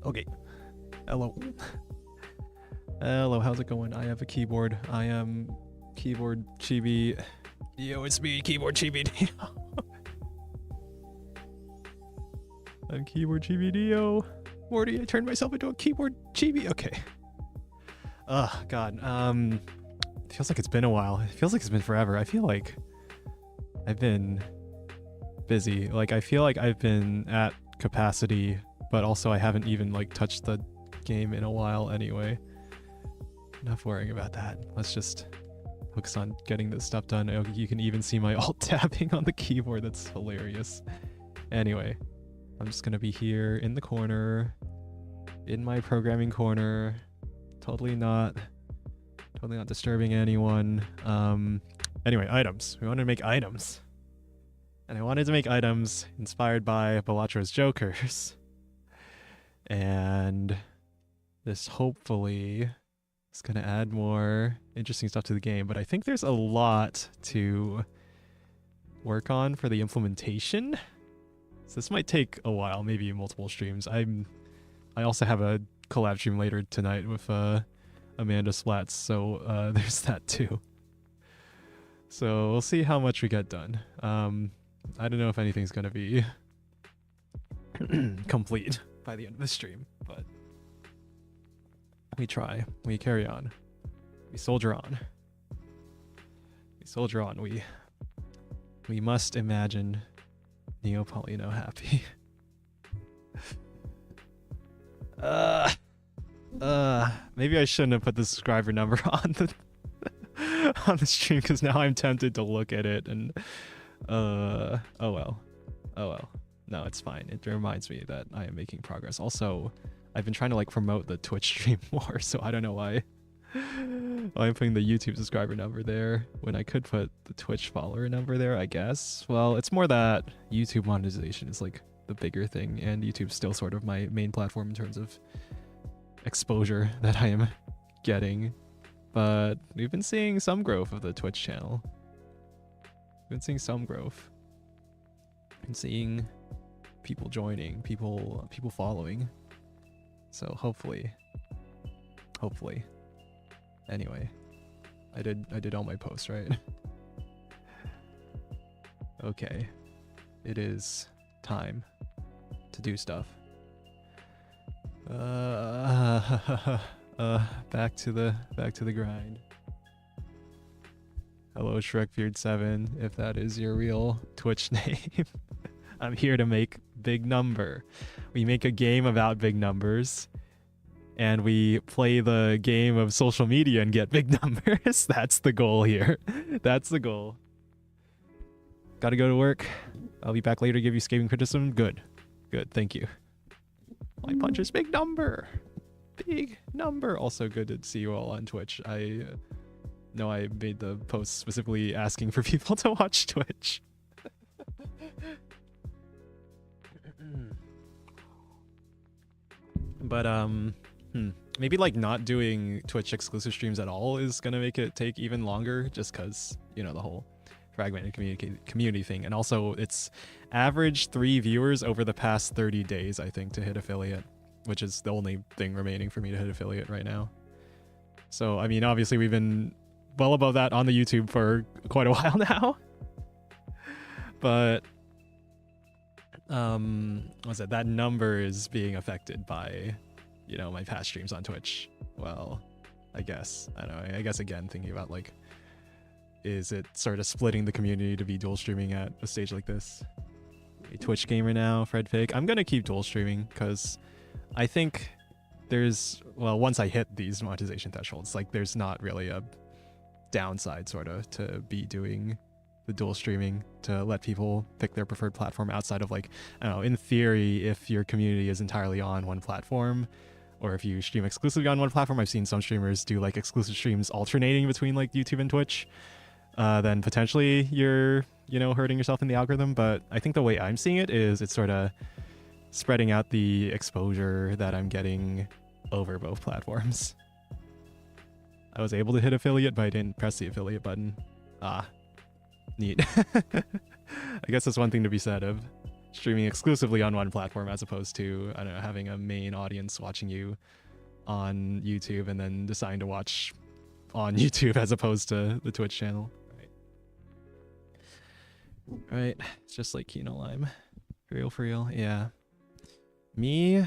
Okay. Hello. Hello, how's it going? I have a keyboard. I am keyboard Chibi. Yo, it's me, keyboard Chibi. I'm keyboard Chibi Dio. Morty, I turned myself into a keyboard Chibi. Okay. God. It feels like it's been a while. It feels like it's been forever. I feel like I've been busy. Like, I feel like I've been at capacity, but also I haven't even, like, touched the game in a while anyway. Enough worrying about that. Let's just focus on getting this stuff done. Oh, you can even see my alt tapping on the keyboard. That's hilarious. Anyway, I'm just gonna be here in the corner, in my programming corner, totally not disturbing anyone. Anyway, items. We wanted to make items. And I wanted to make items inspired by Balatro's Jokers. And this hopefully is going to add more interesting stuff to the game. But I think there's a lot to work on for the implementation. So this might take a while, maybe multiple streams. I also have a collab stream later tonight with Amanda Splats, so there's that too. So we'll see how much we get done. I don't know if anything's gonna be complete by the end of the stream, but we try. We carry on. We soldier on. We soldier on. We must imagine Neopolino happy. Maybe I shouldn't have put the subscriber number on the stream, because now I'm tempted to look at it and oh well. No, it's fine. It reminds me that I am making progress. Also, I've been trying to like promote the Twitch stream more, so I don't know why I'm putting the YouTube subscriber number there when I could put the Twitch follower number there, I guess. Well, it's more that YouTube monetization is like the bigger thing, and YouTube's still sort of my main platform in terms of exposure that I am getting. But we've been seeing some growth of the Twitch channel. We've been seeing some growth. Been seeing people joining, people following. So hopefully. Anyway, I did all my posts, right? Okay. It is time to do stuff. Back to the grind. Hello, Shrekbeard7, if that is your real Twitch name. I'm here to make big number. We make a game about big numbers, and we play the game of social media and get big numbers. That's the goal here. That's the goal. Gotta go to work. I'll be back later to give you scathing criticism. Good. Thank you. My punch is big number. Big number. Also good to see you all on Twitch. I know I made the post specifically asking for people to watch Twitch. But maybe like not doing Twitch exclusive streams at all is gonna make it take even longer, just because, you know, the whole fragmented community thing. And also it's average 3 viewers over the past 30 days, I think, to hit affiliate, which is the only thing remaining for me to hit affiliate right now. So I mean, obviously we've been well above that on the YouTube for quite a while now. But what's it? That number is being affected by, you know, my past streams on Twitch. Well, I guess. I don't know. I guess again, thinking about like, is it sort of splitting the community to be dual streaming at a stage like this? A Twitch gamer now, Fred Fake. I'm gonna keep dual streaming because I think there's, well, once I hit these monetization thresholds, like there's not really a downside sort of to be doing the dual streaming, to let people pick their preferred platform outside of like, I don't know, in theory, if your community is entirely on one platform, or if you stream exclusively on one platform. I've seen some streamers do like exclusive streams alternating between like YouTube and Twitch. Then potentially you're, you know, hurting yourself in the algorithm. But I think the way I'm seeing it is it's sort of spreading out the exposure that I'm getting over both platforms. I was able to hit affiliate, but I didn't press the affiliate button. Ah, neat. I guess that's one thing to be said of streaming exclusively on one platform as opposed to, I don't know, having a main audience watching you on YouTube and then deciding to watch on YouTube as opposed to the Twitch channel. Right. It's just like Kino Lime. For real. Yeah. Me,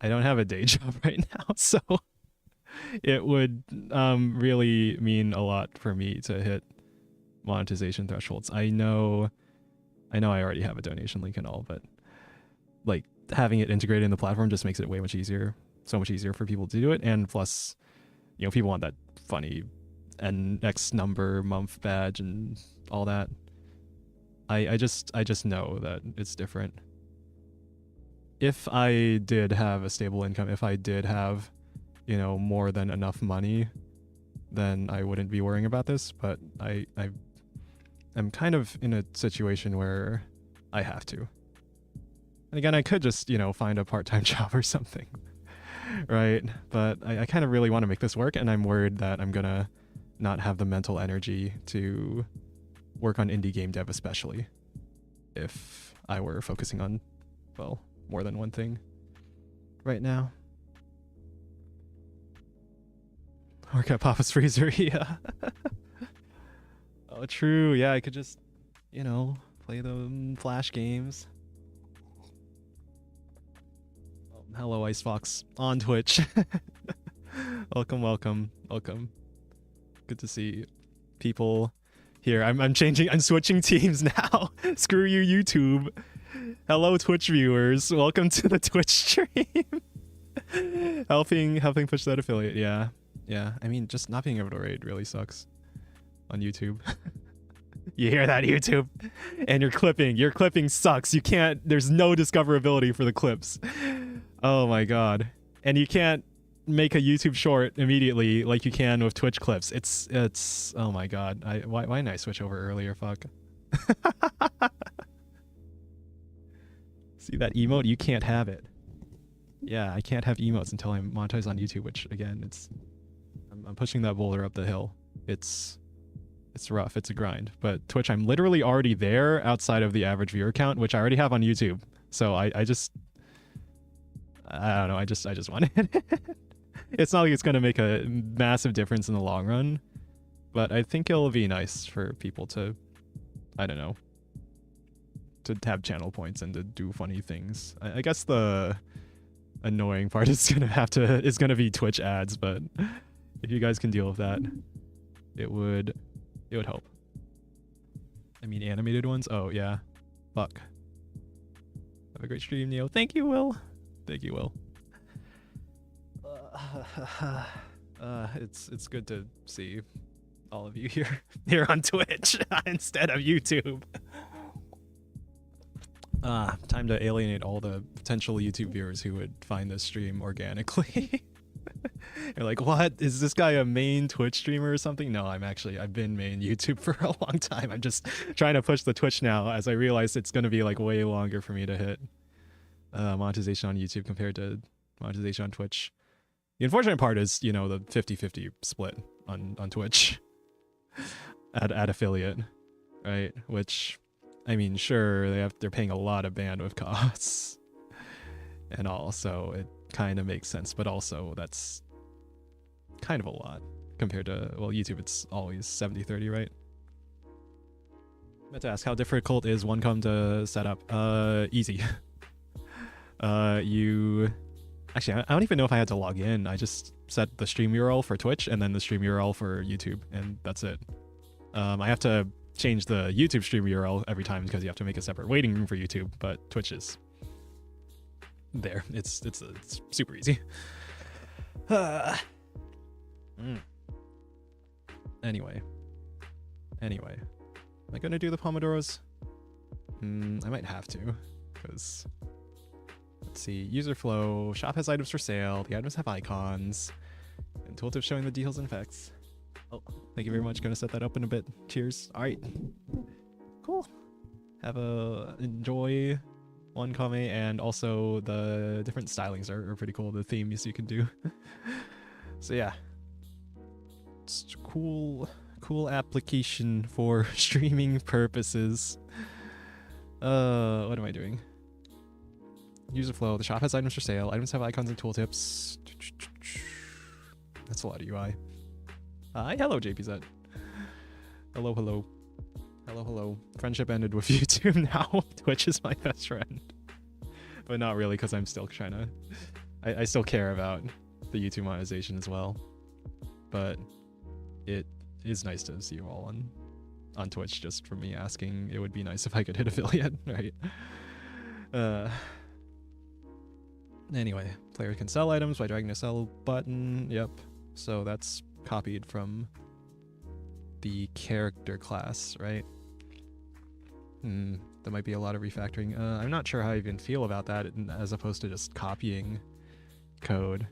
I don't have a day job right now, so it would really mean a lot for me to hit monetization thresholds. I know I already have a donation link and all, but like having it integrated in the platform just makes it way much easier. So much easier for people to do it, and plus, you know, people want that funny X number month badge and all that. I just know that it's different. If I did have a stable income, if I did have, you know, more than enough money, then I wouldn't be worrying about this, but I'm kind of in a situation where I have to. And again, I could just, you know, find a part-time job or something, right? But I kind of really want to make this work, and I'm worried that I'm gonna not have the mental energy to work on indie game dev, especially if I were focusing on, well, more than one thing right now. Work at Papa's Freezer, yeah. Oh, true. Yeah, I could just, you know, play the Flash games. Oh, hello, Ice Fox on Twitch. Welcome. Good to see people here. I'm switching teams now. Screw you, YouTube. Hello, Twitch viewers. Welcome to the Twitch stream. helping push that affiliate. Yeah. I mean, just not being able to raid really sucks on YouTube. You hear that, YouTube? And your clipping sucks. You can't. There's no discoverability for the clips. Oh my god. And you can't make a YouTube short immediately like you can with Twitch clips. It's oh my god. Why didn't I switch over earlier? Fuck. See that emote? You can't have it. Yeah, I can't have emotes until I'm monetized on YouTube, which again, I'm pushing that boulder up the hill. It's rough. It's a grind. But Twitch, I'm literally already there outside of the average viewer count, which I already have on YouTube. So I don't know. I just want it. It's not like it's going to make a massive difference in the long run, but I think it'll be nice for people to, I don't know, to have channel points and to do funny things. I guess the annoying part is gonna be Twitch ads, but if you guys can deal with that, it would help. I mean, animated ones. Oh yeah, fuck. Have a great stream, Neo. Thank you, Will. It's good to see all of you here on Twitch instead of YouTube. Time to alienate all the potential YouTube viewers who would find this stream organically. You're like, what? Is this guy a main Twitch streamer or something? No, I've been main YouTube for a long time. I'm just trying to push the Twitch now as I realize it's going to be like way longer for me to hit monetization on YouTube compared to monetization on Twitch. The unfortunate part is, you know, the 50-50 split on Twitch at affiliate, right? Which, I mean, sure, they're paying a lot of bandwidth costs and all, so it kind of makes sense, but also that's kind of a lot compared to, well, YouTube, it's always 70-30, right? I meant to ask, how difficult is OneCom to set up? Easy. Actually, I don't even know if I had to log in. I just set the stream URL for Twitch and then the stream URL for YouTube, and that's it. I have to change the YouTube stream URL every time because you have to make a separate waiting room for YouTube, but Twitch is there. It's super easy. Anyway, am I gonna do the Pomodoros? I might have to, because let's see, user flow, shop has items for sale, the items have icons, and tooltip showing the details and effects. Oh, thank you very much. Gonna set that up in a bit. Cheers. All right, cool. Enjoy OneCome, and also the different stylings are pretty cool. The themes you can do. So yeah, it's cool application for streaming purposes. What am I doing? User flow. The shop has items for sale. Items have icons and tooltips. That's a lot of UI. Hi, hello, JPZ. Hello, hello. Hello, hello. Friendship ended with YouTube now. Twitch is my best friend. But not really, because I'm still trying to... I still care about the YouTube monetization as well. But it is nice to see you all on Twitch, just from me asking. It would be nice if I could hit affiliate, right? Anyway, player can sell items by dragging the sell button. Yep. So that's copied from the character class, right? There might be a lot of refactoring. I'm not sure how I even feel about that as opposed to just copying code,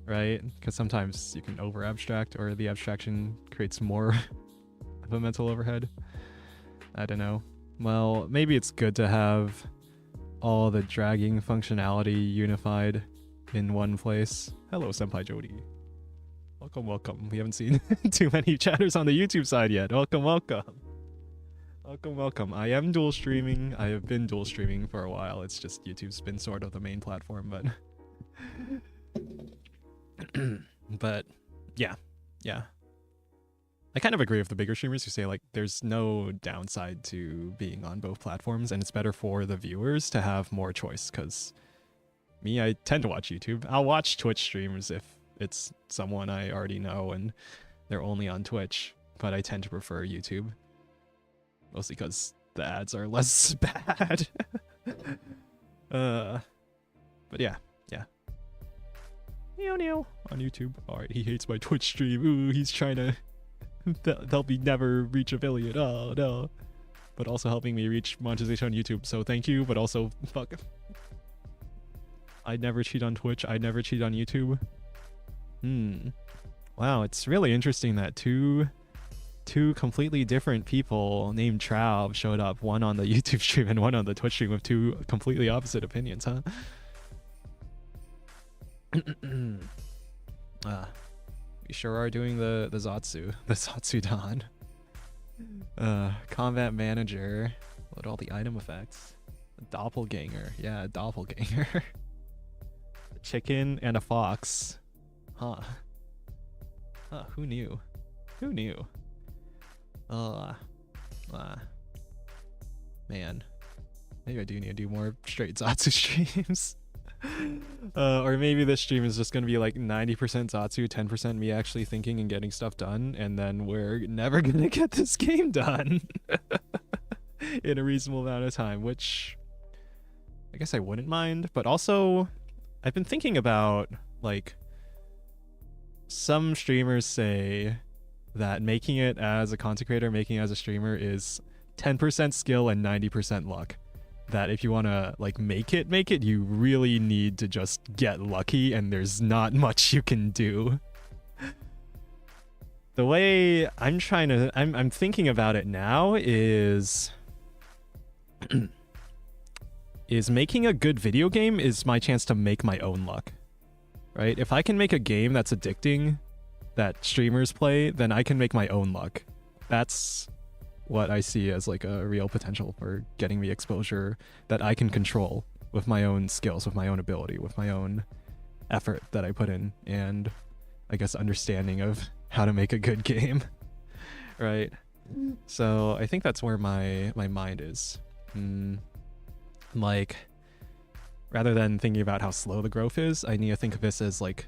right? Because sometimes you can over abstract, or the abstraction creates more of a mental overhead. I don't know. Well, maybe it's good to have all the dragging functionality unified in one place. Hello, Senpai Jody. Welcome, welcome. We haven't seen too many chatters on the YouTube side yet. Welcome, welcome. Welcome, welcome. I am dual streaming. I have been dual streaming for a while. It's just YouTube's been sort of the main platform, but... but, yeah. Yeah. I kind of agree with the bigger streamers who say, like, there's no downside to being on both platforms, and it's better for the viewers to have more choice, because me, I tend to watch YouTube. I'll watch Twitch streams if it's someone I already know and they're only on Twitch, but I tend to prefer YouTube. Mostly because the ads are less bad. But yeah, yeah. Neo on YouTube. Alright, he hates my Twitch stream. Ooh, he's trying to help me never reach affiliate. Oh no. But also helping me reach monetization on YouTube. So thank you, but also fuck. I'd never cheat on Twitch. I'd never cheat on YouTube. Wow, it's really interesting that two completely different people named Trav showed up, one on the YouTube stream and one on the Twitch stream, with two completely opposite opinions, huh? We sure are doing the Zatsu Don. Combat Manager. Load all the item effects. A doppelganger. Yeah, a doppelganger. A chicken and a fox. Huh. Huh, who knew? Who knew? Man. Maybe I do need to do more straight Zatsu streams. Or maybe this stream is just gonna be like 90% Zatsu, 10% me actually thinking and getting stuff done, and then we're never gonna get this game done in a reasonable amount of time, which I guess I wouldn't mind. But also, I've been thinking about, like, some streamers say that making it as a content creator, making it as a streamer is 10% skill and 90% luck. That if you want to, like, make it, you really need to just get lucky, and there's not much you can do. The way I'm thinking about it now is making a good video game is my chance to make my own luck. Right? If I can make a game that's addicting that streamers play, then I can make my own luck. That's what I see as, like, a real potential for getting me exposure that I can control with my own skills, with my own ability, with my own effort that I put in, and I guess understanding of how to make a good game. Right? So I think that's where my mind is. Like, rather than thinking about how slow the growth is, I need to think of this as, like,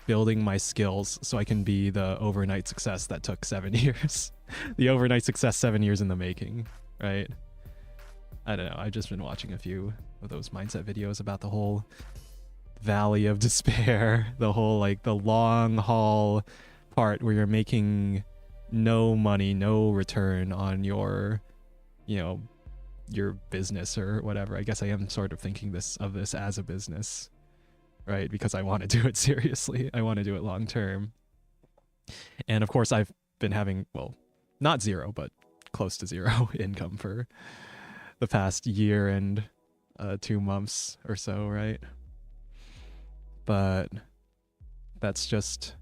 building my skills so I can be the overnight success that took 7 years. The overnight success 7 years in the making, right? I don't know. I've just been watching a few of those mindset videos about the whole valley of despair, the whole, like, the long haul part where you're making no money, no return on your, you know, your business or whatever. I guess I am sort of thinking of this as a business, right? Because I want to do it seriously. I want to do it long term. And of course, I've been having, well, not zero, but close to zero income for the past year and 2 months or so, right? But that's just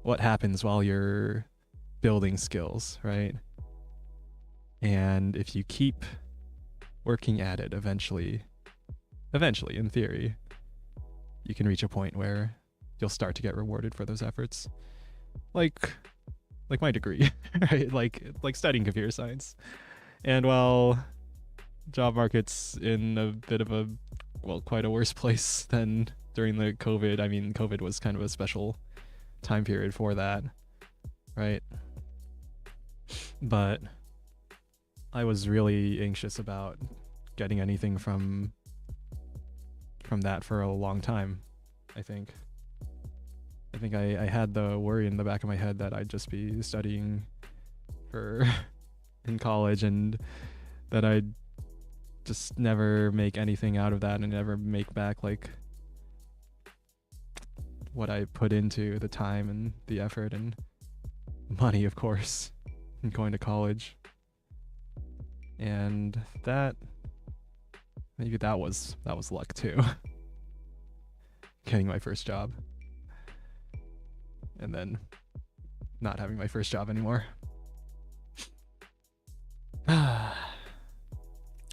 what happens while you're building skills, right? And if you keep working at it, eventually, in theory, you can reach a point where you'll start to get rewarded for those efforts. Like my degree, right? Like studying computer science. And while job market's in a bit of a, well, quite a worse place than during the COVID. I mean, COVID was kind of a special time period for that, right? But I was really anxious about getting anything from that for a long time, I think. I had the worry in the back of my head that I'd just be studying in college and that I'd just never make anything out of that and never make back like what I put into the time and the effort and money, of course, in going to college. And maybe that was luck too. Getting my first job. And then not having my first job anymore.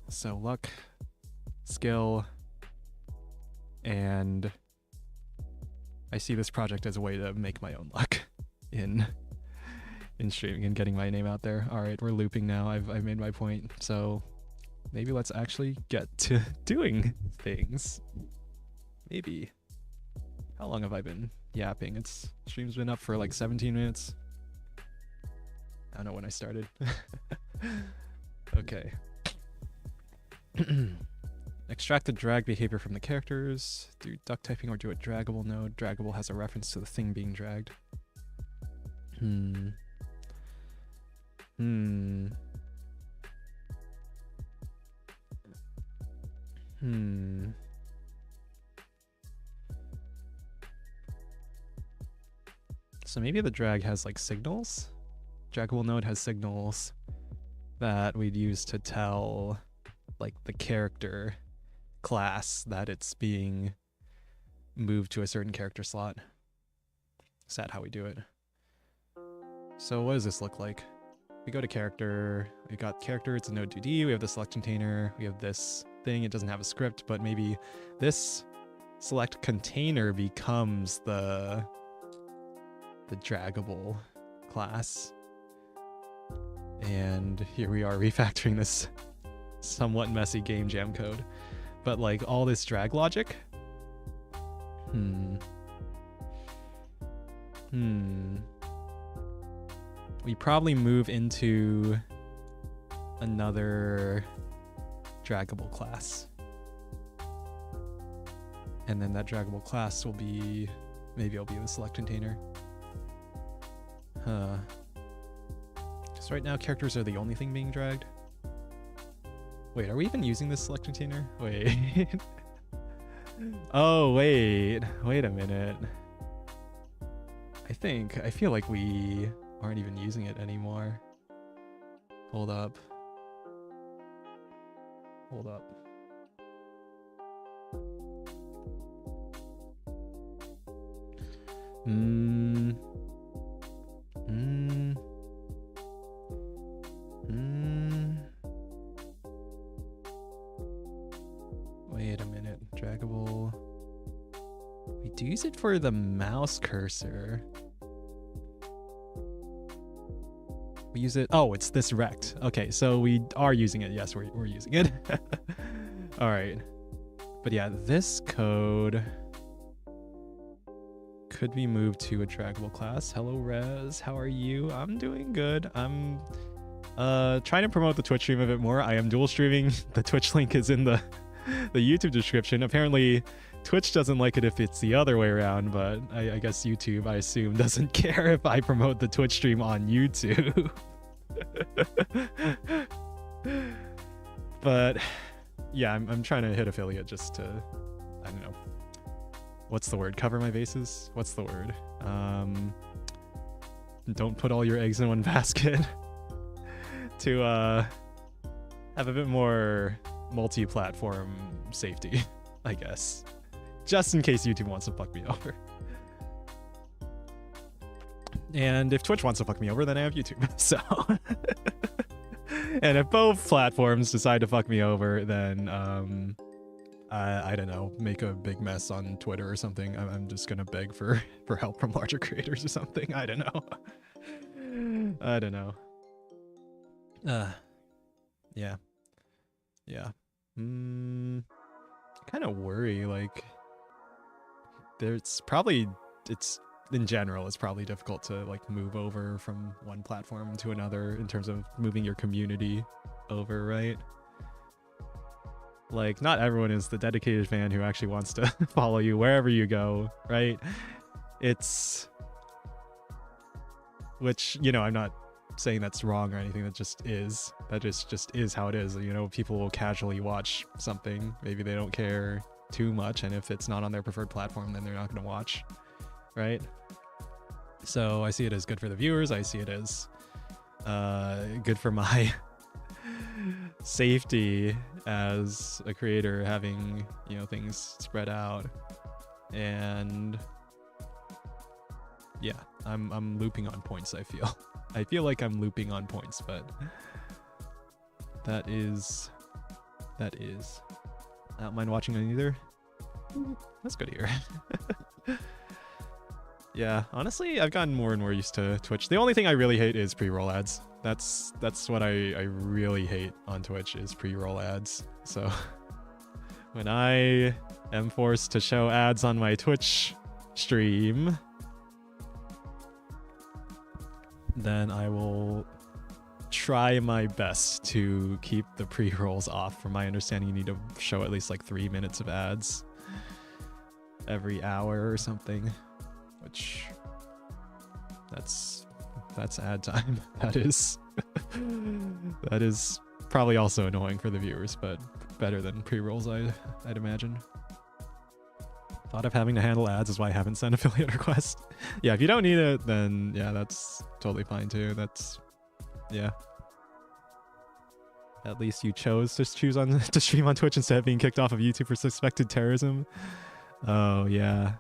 So luck, skill, and I see this project as a way to make my own luck in streaming and getting my name out there. All right, we're looping now. I've made my point. So maybe let's actually get to doing things. Maybe. How long have I been yapping? Stream's been up for like 17 minutes. I don't know when I started. Okay. Extract the drag behavior from the characters. Do duck typing or do a draggable node. Draggable has a reference to the thing being dragged. So maybe the drag has like signals. Draggable node has signals that we'd use to tell like the character class that it's being moved to a certain character slot. Is that how we do it? So what does this look like? We go to character, we got character, it's a node 2D, we have the select container, we have this thing, it doesn't have a script, but maybe this select container becomes the draggable class. And here we are refactoring this somewhat messy game jam code. But like all this drag logic? We probably move into another draggable class. And then that draggable class will be, maybe it'll be the select container. Because right now characters are the only thing being dragged. Wait, are we even using this select container? Wait. Oh, wait a minute. I feel like we aren't even using it anymore. Hold up. Wait a minute. Draggable. We do use it for the mouse cursor. We use it. Oh, it's this rect. Okay, so we are using it. Yes, we're using it. All right. But yeah, this code could be moved to a draggable class. Hello, Rez. How are you? I'm doing good. I'm trying to promote the Twitch stream a bit more. I am dual streaming. The Twitch link is in the YouTube description. Apparently, Twitch doesn't like it if it's the other way around, but I guess YouTube, I assume, doesn't care if I promote the Twitch stream on YouTube. But yeah, I'm trying to hit affiliate just to, I don't know. What's the word? Cover my bases? What's the word? Don't put all your eggs in one basket. To have a bit more multi-platform safety, I guess. Just in case YouTube wants to fuck me over. And if Twitch wants to fuck me over, then I have YouTube. So And if both platforms decide to fuck me over, then I don't know, make a big mess on Twitter or something. I'm just gonna beg for help from larger creators or something. I don't know. I don't know. Yeah. Kind of worry, like, it's in general, it's probably difficult to like move over from one platform to another in terms of moving your community over, right? Like, not everyone is the dedicated fan who actually wants to follow you wherever you go, right? Which, you know, I'm not saying that's wrong or anything. That just is how it is. You know, people will casually watch something. Maybe they don't care too much, and if it's not on their preferred platform, then they're not going to watch, right? So I see it as good for the viewers. I see it as good for my safety as a creator, having, you know, things spread out. And yeah, I'm looping on points. I feel like I'm looping on points, but that is I don't mind watching on either. That's good to hear. Yeah, honestly, I've gotten more and more used to Twitch. The only thing I really hate is pre-roll ads. That's what I really hate on Twitch, is pre-roll ads. So when I am forced to show ads on my Twitch stream, then I will try my best to keep the pre-rolls off. From my understanding, you need to show at least like 3 minutes of ads every hour or something, which that's ad time. That is probably also annoying for the viewers, but better than pre-rolls, I'd imagine. Thought of having to handle ads is why I haven't sent affiliate requests. Yeah, if you don't need it, then yeah, that's totally fine too. Yeah. At least you chose to to stream on Twitch instead of being kicked off of YouTube for suspected terrorism. Oh yeah.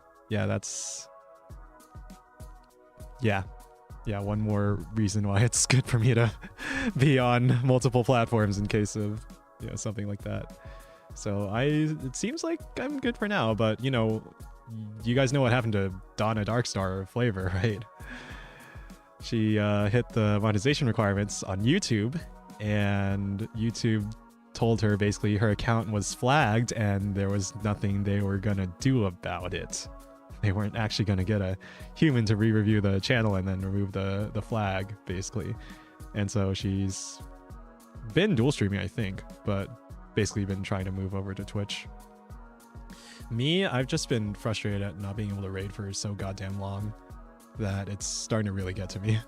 Yeah, one more reason why it's good for me to be on multiple platforms in case of, you know, something like that. So it seems like I'm good for now, but you know, you guys know what happened to Donna Darkstar FlaVR, right? She hit the monetization requirements on YouTube, and YouTube told her basically her account was flagged and there was nothing they were gonna do about it. They weren't actually gonna get a human to re-review the channel and then remove the flag, basically. And so she's been dual streaming, I think, but basically been trying to move over to Twitch. Me, I've just been frustrated at not being able to raid for so goddamn long that it's starting to really get to me.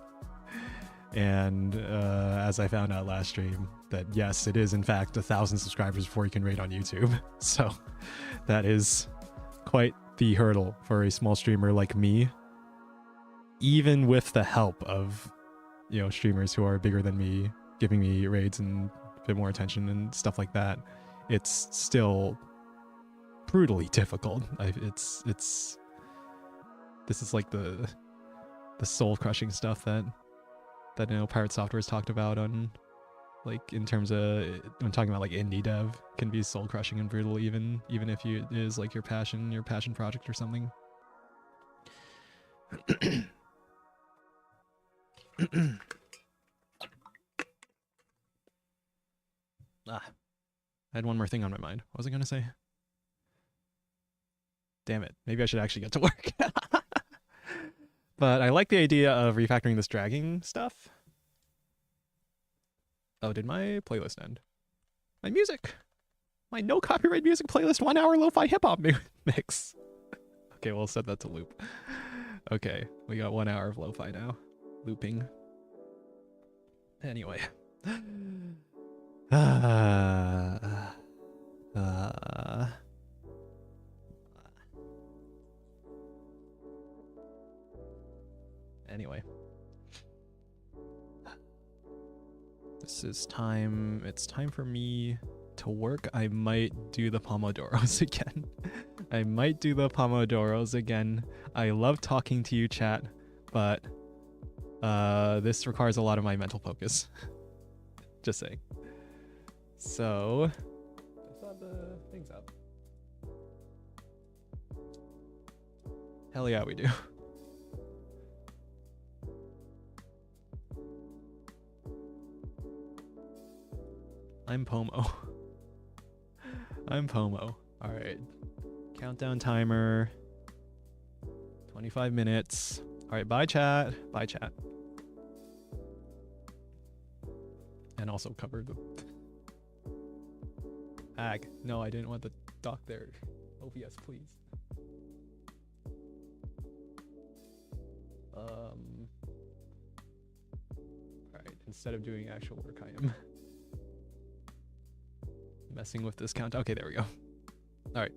And as I found out last stream, that yes, it is in fact 1,000 subscribers before you can raid on YouTube. So that is quite the hurdle for a small streamer like me. Even with the help of, you know, streamers who are bigger than me, giving me raids and a bit more attention and stuff like that, it's still brutally difficult. This is like the soul crushing stuff that you know Pirate Software's talked about on, like, in terms of when talking about like indie dev, can be soul crushing and brutal, even if it is like your passion project or something. I had one more thing on my mind. What was I gonna say? Damn it. Maybe I should actually get to work. But I like the idea of refactoring this dragging stuff. Oh, did my playlist end? My music! My no copyright music playlist 1 hour lo-fi hip-hop mix. Okay, we'll set that to loop. Okay, we got 1 hour of lo-fi now. Looping. Anyway. Anyway. This is time. It's time for me to work. I might do the Pomodoros again. I love talking to you, chat, but this requires a lot of my mental focus. Just saying. So, I still have the things up. Hell yeah, we do. I'm Pomo. I'm Pomo. All right. Countdown timer. 25 minutes. All right, bye chat. Bye chat. And also cover the ag. No, I didn't want the dock there. OBS, please. All right, instead of doing actual work, I am messing with this count. Okay, there we go. All right.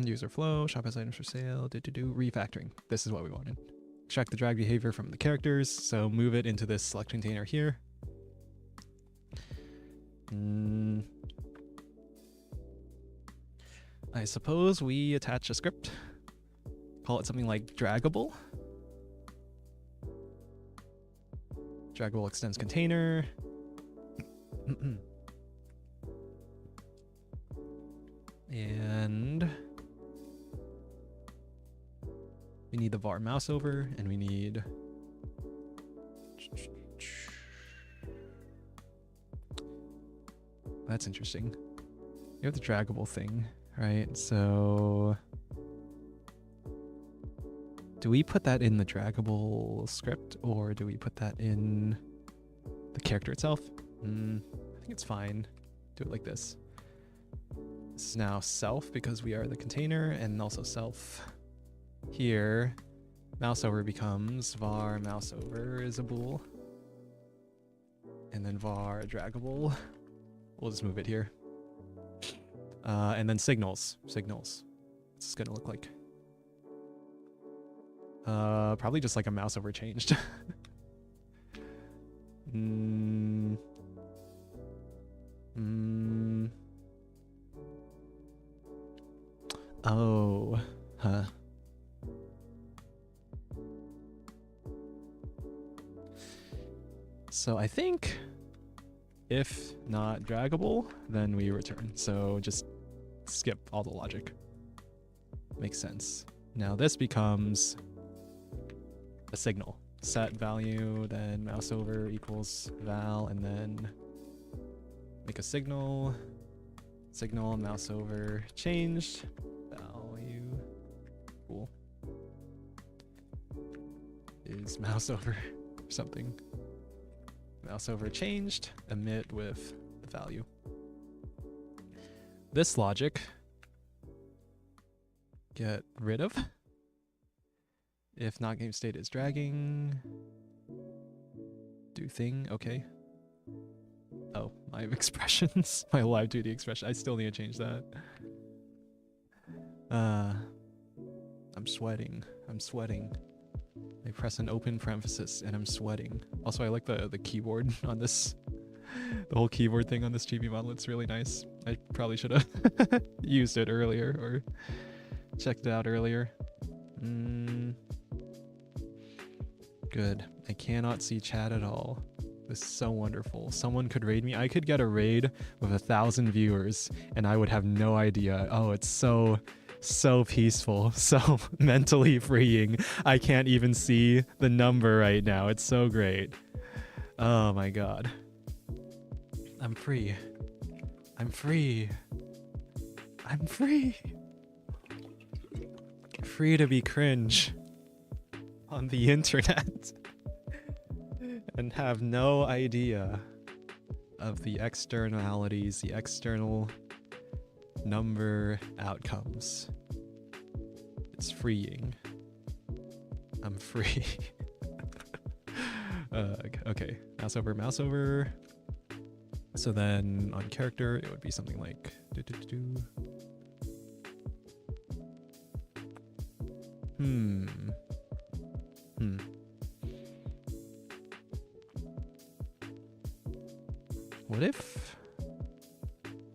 User flow, shop has items for sale, refactoring. This is what we wanted. Extract the drag behavior from the characters, so move it into this select container here. I suppose we attach a script. Call it something like draggable. Draggable extends container. And we need the var mouse over, and we need that's interesting. You have the draggable thing, right? So do we put that in the draggable script, or do we put that in the character itself? I think it's fine. Do it like this. This is now self because we are the container, and also self here. Mouse over becomes var mouse over is a bool. And then var draggable. We'll just move it here. And then signals. Signals. What's this gonna look like? Probably just like a mouse over changed. Oh, huh. So I think if not draggable, then we return. So just skip all the logic. Makes sense. Now this becomes a signal. Set value, then mouse over equals val, and then make a signal. Signal, mouse over changed. Value. Cool. Is mouse over something. Mouse over changed. Emit with the value. This logic get rid of. If not game state is dragging. Do thing, okay. Oh, my expressions. My live 2D expression. I still need to change that. I'm sweating. I'm sweating. I press an open parenthesis and I'm sweating. Also, I like the keyboard on this. The whole keyboard thing on this Chibi model. It's really nice. I probably should have used it earlier or checked it out earlier. Good. I cannot see chat at all. This is so wonderful. Someone could raid me. I could get a raid with 1,000 viewers and I would have no idea. Oh, it's so peaceful, so mentally freeing. I can't even see the number right now. It's so great. Oh my god. I'm free. I'm free. I'm free. Free to be cringe on the internet and have no idea of the externalities, the external number outcomes. It's freeing. I'm free. Okay, mouse over. So then on character, it would be something like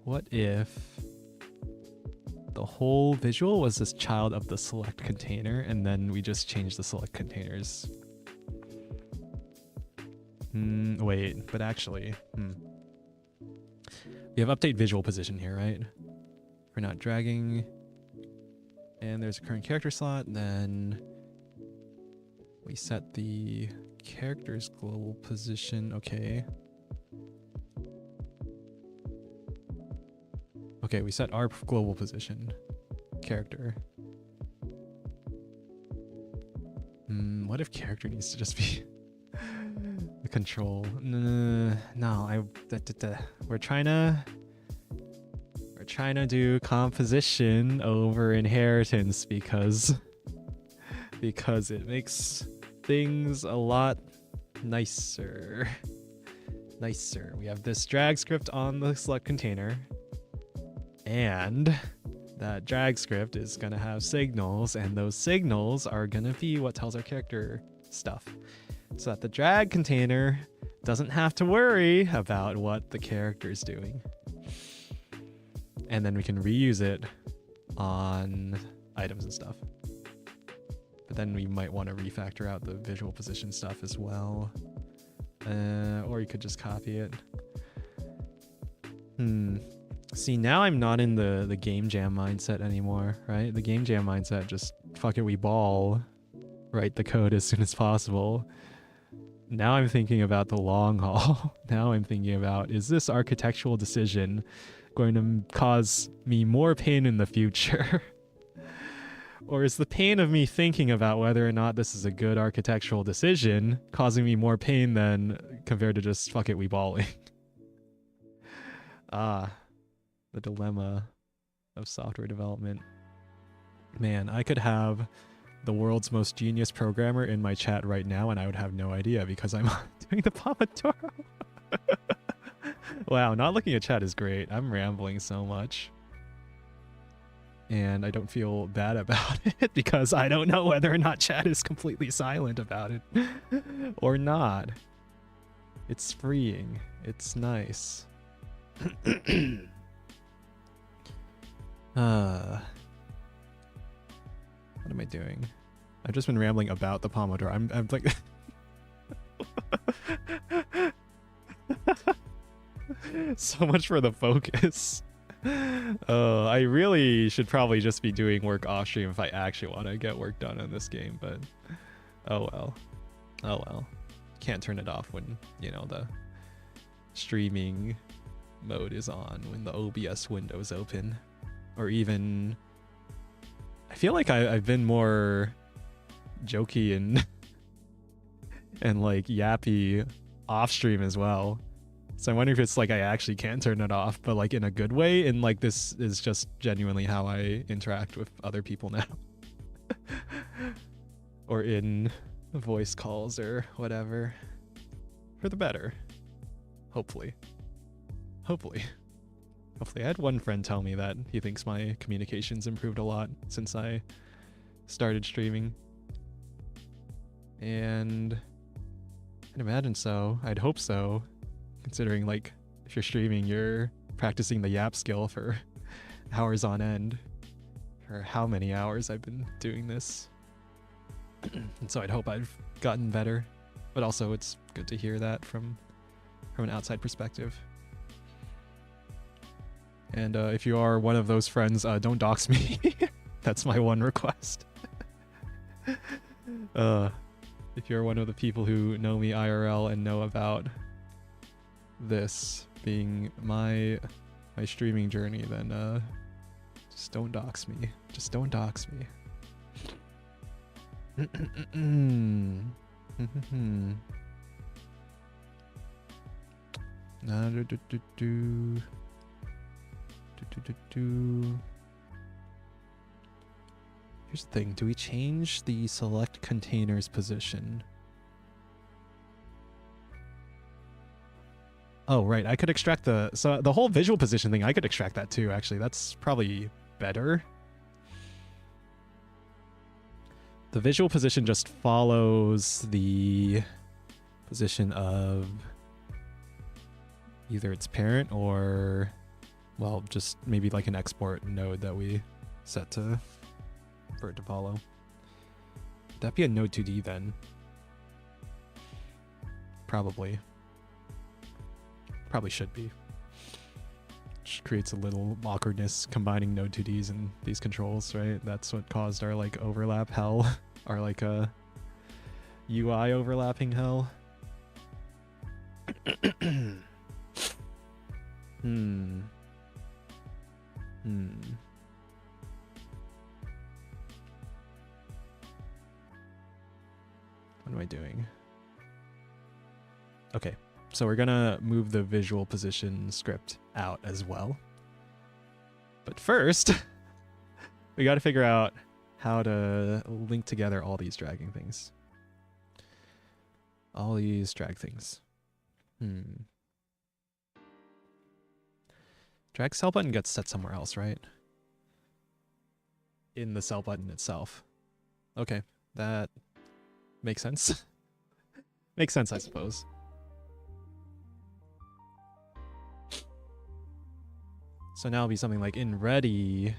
What if the whole visual was this child of the select container, and then we just change the select containers? Wait, but actually, we have update visual position here, right? We're not dragging, and there's a current character slot, then we set the character's global position. Okay. Okay, we set our global position. Character. What if character needs to just be the control? No, we're trying to do composition over inheritance because it makes things a lot nicer. We have this drag script on the select container, and that drag script is gonna have signals, and those signals are gonna be what tells our character stuff, so that the drag container doesn't have to worry about what the character is doing. And then we can reuse it on items and stuff. But then we might want to refactor out the visual position stuff as well. Or you could just copy it. See, now I'm not in the game jam mindset anymore, right? The game jam mindset, just fuck it, we ball, write the code as soon as possible. Now I'm thinking about the long haul. Now I'm thinking about, is this architectural decision going to cause me more pain in the future? Or is the pain of me thinking about whether or not this is a good architectural decision causing me more pain than compared to just fuck it, we balling? The dilemma of software development. Man, I could have the world's most genius programmer in my chat right now and I would have no idea because I'm doing the Pomodoro. Wow, not looking at chat is great. I'm rambling so much. And I don't feel bad about it because I don't know whether or not chat is completely silent about it or not. It's freeing. It's nice. What am I doing? I've just been rambling about the Pomodoro. I'm like... So much for the focus. I really should probably just be doing work off stream if I actually want to get work done in this game, but oh well. Oh well. Can't turn it off when, you know, the streaming mode is on, when the OBS window is open. Or even... I feel like I've been more jokey and like yappy off stream as well. So I'm wondering if it's like I actually can turn it off, but like in a good way, and like this is just genuinely how I interact with other people now. Or in voice calls or whatever. For the better. Hopefully. Hopefully. Hopefully. I had one friend tell me that he thinks my communication's improved a lot since I started streaming. And I'd imagine so. I'd hope so. Considering, like, if you're streaming, you're practicing the yap skill for hours on end. For how many hours I've been doing this. And so I'd hope I've gotten better. But also, it's good to hear that from an outside perspective. And if you are one of those friends, don't dox me. That's my one request. If you're one of the people who know me IRL and know about this being my streaming journey, then just don't dox me. Just don't dox me. Here's the thing, do we change the select container's position? Oh, right, I could extract so the whole visual position thing, I could extract that too, actually. That's probably better. The visual position just follows the position of either its parent or Well, just maybe like an export node that we set to for it to follow. Would that be a node 2D then? Probably. Probably should be. Which creates a little awkwardness combining node 2Ds and these controls, right? That's what caused our like overlap hell. Our like UI overlapping hell. What am I doing? Okay, so we're gonna move the visual position script out as well. But first, we gotta figure out how to link together all these dragging things. All these drag things. Drag cell button gets set somewhere else, right? In the cell button itself. Okay, that makes sense. Makes sense, I suppose. So now it'll be something like in ready,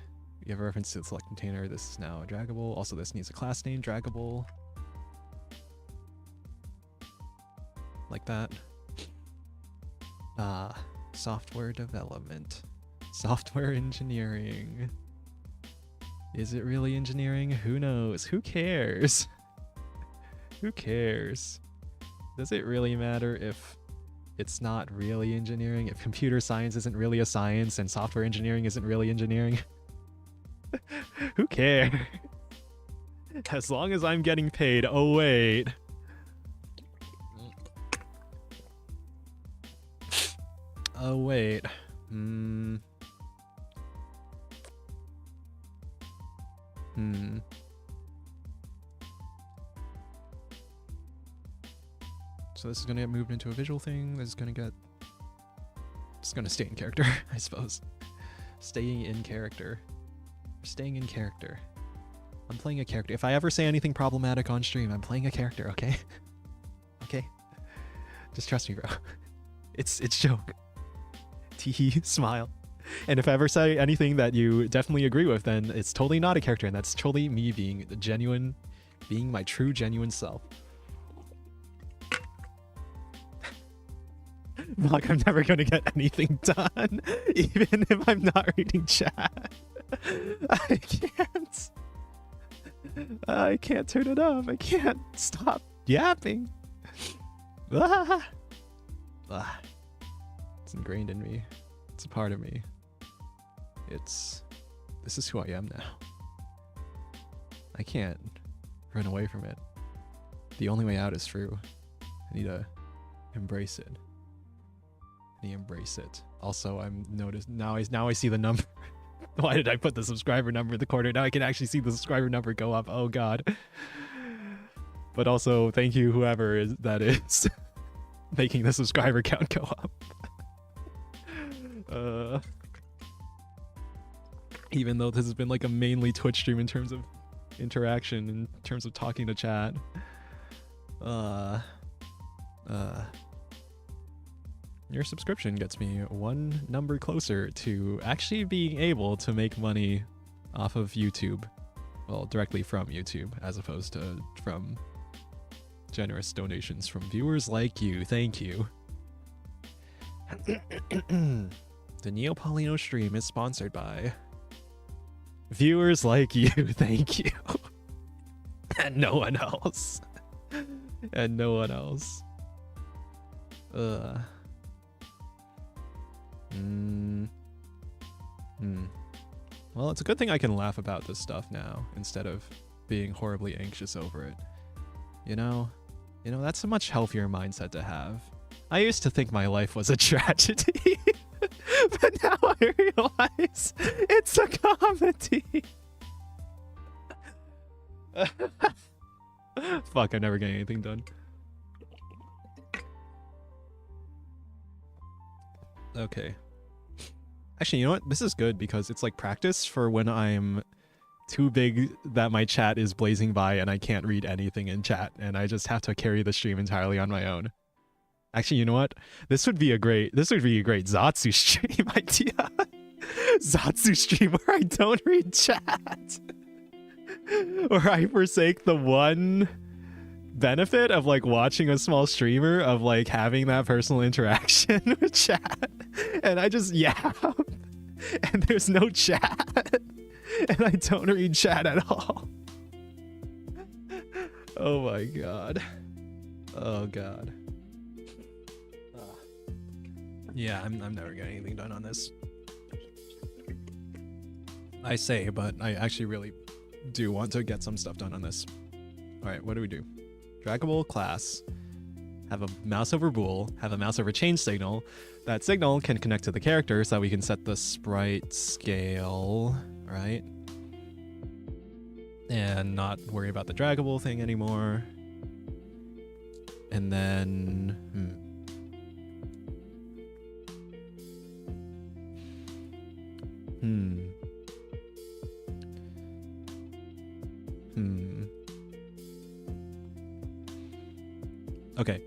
we have a reference to the select container. This is now draggable. Also, this needs a class name, draggable. Like that. Software development. Software engineering. Is it really engineering? Who knows? Who cares? Who cares? Does it really matter if it's not really engineering? If computer science isn't really a science and software engineering isn't really engineering? Who cares? As long as I'm getting paid. Oh, wait. Oh, wait. So this is going to get moved into a visual thing. This is going to get... It's going to stay in character, I suppose. Staying in character. Staying in character. I'm playing a character. If I ever say anything problematic on stream, I'm playing a character, okay? Okay? Just trust me, bro. It's joke. Teehee, smile. And if I ever say anything that you definitely agree with, then it's totally not a character, and that's totally me being the genuine, being my true, genuine self. Like, I'm never gonna get anything done, even if I'm not reading chat. I can't turn it off. I can't stop yapping. It's ingrained in me. It's a part of me. This is who I am now. I can't run away from it. The only way out is through. I need to embrace it. Embrace it. Also, I'm noticed now I see the number. Why did I put the subscriber number in the corner? Now I can actually see the subscriber number go up. Oh god. But also, thank you whoever that is making the subscriber count go up. Even though this has been like a mainly Twitch stream in terms of interaction, in terms of talking to chat. Your subscription gets me one number closer to actually being able to make money off of YouTube. Well, directly from YouTube, as opposed to from generous donations from viewers like you. Thank you. The Neopolino stream is sponsored by viewers like you. Thank you. And no one else. And no one else. Well, it's a good thing I can laugh about this stuff now instead of being horribly anxious over it. You know, that's a much healthier mindset to have. I used to think my life was a tragedy, but now I realize it's a comedy. Fuck, I'm never getting anything done. Okay. Actually, you know what? This is good because it's like practice for when I'm too big that my chat is blazing by and I can't read anything in chat and I just have to carry the stream entirely on my own. Actually, you know what? This would be a great Zatsu stream idea. Zatsu stream where I don't read chat. Or I forsake the one benefit of like watching a small streamer of like having that personal interaction with chat, and I just yap and there's no chat and I don't read chat at all. Oh my god. Oh god. Yeah, I'm never getting anything done on this. I say, but I actually really do want to get some stuff done on this. Alright, what do we do? Draggable class, have a mouse over bool, have a mouse over change signal. That signal can connect to the character so that we can set the sprite scale, right? And not worry about the draggable thing anymore. And then, Okay.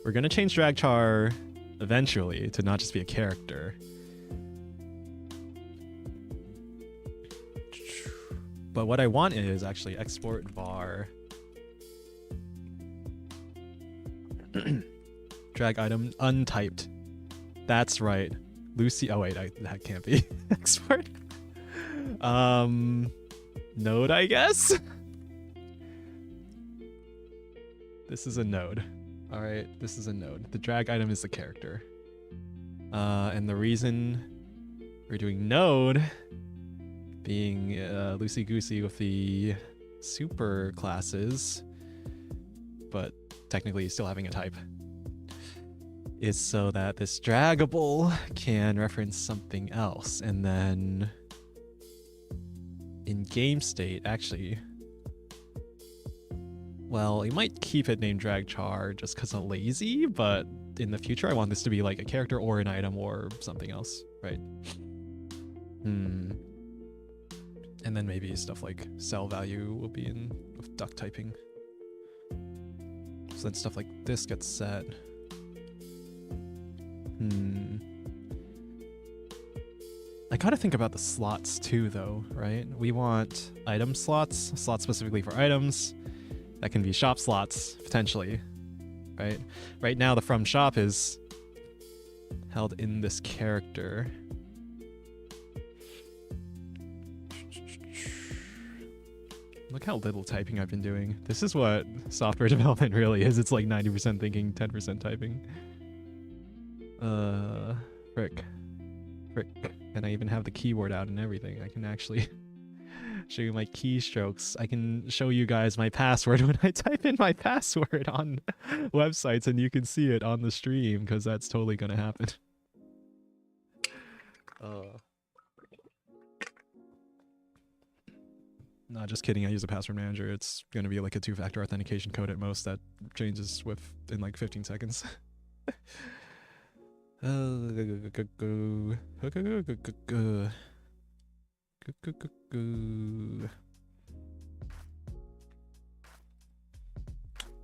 We're gonna change drag char eventually to not just be a character. But what I want is actually export var drag item untyped. That's right. Lucy. Oh wait, that can't be export. Node, I guess. This is a node. All right, this is a node. The drag item is the character. And the reason we're doing node being loosey-goosey with the super classes, but technically still having a type, is so that this draggable can reference something else. And then in game state, actually, well, you might keep it named drag char just because I'm lazy, but in the future I want this to be like a character or an item or something else, right? And then maybe stuff like cell value will be in with duck typing. So then stuff like this gets set. I gotta think about the slots too though, right? We want item slots specifically for items. That can be shop slots, potentially, right? Right now, the from shop is held in this character. Look how little typing I've been doing. This is what software development really is. It's like 90% thinking, 10% typing. Frick. And I even have the keyboard out and everything. I can actually show you my keystrokes. I can show you guys my password when I type in my password on websites, and you can see it on the stream because that's totally gonna happen. No, just kidding. I use a password manager. It's gonna be like a 2-factor authentication code at most that changes in like 15 seconds.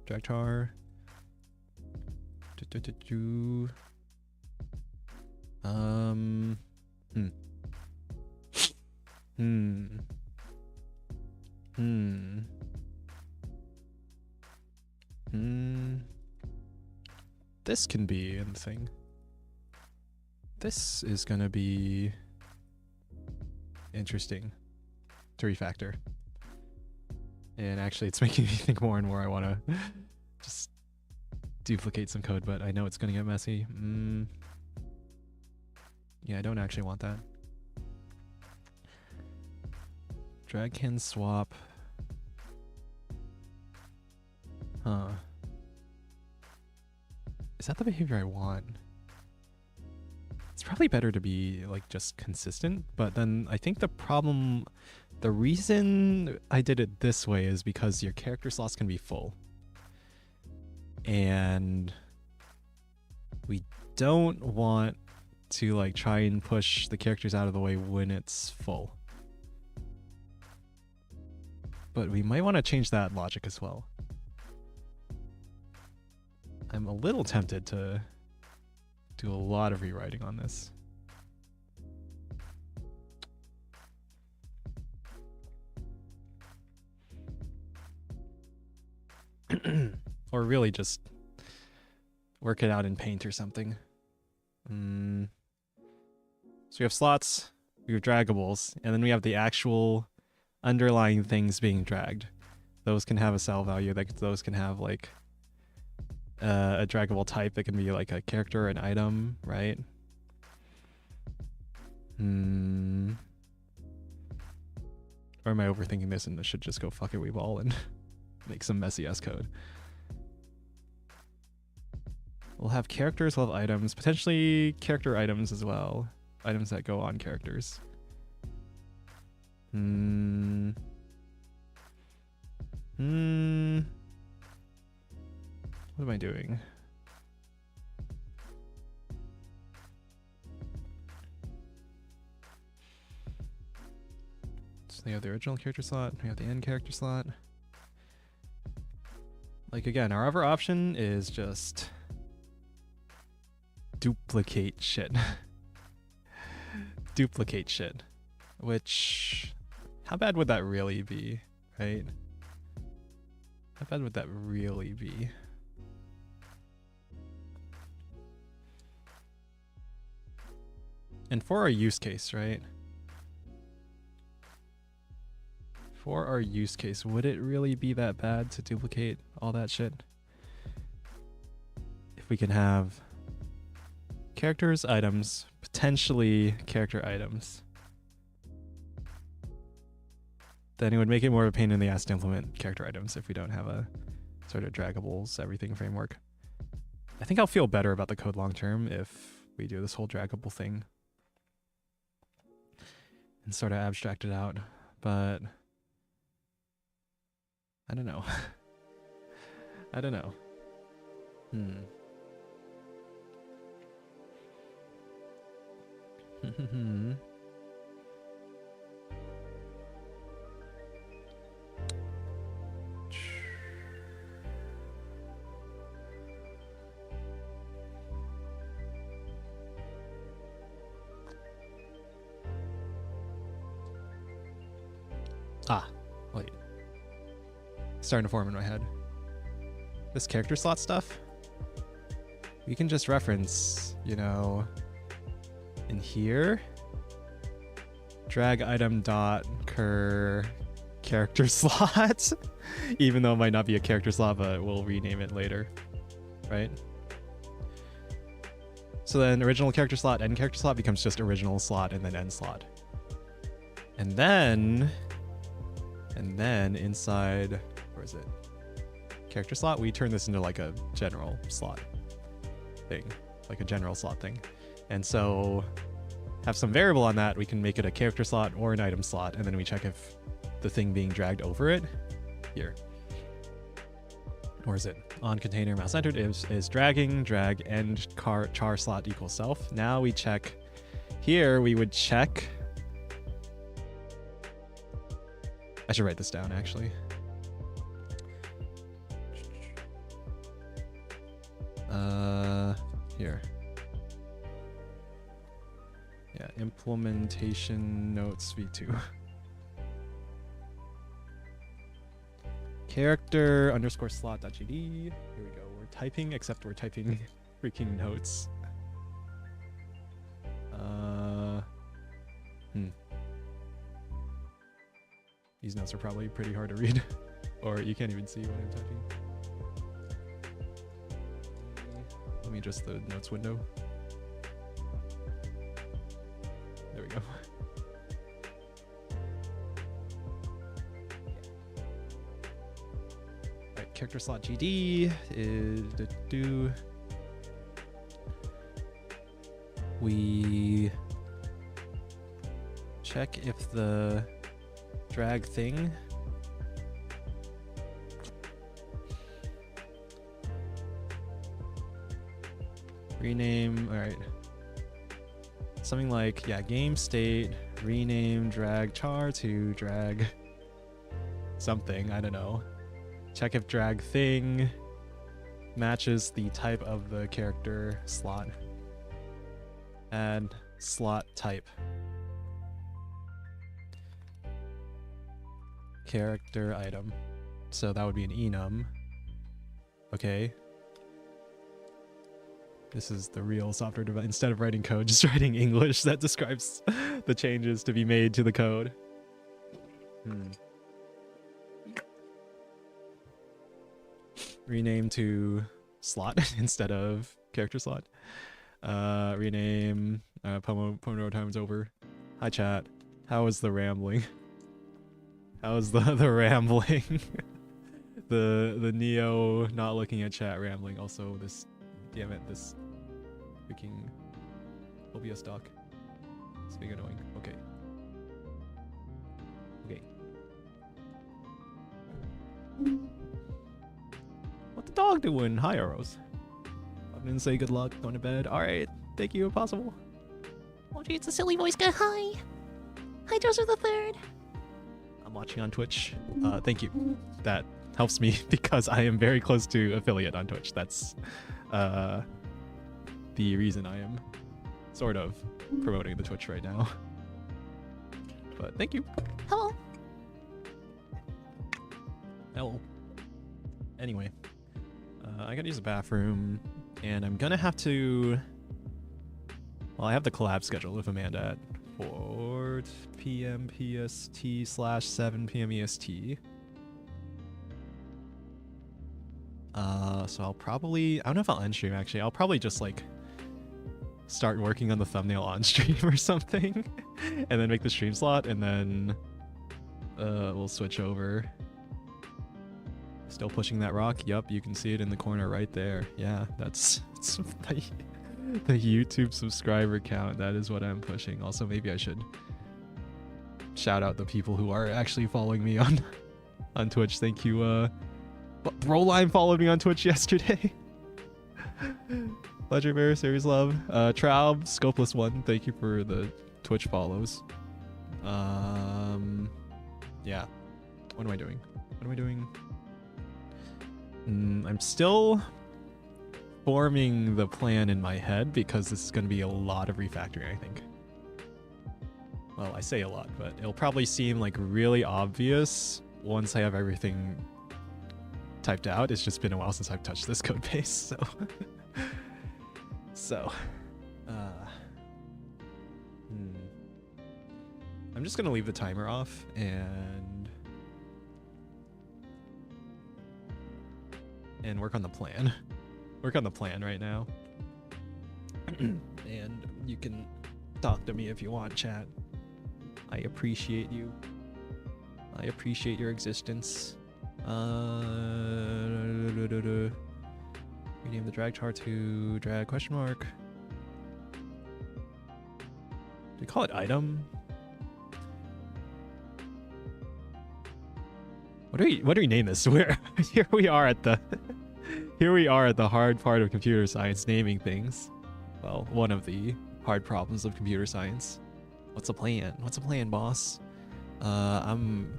Drag char. This can be in the thing. This is gonna be interesting to refactor. And actually it's making me think more and more I want to just duplicate some code, but I know it's gonna get messy. Yeah, I don't actually want that. Drag can swap. Huh. Is that the behavior I want? It's probably better to be like just consistent, but then I think the reason I did it this way is because your character slots can be full. And we don't want to like try and push the characters out of the way when it's full. But we might want to change that logic as well. I'm a little tempted to do a lot of rewriting on this. Or really just work it out in Paint or something. So we have slots, we have draggables, and then we have the actual underlying things being dragged. Those can have a sell value, those can have like a draggable type. It can be like a character or an item, right? Or am I overthinking this and I should just go fuck it, weave all and make some messy ass code? We'll have characters, we'll have items, potentially character items as well. Items that go on characters. What am I doing? So we have the original character slot, we have the end character slot. Like again, our other option is just duplicate shit. Duplicate shit. Which, how bad would that really be, right? How bad would that really be? And for our use case, right? For our use case, would it really be that bad to duplicate all that shit? If we can have characters, items, potentially character items, then it would make it more of a pain in the ass to implement character items if we don't have a sort of draggables everything framework. I think I'll feel better about the code long term if we do this whole draggable thing and sort of abstract it out, but I don't know. I don't know. Wait. Starting to form in my head. This character slot stuff, we can just reference, you know, in here, drag item dot cur character slot, even though it might not be a character slot, but we'll rename it later, right? So then original character slot, end character slot becomes just original slot and then end slot. And then inside, where is it? Character slot, we turn this into like a general slot thing, like a general slot thing. And so have some variable on that, we can make it a character slot or an item slot, and then we check if the thing being dragged over it, here. Or is it on container mouse entered is dragging, drag end char slot equals self. Now we check here, we would check, I should write this down actually. Here. Yeah, implementation notes v2. Character underscore slot.gd. Here we go. We're typing, except we're typing freaking notes. These notes are probably pretty hard to read, or you can't even see what I'm typing. Let me adjust the notes window. There we go. Alright, character slot GD is we check if the drag thing rename, all right, something like, yeah, game state rename drag char to drag something, I don't know. Check if drag thing matches the type of the character slot. Add slot type. Character item. So that would be an enum. Okay. This is the real software development. Instead of writing code, just writing English that describes the changes to be made to the code. Rename to slot instead of character slot. Rename Pomodoro time's over. Hi chat. How is the rambling? How is the rambling? the Neo not looking at chat rambling. Also this, damn it, this freaking OBS doc. It's being annoying. Okay. Okay. What the dog doing? Hi, Arrows. I'm gonna say good luck, going to bed. Alright, thank you, Impossible. Oh gee, it's a silly voice guy. Hi. Hi, Joseph the Third. I'm watching on Twitch. Thank you. That helps me because I am very close to affiliate on Twitch. That's the reason I am sort of promoting the Twitch right now. But thank you. Hello. Hello. Anyway, I gotta use the bathroom, and I'm gonna have to. Well, I have the collab scheduled with Amanda at 4 p.m. PST / 7 p.m. EST. So I'll probably, I don't know if I'll end stream actually. I'll probably just like start working on the thumbnail on stream or something, and then make the stream slot, and then we'll switch over. Still pushing that rock. Yup, you can see it in the corner right there. Yeah, that's the YouTube subscriber count. That is what I'm pushing. Also, maybe I should shout out the people who are actually following me on Twitch. Thank you. Broline followed me on Twitch yesterday. Ledger Bear, Series Love, Traub, Scopeless One. Thank you for the Twitch follows. Yeah. What am I doing? What am I doing? I'm still forming the plan in my head because this is going to be a lot of refactoring, I think. Well, I say a lot, but it'll probably seem like really obvious once I have everything typed out. It's just been a while since I've touched this code base, so I'm just gonna leave the timer off and work on the plan. Work on the plan right now. And you can talk to me if you want, chat. I appreciate you. I appreciate your existence. Rename the drag chart to drag question mark. Do we call it item? What do we name this? Here we are at the hard part of computer science, naming things. Well, one of the hard problems of computer science. What's a plan? What's a plan, boss? I'm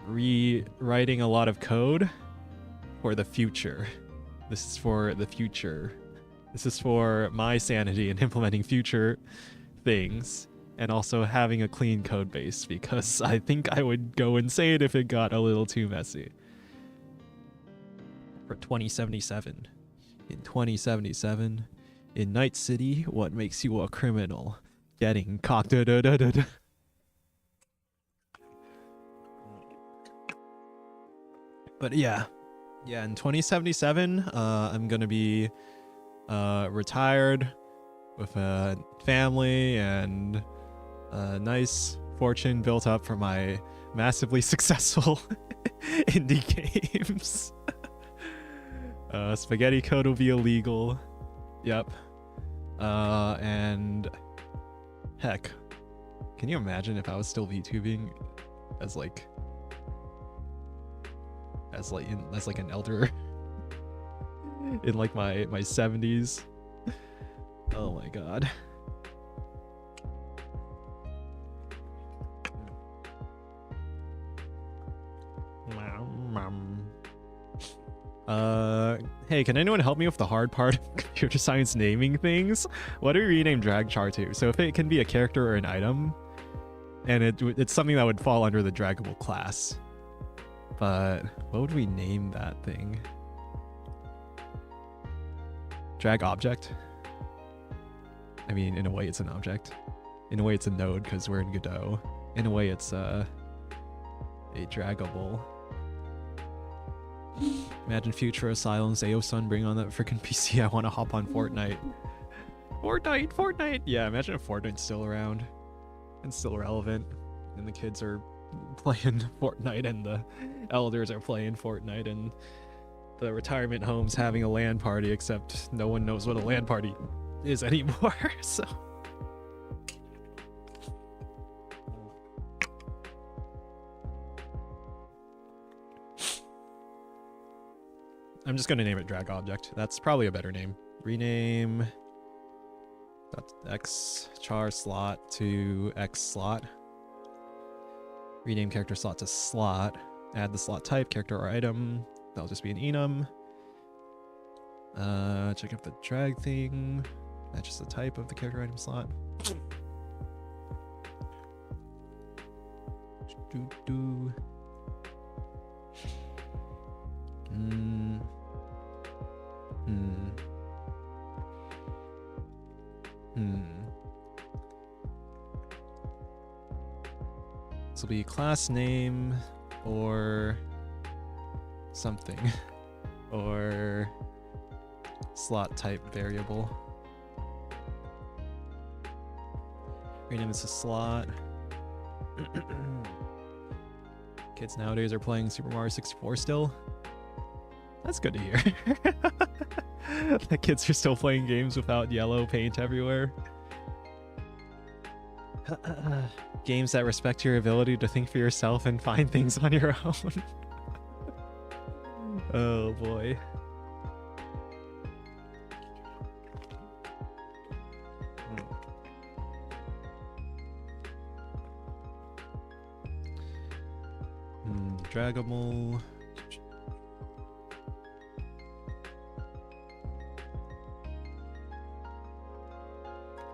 rewriting a lot of code for the future. This is for the future. This is for my sanity in implementing future things, and also having a clean code base, because I think I would go insane if it got a little too messy. For 2077. In 2077, in Night City, what makes you a criminal? Getting cocked. But yeah, in 2077, I'm gonna be retired with a family and a nice fortune built up from my massively successful indie games. Spaghetti code will be illegal. Yep. And heck, can you imagine if I was still VTubing as like an elder in like my 70s? Oh my god. Hey, can anyone help me with the hard part of computer science naming things? What do we rename drag char to? So if it can be a character or an item, and it's something that would fall under the draggable class. But what would we name that thing? Drag object. I mean, in a way, it's an object. In a way, it's a node because we're in Godot. In a way, it's a draggable. Imagine future Asylum's Aosun bring on that freaking PC. I want to hop on Fortnite. Fortnite! Yeah, imagine if Fortnite's still around and still relevant, and the kids are playing Fortnite and the elders are playing Fortnite and the retirement home's having a LAN party, except no one knows what a LAN party is anymore, so... I'm just gonna name it drag object. That's probably a better name. Rename .x char slot to x slot. Rename character slot to slot. Add the slot type, character or item. That'll just be an enum. Check if the drag thing matches the type of the character item slot. This will be class name or something or slot type variable. Rename this to slot. Kids nowadays are playing Super Mario 64 still. That's good to hear. The kids are still playing games without yellow paint everywhere. Games that respect your ability to think for yourself and find things on your own. Oh boy. Draggable.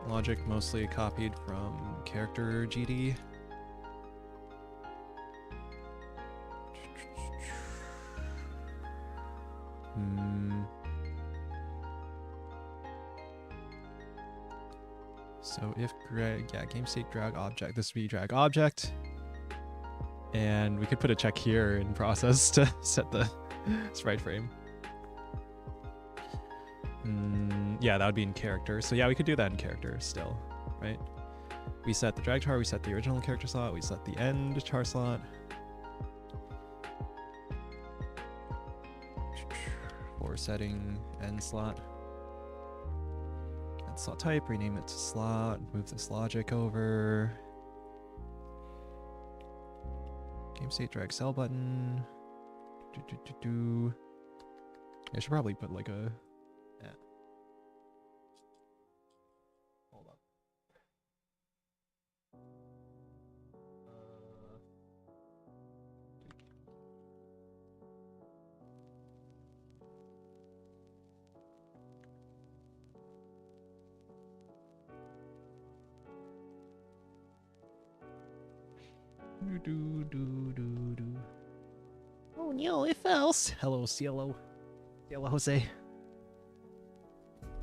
Logic mostly copied from character GD. So if game state drag object, this would be drag object. And we could put a check here in process to set the sprite frame. Yeah, that would be in character. So yeah, we could do that in character still, right? We set the drag char, we set the original character slot, we set the end char slot. For setting end slot. End slot type, rename it to slot, move this logic over. Game state drag cell button. I should probably put like a... Yeah. Hold up. Oh no, if else. Hello, Cielo. Cielo Jose.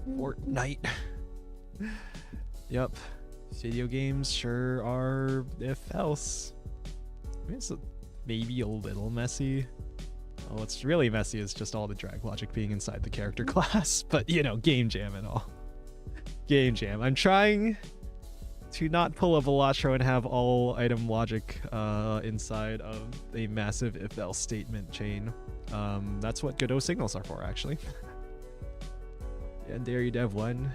Fortnite. Yep. Video games sure are if else. I mean, it's maybe a little messy. Oh, what's really messy is just all the drag logic being inside the character class. But, you know, game jam and all. Game jam. I'm trying to not pull a Balatro and have all item logic inside of a massive if-else statement chain. That's what Godot signals are for, actually. Yeah, Dairy Dev 1.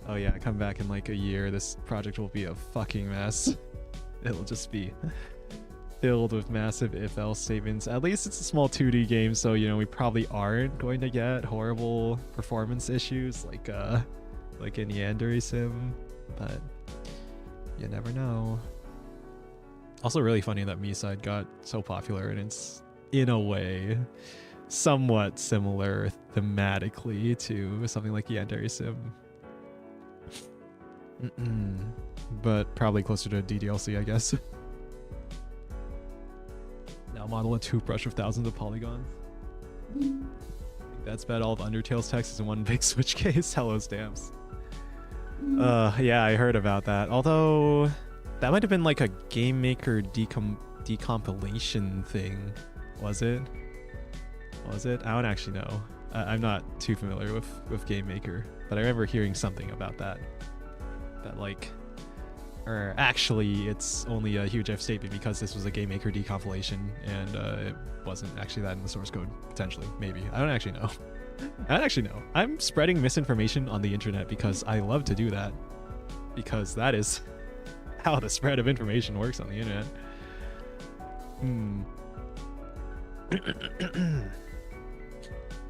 Oh yeah, come back in like a year. This project will be a fucking mess. It'll just be filled with massive if-else statements. At least it's a small 2D game, so you know we probably aren't going to get horrible performance issues like in Yandere Sim, but you never know. Also really funny that Mi-side got so popular, and it's in a way somewhat similar thematically to something like Yandere Sim. But probably closer to DDLC, I guess. Now model a toothbrush with thousands of polygons. That's bad. All of Undertale's text is in one big switch case. Hello, stamps. Yeah, I heard about that. Although, that might have been like a Game Maker decompilation thing. Was it? Was it? I don't actually know. I'm not too familiar with Game Maker, but I remember hearing something about that. That like, or actually, it's only a huge F statement because this was a Game Maker decompilation, and it wasn't actually that in the source code. Potentially, maybe. I don't actually know. I don't actually know. I'm spreading misinformation on the internet because I love to do that. Because that is how the spread of information works on the internet.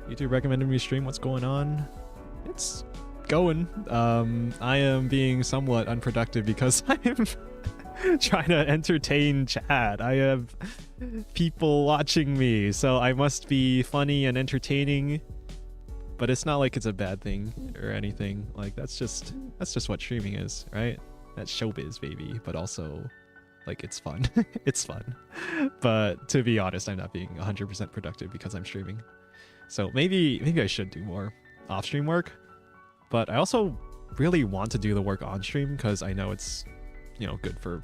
YouTube recommended me stream. What's going on? It's going. I am being somewhat unproductive because I am trying to entertain chat. I have people watching me, so I must be funny and entertaining. But it's not like it's a bad thing or anything. Like that's just what streaming is, right? That's showbiz, baby. But also, like, it's fun. It's fun. But to be honest, I'm not being 100% productive because I'm streaming. So maybe I should do more off-stream work. But I also really want to do the work on stream because I know it's, you know, good for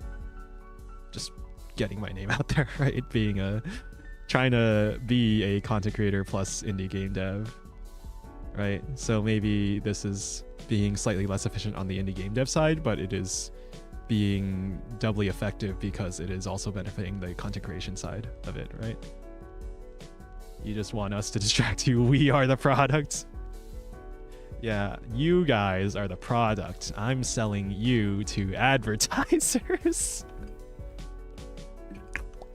just getting my name out there, right? Trying to be a content creator plus indie game dev. Right, so maybe this is being slightly less efficient on the indie game dev side, but it is being doubly effective because it is also benefiting the content creation side of it, right? You just want us to distract you. We are the product. Yeah, you guys are the product. I'm selling you to advertisers.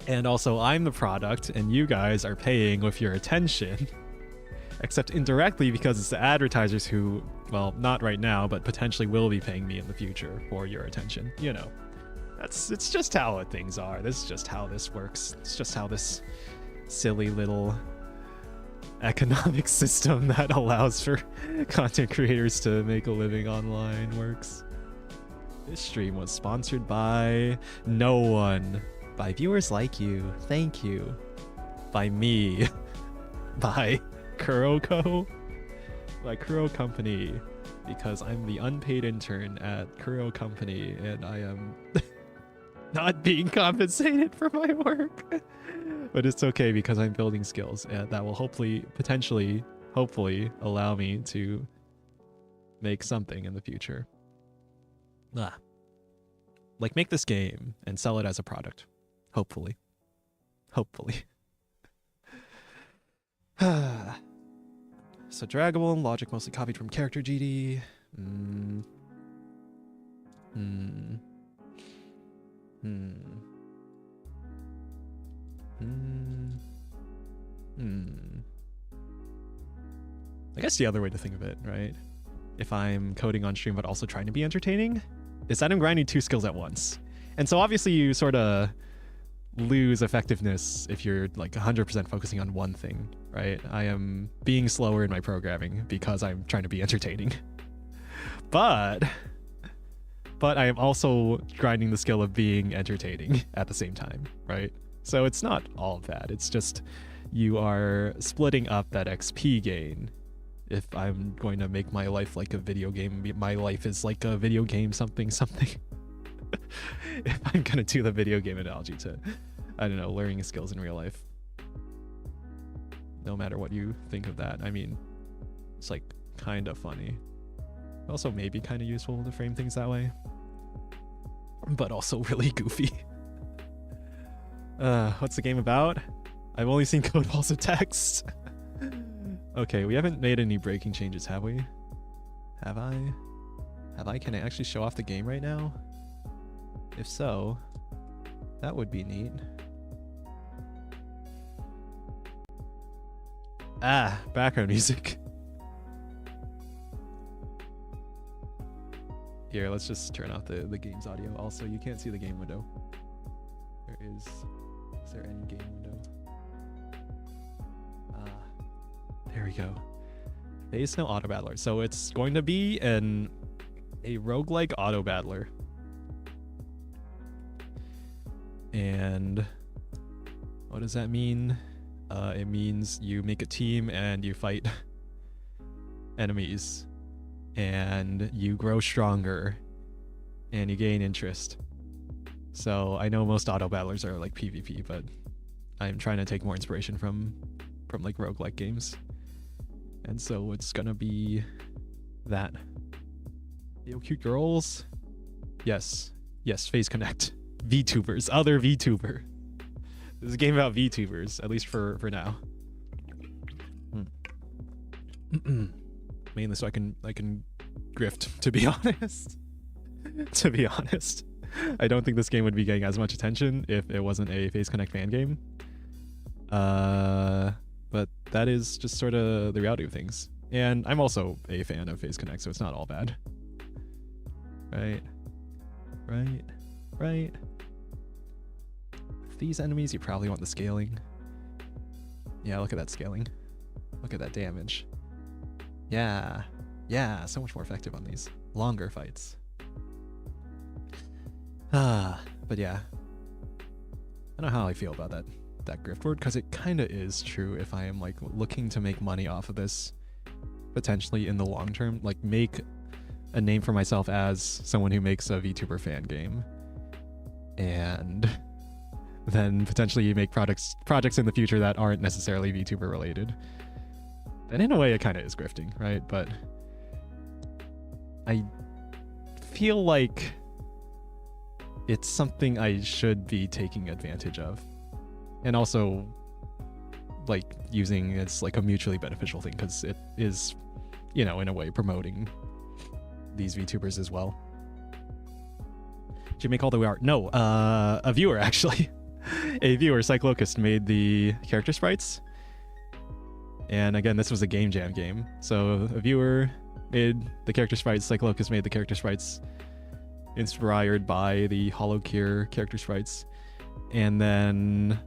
And also, I'm the product, and you guys are paying with your attention. Except indirectly because it's the advertisers who, well, not right now, but potentially will be paying me in the future for your attention. You know, it's just how things are. This is just how this works. It's just how this silly little economic system that allows for content creators to make a living online works. This stream was sponsored by no one. By viewers like you. Thank you. By me. By Kuroko, by Kuro Company, because I'm the unpaid intern at Kuro Company and I am not being compensated for my work. But it's okay because I'm building skills and that will hopefully allow me to make something in the future. Like make this game and sell it as a product. Hopefully. So draggable logic mostly copied from character GD. I guess the other way to think of it, right? If I'm coding on stream but also trying to be entertaining, is that I'm grinding two skills at once. And so obviously you sort of lose effectiveness if you're like 100% focusing on one thing, right? I am being slower in my programming because I'm trying to be entertaining. But I am also grinding the skill of being entertaining at the same time, right? So it's not all bad. It's just you are splitting up that XP gain. If I'm going to make my life like a video game, my life is like a video game something. If I'm gonna do the video game analogy to, I don't know, learning skills in real life. No matter what you think of that, I mean, it's like kind of funny. Also maybe kind of useful to frame things that way. But also really goofy. What's the game about? I've only seen code balls of text. Okay, we haven't made any breaking changes, have we? Have I? Can I actually show off the game right now? If so, that would be neat. Background music. Here, let's just turn off the game's audio. Also, you can't see the game window. Is there any game window? There we go. Snow Autobattler. So it's going to be a roguelike Autobattler. And what does that mean? It means you make a team and you fight enemies, and you grow stronger, and you gain interest. So I know most auto battlers are like PvP, but I'm trying to take more inspiration from like roguelike games. And so it's gonna be that. Yo, cute girls. Yes. Yes, Phase Connect. VTubers. Other VTuber. This is a game about VTubers, at least for now. Mainly so I can grift, to be honest. To be honest. I don't think this game would be getting as much attention if it wasn't a Phase Connect fan game. But that is just sort of the reality of things. And I'm also a fan of Phase Connect, so it's not all bad. Right. With these enemies, you probably want the scaling. Yeah, look at that scaling. Look at that damage. Yeah, so much more effective on these longer fights. But yeah, I don't know how I feel about that grift word, because it kind of is true if I am like looking to make money off of this potentially in the long term, like make a name for myself as someone who makes a VTuber fan game, and then potentially you make projects in the future that aren't necessarily VTuber related. And in a way it kind of is grifting, right? But I feel like it's something I should be taking advantage of, and also like using it's like a mutually beneficial thing, because it is, you know, in a way promoting these VTubers as well. Did you make all the way art? No, a viewer actually. A viewer, Cyclocust, made the character sprites. And again, this was a game jam game. So a viewer made the character sprites, Cyclocust made the character sprites, inspired by the Hollow Cure character sprites. And then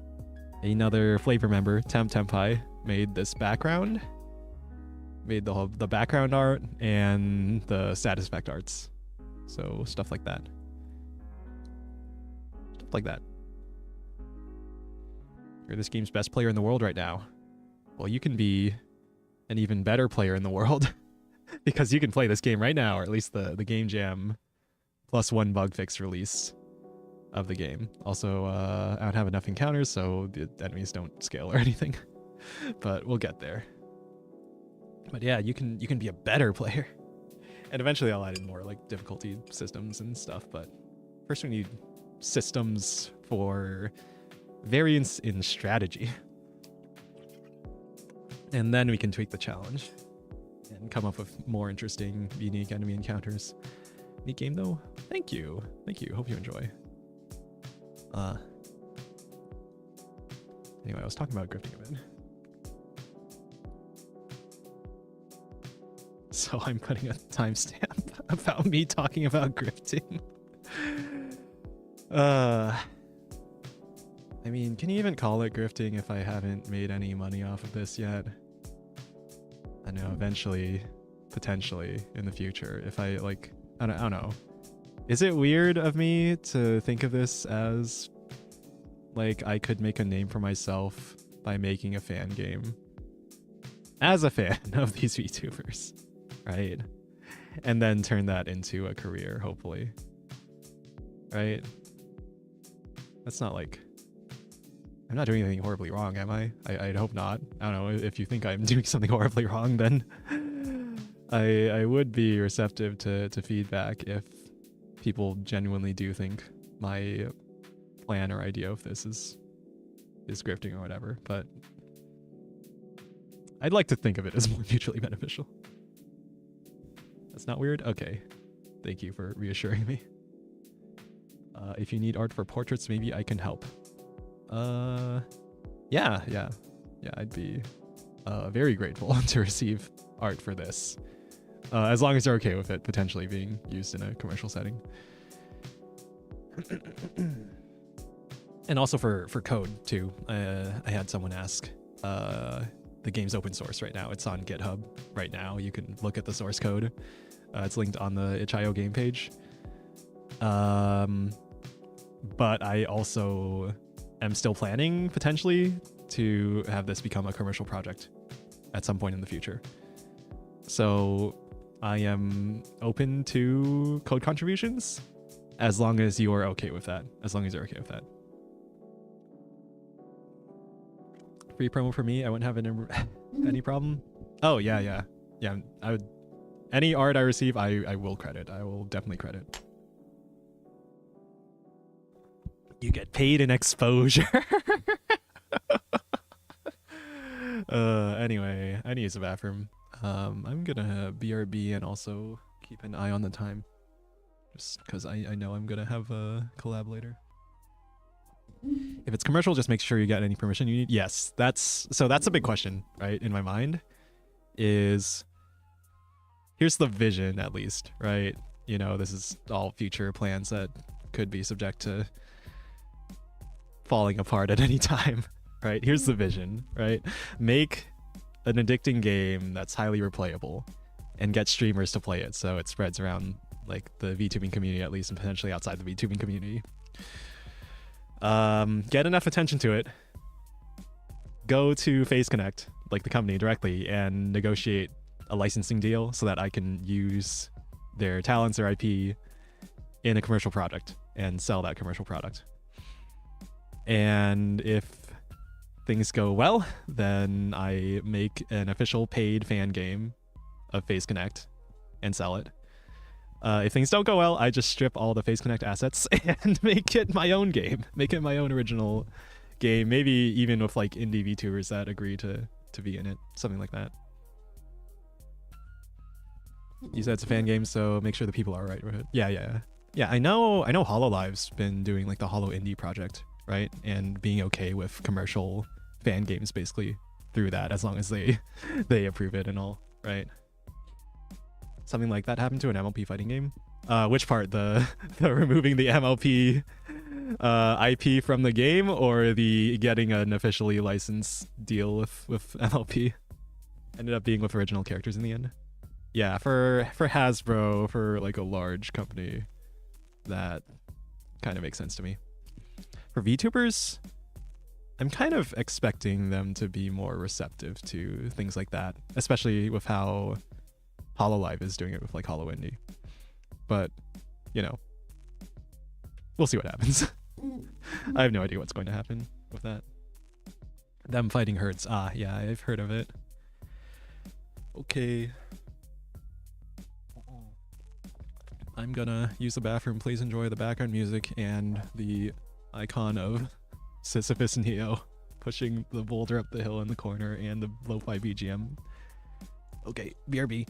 another FlaVR member, Tempai, made this background. Made the background art and the status effect arts. So stuff like that. Stuff like that. You're this game's best player in the world right now. Well, you can be an even better player in the world because you can play this game right now, or at least the Game Jam +1 bug fix release of the game. Also, I don't have enough encounters, so the enemies don't scale or anything. But we'll get there. But yeah, you can be a better player. And eventually I'll add in more like difficulty systems and stuff, but first we need systems for variance in strategy. And then we can tweak the challenge and come up with more interesting, unique enemy encounters. Neat game though. Thank you. Hope you enjoy. Anyway, I was talking about grifting a bit. So I'm putting a timestamp about me talking about grifting. I mean, can you even call it grifting if I haven't made any money off of this yet? I know, eventually, potentially, in the future, if I, like, I don't know. Is it weird of me to think of this as, like, I could make a name for myself by making a fan game? As a fan of these VTubers, right? And then turn that into a career, hopefully. Right? That's not like... I'm not doing anything horribly wrong, am I? I'd hope not. I don't know, if you think I'm doing something horribly wrong, then I would be receptive to feedback if people genuinely do think my plan or idea of this is grifting or whatever, but I'd like to think of it as more mutually beneficial. That's not weird? Okay. Thank you for reassuring me. If you need art for portraits, maybe I can help. Yeah, I'd be very grateful to receive art for this. As long as you're okay with it potentially being used in a commercial setting. And also for code too. I had someone ask. The game's open source right now. It's on GitHub right now. You can look at the source code. It's linked on the itch.io game page. But I also am still planning potentially to have this become a commercial project at some point in the future. So I am open to code contributions as long as you are okay with that. As long as you're okay with that. Free promo for me, I wouldn't have any problem. Oh yeah. I would. Any art I receive, I will credit. I will definitely credit. You get paid in exposure. Anyway, I need to use the bathroom. I'm gonna BRB and also keep an eye on the time. Just because I know I'm gonna have a collab later. If it's commercial, just make sure you get any permission you need. Yes, that's a big question, right? In my mind, is here's the vision at least, right? You know, this is all future plans that could be subject to falling apart at any time, right? Here's the vision, right? Make an addicting game that's highly replayable and get streamers to play it so it spreads around like the VTubing community at least and potentially outside the VTubing community. Get enough attention to it. Go to Phase Connect, like the company directly, and negotiate a licensing deal so that I can use their talents or IP in a commercial product and sell that commercial product. And if things go well, then I make an official paid fan game of Phase Connect and sell it. If things don't go well, I just strip all the Phase Connect assets and make it my own game. Make it my own original game. Maybe even with like indie VTubers that agree to be in it. Something like that. You said it's a fan game, so make sure the people are right with it. Yeah. I know Hololive's been doing like the Holo Indie project, right? And being okay with commercial fan games basically through that, as long as they approve it and all, right? Something like that happened to an MLP fighting game. Which part? The removing the MLP IP from the game, or the getting an officially licensed deal with MLP? Ended up being with original characters in the end. Yeah, for Hasbro, for like a large company, that kind of makes sense to me. For VTubers, I'm kind of expecting them to be more receptive to things like that, especially with how Hololive is doing it with like Holo Indie. But, you know, we'll see what happens. I have no idea what's going to happen with that. Them fighting hurts. Ah, yeah, I've heard of it. Okay. I'm gonna use the bathroom. Please enjoy the background music and the icon of Sisyphus Neo pushing the boulder up the hill in the corner and the lo-fi BGM. Okay, BRB.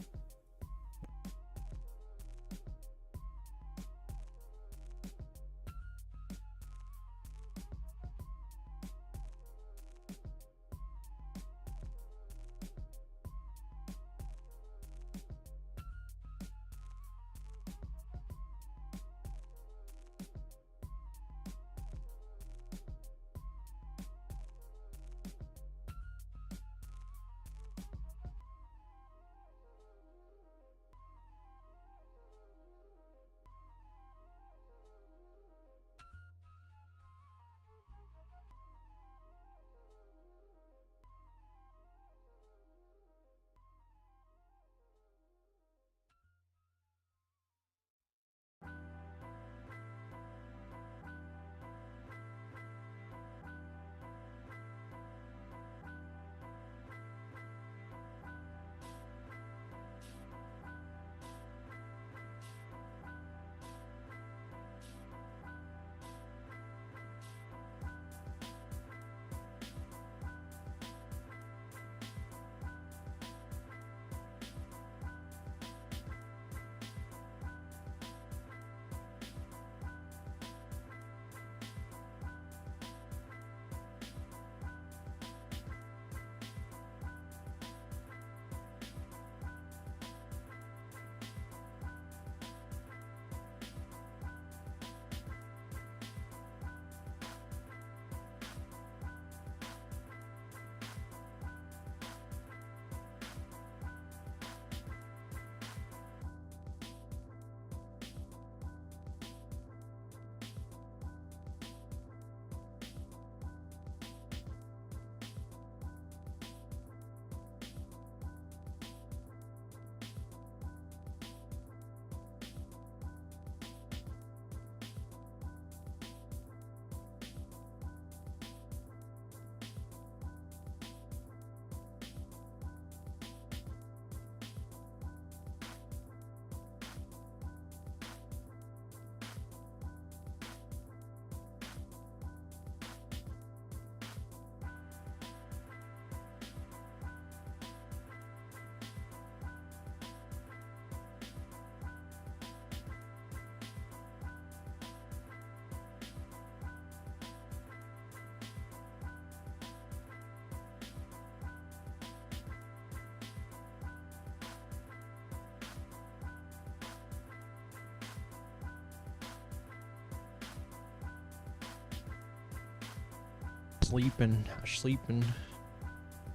sleeping.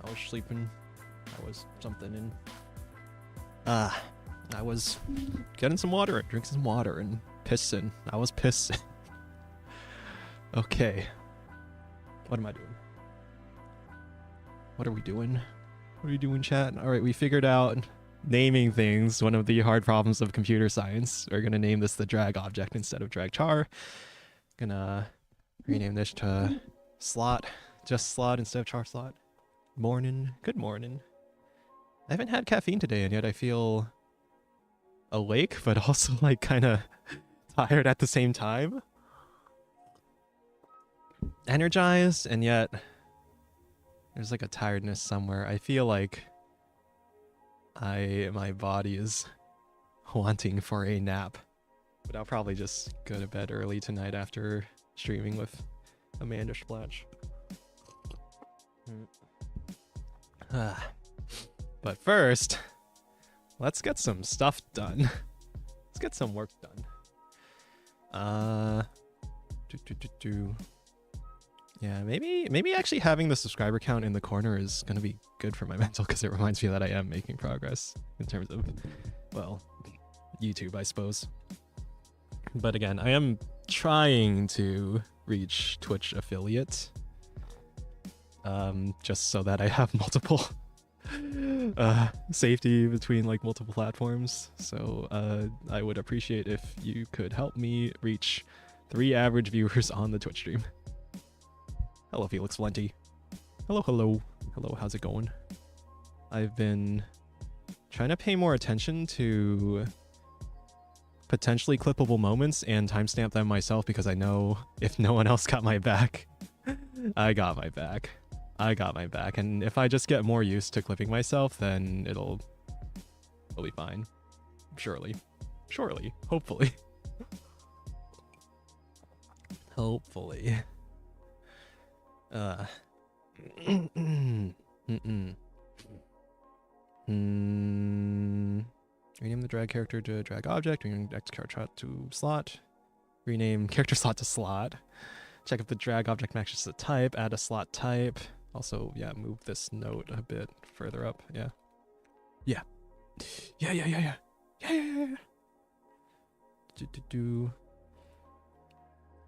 I was something in. I was getting some water, drinking some water, and pissing. I was pissing. Okay. What am I doing? What are we doing? What are we doing, chat? All right, we figured out naming things, one of the hard problems of computer science. We're gonna name this the drag object instead of drag char. Gonna rename this to slot, just slot instead of char slot. Morning, good morning. I haven't had caffeine today, and yet I feel awake, but also like kind of tired at the same time. Energized, and yet there's like a tiredness somewhere. I feel like my body is wanting for a nap. But I'll probably just go to bed early tonight after streaming with Amanda Splatch. But first, let's get some stuff done. Let's get some work done. Yeah, maybe actually having the subscriber count in the corner is gonna be good for my mental, because it reminds me that I am making progress in terms of, well, YouTube, I suppose. But again, I am trying to reach Twitch affiliate, just so that I have multiple safety between like multiple platforms. So I would appreciate if you could help me reach 3 average viewers on the Twitch stream. Hello, Felix Valenti. Hello, hello. Hello, how's it going? I've been trying to pay more attention to potentially clippable moments and timestamp them myself, because I know if no one else got my back, I got my back. And if I just get more used to clipping myself, then it'll be fine. Surely. Hopefully. Hopefully. Rename the drag character to drag object. Rename X character to slot. Rename character slot to slot. Check if the drag object matches the type. Add a slot type. Also, yeah, move this note a bit further up. Yeah.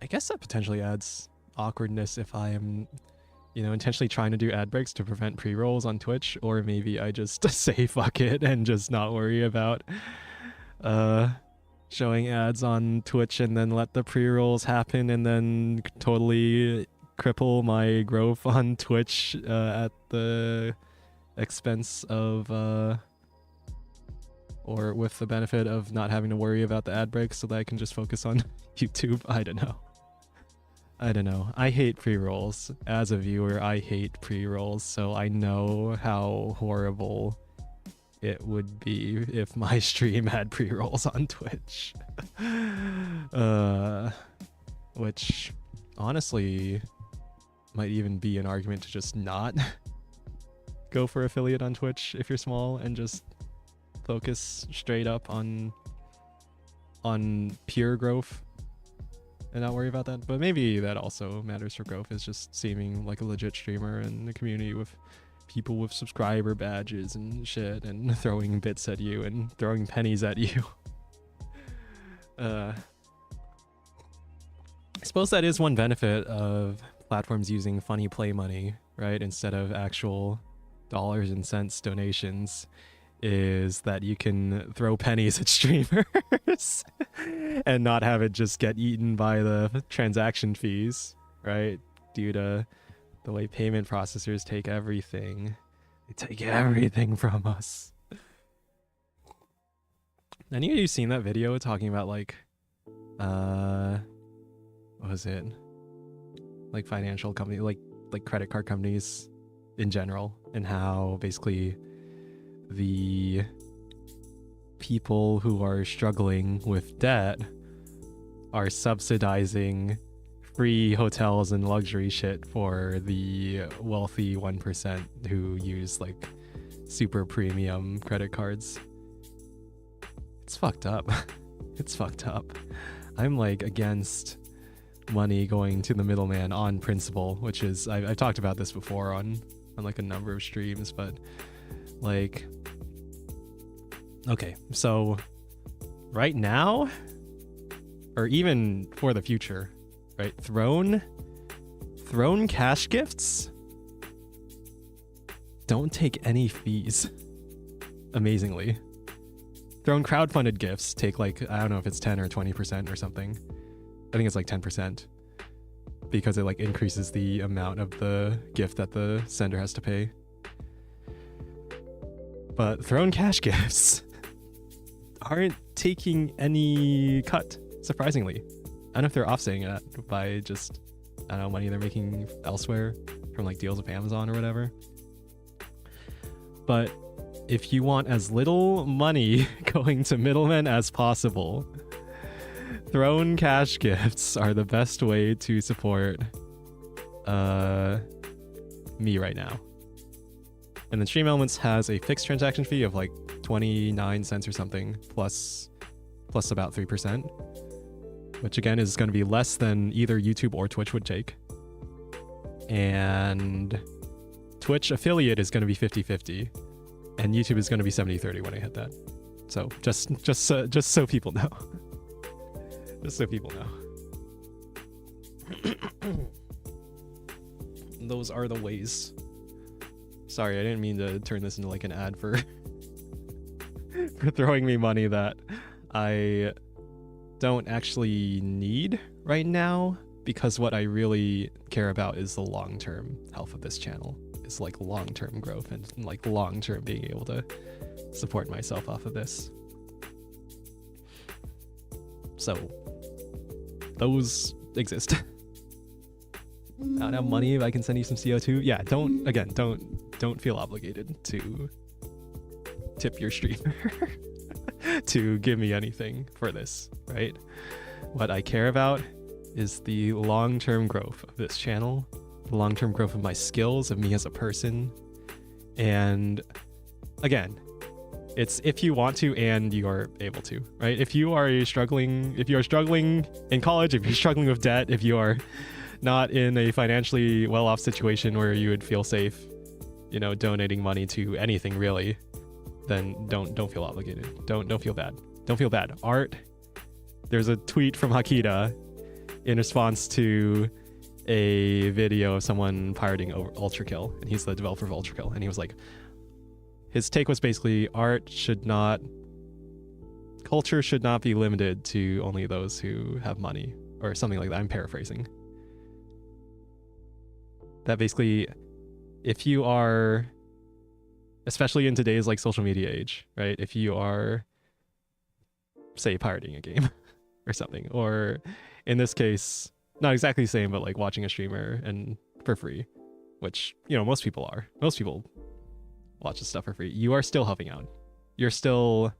I guess that potentially adds awkwardness if I am, intentionally trying to do ad breaks to prevent pre-rolls on Twitch, or maybe I just say fuck it and just not worry about showing ads on Twitch, and then let the pre-rolls happen, and then totally cripple my growth on Twitch at the expense of or with the benefit of not having to worry about the ad breaks, so that I can just focus on YouTube. I don't know. I hate pre-rolls. As a viewer, I hate pre-rolls, so I know how horrible it would be if my stream had pre-rolls on Twitch. Which, honestly, might even be an argument to just not go for affiliate on Twitch if you're small, and just focus straight up on pure growth and not worry about that. But maybe that also matters for growth, is just seeming like a legit streamer in a community with people with subscriber badges and shit, and throwing bits at you and throwing pennies at you. I suppose that is one benefit of platforms using funny play money, right, instead of actual dollars and cents donations, is that you can throw pennies at streamers and not have it just get eaten by the transaction fees, right? Due to the way payment processors take everything. They take everything from us. Any of you seen that video talking about like, what was it? Like financial company, like credit card companies in general, and how basically the people who are struggling with debt are subsidizing free hotels and luxury shit for the wealthy 1% who use like super premium credit cards. It's fucked up. It's fucked up. I'm like against money going to the middleman on principle, which is I've talked about this before on like a number of streams, but like, okay, so right now, or even for the future, right? Throne cash gifts don't take any fees. Amazingly. Throne crowdfunded gifts take like, I don't know if it's 10 or 20% or something. I think it's like 10% because it like increases the amount of the gift that the sender has to pay. But Throne cash gifts aren't taking any cut, surprisingly. I don't know if they're offsetting it by just, I don't know, money they're making elsewhere from like deals with Amazon or whatever. But if you want as little money going to middlemen as possible, Throne cash gifts are the best way to support me right now. And then Stream Elements has a fixed transaction fee of like 29 cents or something, plus about 3%, which again is going to be less than either YouTube or Twitch would take. And Twitch affiliate is going to be 50-50, and YouTube is going to be 70-30 when I hit that. So just so people know. Just so people know. Those are the ways. Sorry, I didn't mean to turn this into like an ad for for throwing me money that I don't actually need right now, because what I really care about is the long-term health of this channel. It's like long-term growth and like long-term being able to support myself off of this. So those exist. I don't have money, if I can send you some CO2. Yeah, don't feel obligated to tip your streamer to give me anything for this, right? What I care about is the long-term growth of this channel, the long-term growth of my skills, of me as a person. And again, it's if you want to and you are able to, right? If you are struggling in college, if you're struggling with debt, if you are not in a financially well-off situation where you would feel safe, you know, donating money to anything really, then don't feel obligated. Don't feel bad. Don't feel bad. Art. There's a tweet from Hakita in response to a video of someone pirating over Ultra Kill, and he's the developer of Ultra Kill, and he was like, his take was basically culture should not be limited to only those who have money, or something like that. I'm paraphrasing. That basically, if you are, especially in today's like social media age, right? If you are, say, pirating a game or something, or in this case, not exactly the same, but like watching a streamer and for free, which, you know, most people are. Most people watch this stuff for free. You are still helping out. You're still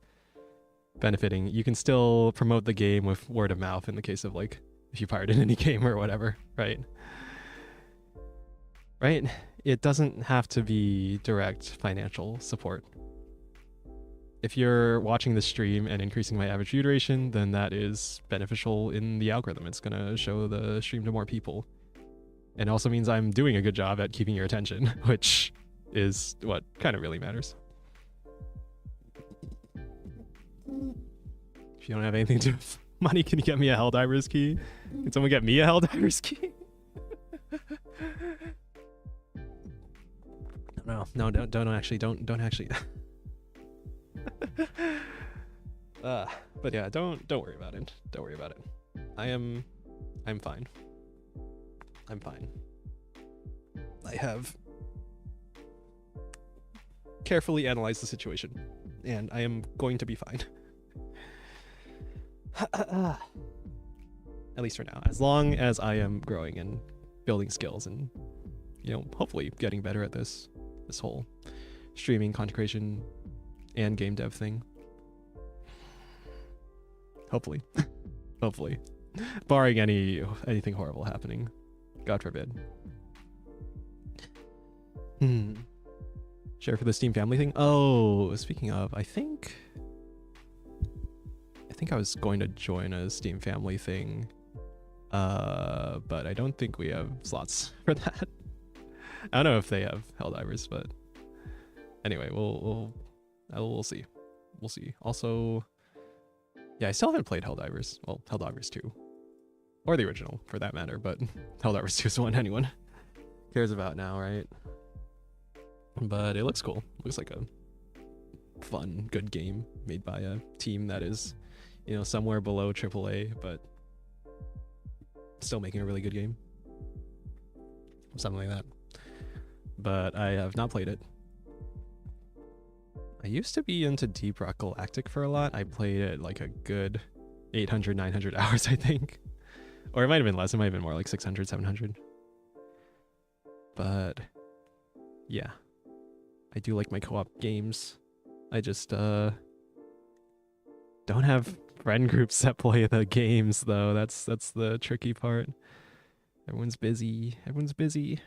benefiting. You can still promote the game with word of mouth in the case of like if you pirated any game or whatever, right? Right? It doesn't have to be direct financial support. If you're watching the stream and increasing my average view duration, then that is beneficial in the algorithm. It's going to show the stream to more people. And it also means I'm doing a good job at keeping your attention, which is what kind of really matters. If you don't have anything to do with money, can you get me a Helldivers key? Can someone get me a Helldivers key? No, don't actually. But yeah, don't worry about it. Don't worry about it. I'm fine. I'm fine. I have carefully analyzed the situation, and I am going to be fine. At least for now. As long as I am growing and building skills and, you know, hopefully getting better at this whole streaming, content creation, and game dev thing. Hopefully. Hopefully. Barring anything horrible happening. God forbid. Share for the Steam family thing? Oh, speaking of, I think I was going to join a Steam family thing But I don't think we have slots for that. I don't know if they have Helldivers, but anyway, we'll see. We'll see. Also, yeah, I still haven't played Helldivers. Well, Helldivers 2. Or the original, for that matter, but Helldivers 2 is the one anyone cares about now, right? But it looks cool. Looks like a fun, good game made by a team that is, you know, somewhere below AAA, but still making a really good game. Something like that. But I have not played it. I used to be into Deep Rock Galactic for a lot. I played it like a good 800, 900 hours, I think. Or it might have been less. It might have been more like 600, 700. But yeah, I do like my co-op games. I just don't have friend groups that play the games though. That's the tricky part. Everyone's busy. Everyone's busy.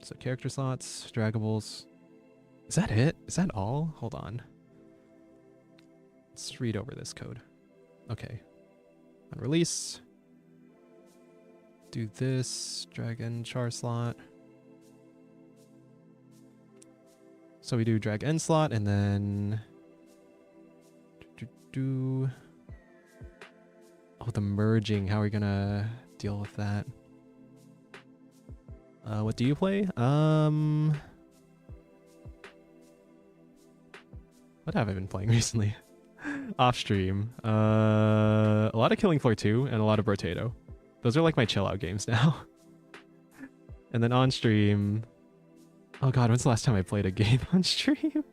So character slots, draggables. Is that it? Is that all? Hold on. Let's read over this code. Okay. On release. Do this. Drag in char slot. So we do drag end slot and then oh, the merging. How are we gonna deal with that? What do you play? What have I been playing recently? Off stream. A lot of Killing Floor 2 and a lot of Brotato. Those are like my chill out games now. And then on stream. Oh god, when's the last time I played a game on stream?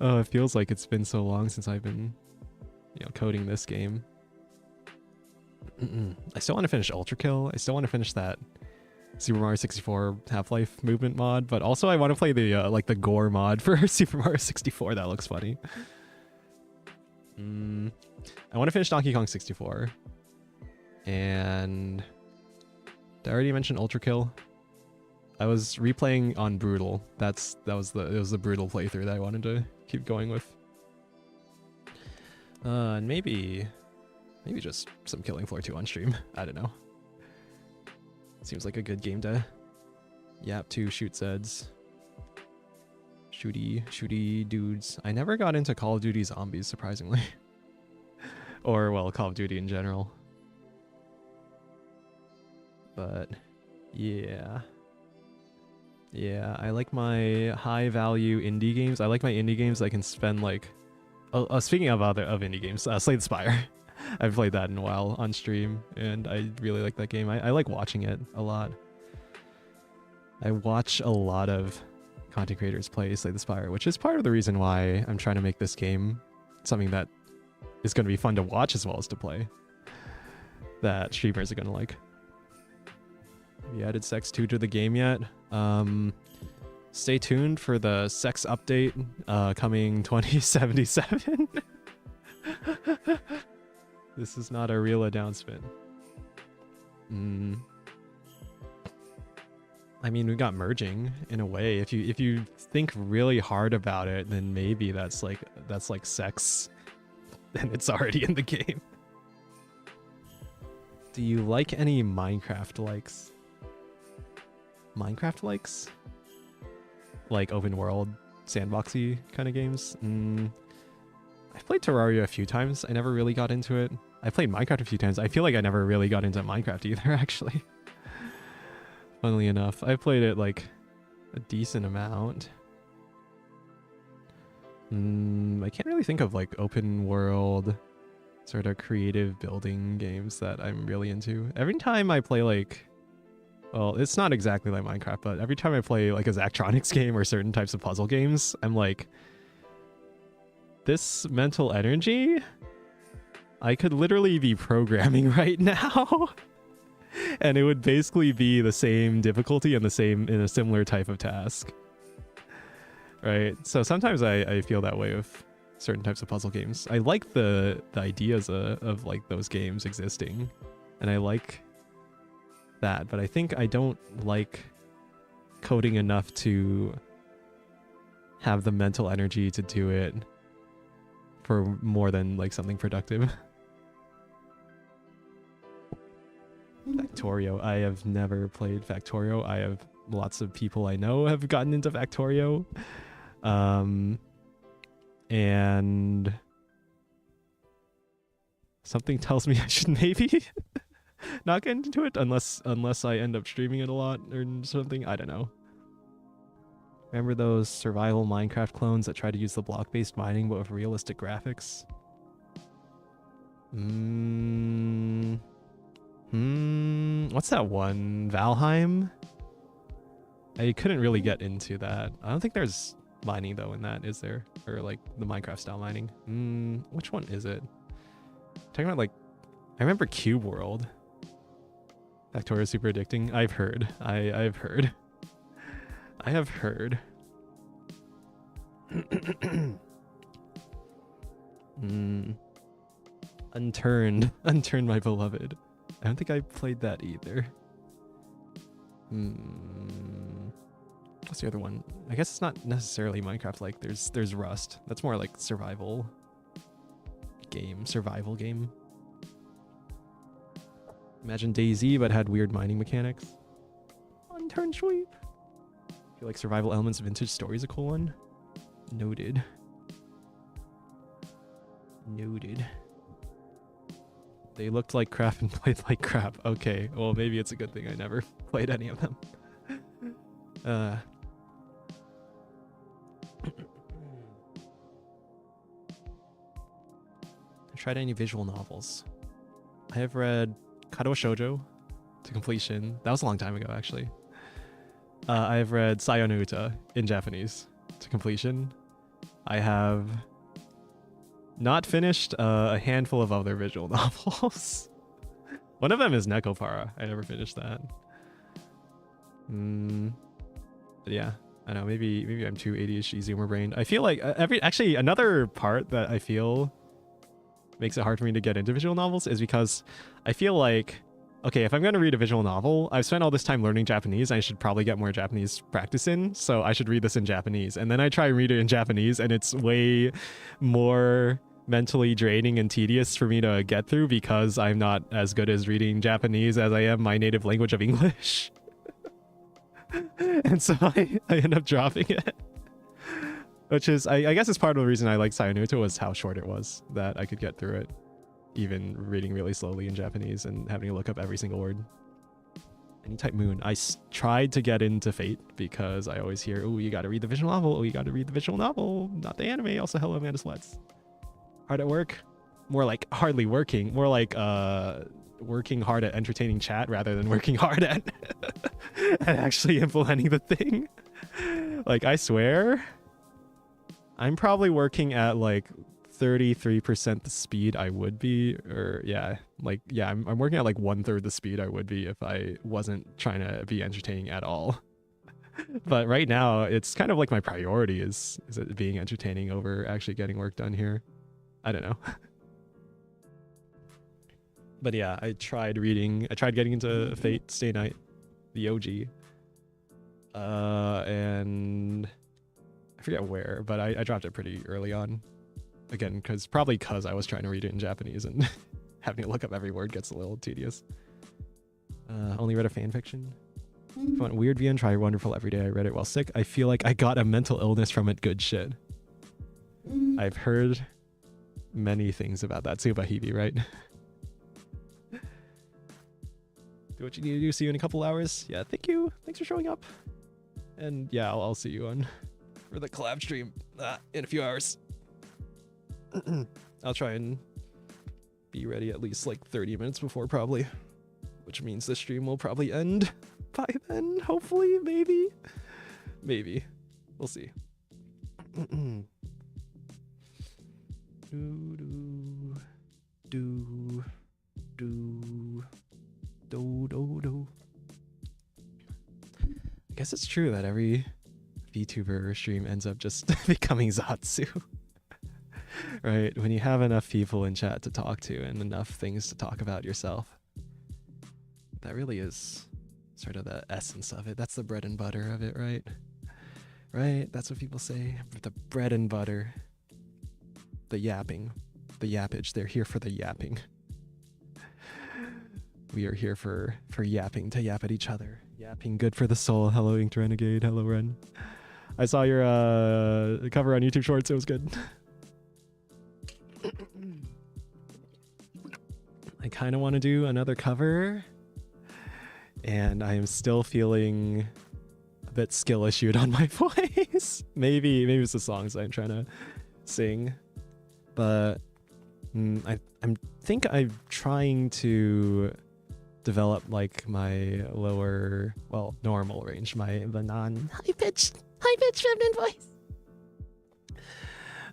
Oh, it feels like it's been so long since I've been, you know, coding this game. I still want to finish Ultra Kill. I still want to finish that Super Mario 64 Half-Life movement mod, but also I want to play the like the gore mod for Super Mario 64. That looks funny. I want to finish Donkey Kong 64. And did I already mention Ultra Kill? I was replaying on Brutal. It was the Brutal playthrough that I wanted to keep going with. And maybe just some Killing Floor 2 on stream. I don't know. Seems like a good game to yap to, shoot Zeds. Shooty dudes. I never got into Call of Duty Zombies, surprisingly. Or, well, Call of Duty in general. But, yeah. Yeah, I like my high-value indie games. I like my indie games I can spend, like... speaking of indie games, Slay the Spire. I've played that in a while on stream, and I really like that game. I like watching it a lot. I watch a lot of content creators play Slay the Spire, which is part of the reason why I'm trying to make this game something that is going to be fun to watch as well as to play. That streamers are going to like. Have you added Sex 2 to the game yet? Stay tuned for the Sex update coming 2077. This is not a real announcement. I mean, we got merging in a way. If you think really hard about it, then maybe that's like sex, and it's already in the game. Do you like any Minecraft likes? Minecraft likes? Like open world, sandboxy kind of games? I've played Terraria a few times. I never really got into it. I played Minecraft a few times. I feel like I never really got into Minecraft either, actually. Funnily enough, I played it like a decent amount. I can't really think of like open world sort of creative building games that I'm really into. Every time I play like, well, it's not exactly like Minecraft, but every time I play like a Zachtronics game or certain types of puzzle games, I'm like, this mental energy, I could literally be programming right now. And it would basically be the same difficulty and in a similar type of task. Right? So sometimes I feel that way with certain types of puzzle games. I like the ideas of like those games existing. And I like that, but I think I don't like coding enough to have the mental energy to do it for more than like something productive. Factorio. I have never played Factorio. I have lots of people I know have gotten into Factorio. And something tells me I should maybe not get into it unless I end up streaming it a lot or something. I don't know. Remember those survival Minecraft clones that try to use the block-based mining but with realistic graphics? What's that one? Valheim? I couldn't really get into that. I don't think there's mining though in that, is there? Or like the Minecraft style mining. Which one is it? Talking about like, I remember Cube World. Factorio is super addicting. I've heard. I've heard. I have heard. Unturned. Unturned, my beloved. I don't think I played that either. What's the other one? I guess it's not necessarily Minecraft. Like there's Rust. That's more like survival game. Survival game. Imagine DayZ, but had weird mining mechanics. Unturned sweep. I feel like survival elements of vintage stories a cool one. Noted. Noted. They looked like crap and played like crap. Okay, well maybe it's a good thing I never played any of them. Tried any visual novels? I have read Kadoa Shoujo to completion. That was a long time ago, actually. I have read Sayo no Uta in Japanese to completion. I have not finished a handful of other visual novels. One of them is Nekopara. I never finished that. But yeah, I know. Maybe I'm too ADHD zoomer brained. I feel like actually another part that I feel makes it hard for me to get into visual novels is because I feel like, okay, if I'm going to read a visual novel, I've spent all this time learning Japanese. I should probably get more Japanese practice in, so I should read this in Japanese. And then I try and read it in Japanese, and it's way more mentally draining and tedious for me to get through because I'm not as good as reading Japanese as I am my native language of English. And so I end up dropping it. Which is, I guess it's part of the reason I like Sayo no Uta was how short it was, that I could get through it, even reading really slowly in Japanese and having to look up every single word. Any type moon. I tried to get into Fate because I always hear, oh, you gotta read the visual novel, oh, you gotta read the visual novel, not the anime. Also, hello, Amanda Sleds. Hard at work? More like hardly working. More like working hard at entertaining chat rather than working hard at, at actually implementing the thing. Like, I swear, I'm probably working at like 33% the speed I would be, or yeah, like, yeah, I'm working at like 1/3 the speed I would be if I wasn't trying to be entertaining at all. But right now, it's kind of like my priority is it being entertaining over actually getting work done here. I don't know. But yeah, I tried getting into Fate Stay Night, the OG. And I forget where, but I dropped it pretty early on. Again, probably because I was trying to read it in Japanese and having to look up every word gets a little tedious. Only read a fan fiction. If you want weird VN, try Wonderful Every Day. I read it while sick. I feel like I got a mental illness from it. Good shit. I've heard many things about that. Tsubahidi, right? Do what you need to do. See you in a couple hours. Yeah, thank you. Thanks for showing up. And yeah, I'll see you on for the collab stream in a few hours. I'll try and be ready at least like 30 minutes before probably, which means the stream will probably end by then, hopefully, maybe. We'll see. I guess it's true that every VTuber stream ends up just becoming Zatsu. Right? When you have enough people in chat to talk to and enough things to talk about yourself. That really is sort of the essence of it. That's the bread and butter of it, right? Right? That's what people say. The bread and butter. the yapping, the yappage. They're here for the yapping. We are here for yapping, to yap at each other. Yapping, good for the soul. Hello, Inked Renegade. Hello, Ren. I saw your cover on YouTube Shorts. It was good. I kind of want to do another cover, and I am still feeling a bit skill issued on my voice. maybe it's the songs I'm trying to sing, but I think I'm trying to develop like my lower, well, normal range, the non High pitched feminine voice.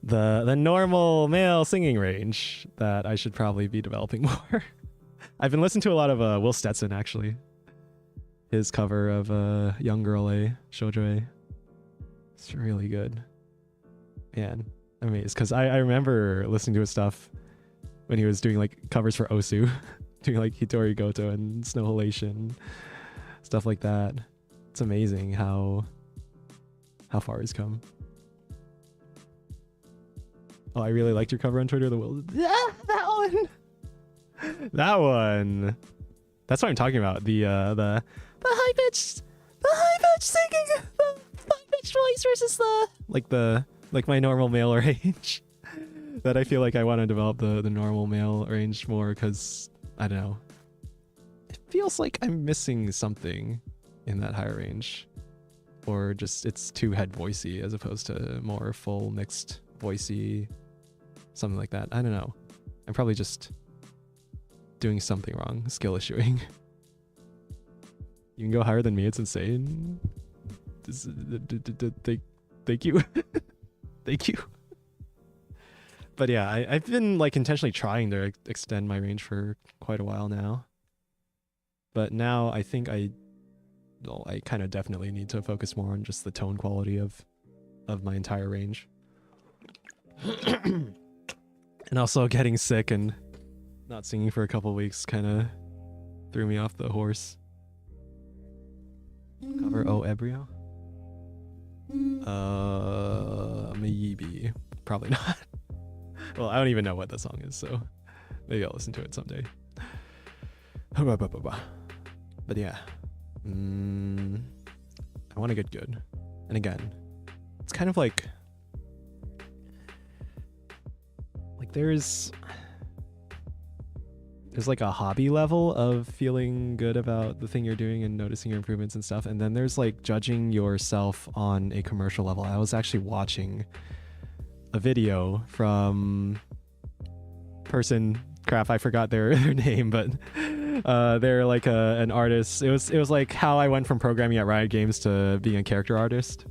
the normal male singing range that I should probably be developing more. I've been listening to a lot of Will Stetson, actually. His cover of Young Girl A, Shoujo A. It's really good. Man, I'm amazed, because I remember listening to his stuff when he was doing like covers for Osu, doing like Hitori Goto and Snow Halation, stuff like that. It's amazing how far he's come. Oh, I really liked your cover on Twitter. The Will. Yeah, that one. That one. That's what I'm talking about. The high pitched singing, the high pitched voice versus the like my normal male range. That I feel like I want to develop the normal male range more, because I don't know. It feels like I'm missing something in that higher range, or just it's too head voicey as opposed to more full mixed voicey, something like that. I don't know. I'm probably just doing something wrong, skill issuing. You can go higher than me. It's insane. Thank you. Thank you. But yeah, I've been like intentionally trying to extend my range for quite a while now. But now I think I kind of definitely need to focus more on just the tone quality of my entire range. And also getting sick and not singing for a couple weeks kind of threw me off the horse. Cover O Ebrio? Maybe. Probably not. Well, I don't even know what the song is, so maybe I'll listen to it someday. But yeah. I want to get good. And again, it's kind of like there's like a hobby level of feeling good about the thing you're doing and noticing your improvements and stuff, and then there's like judging yourself on a commercial level. I was actually watching a video from I forgot their name, but they're like an artist. It was like how I went from programming at Riot Games to being a character artist.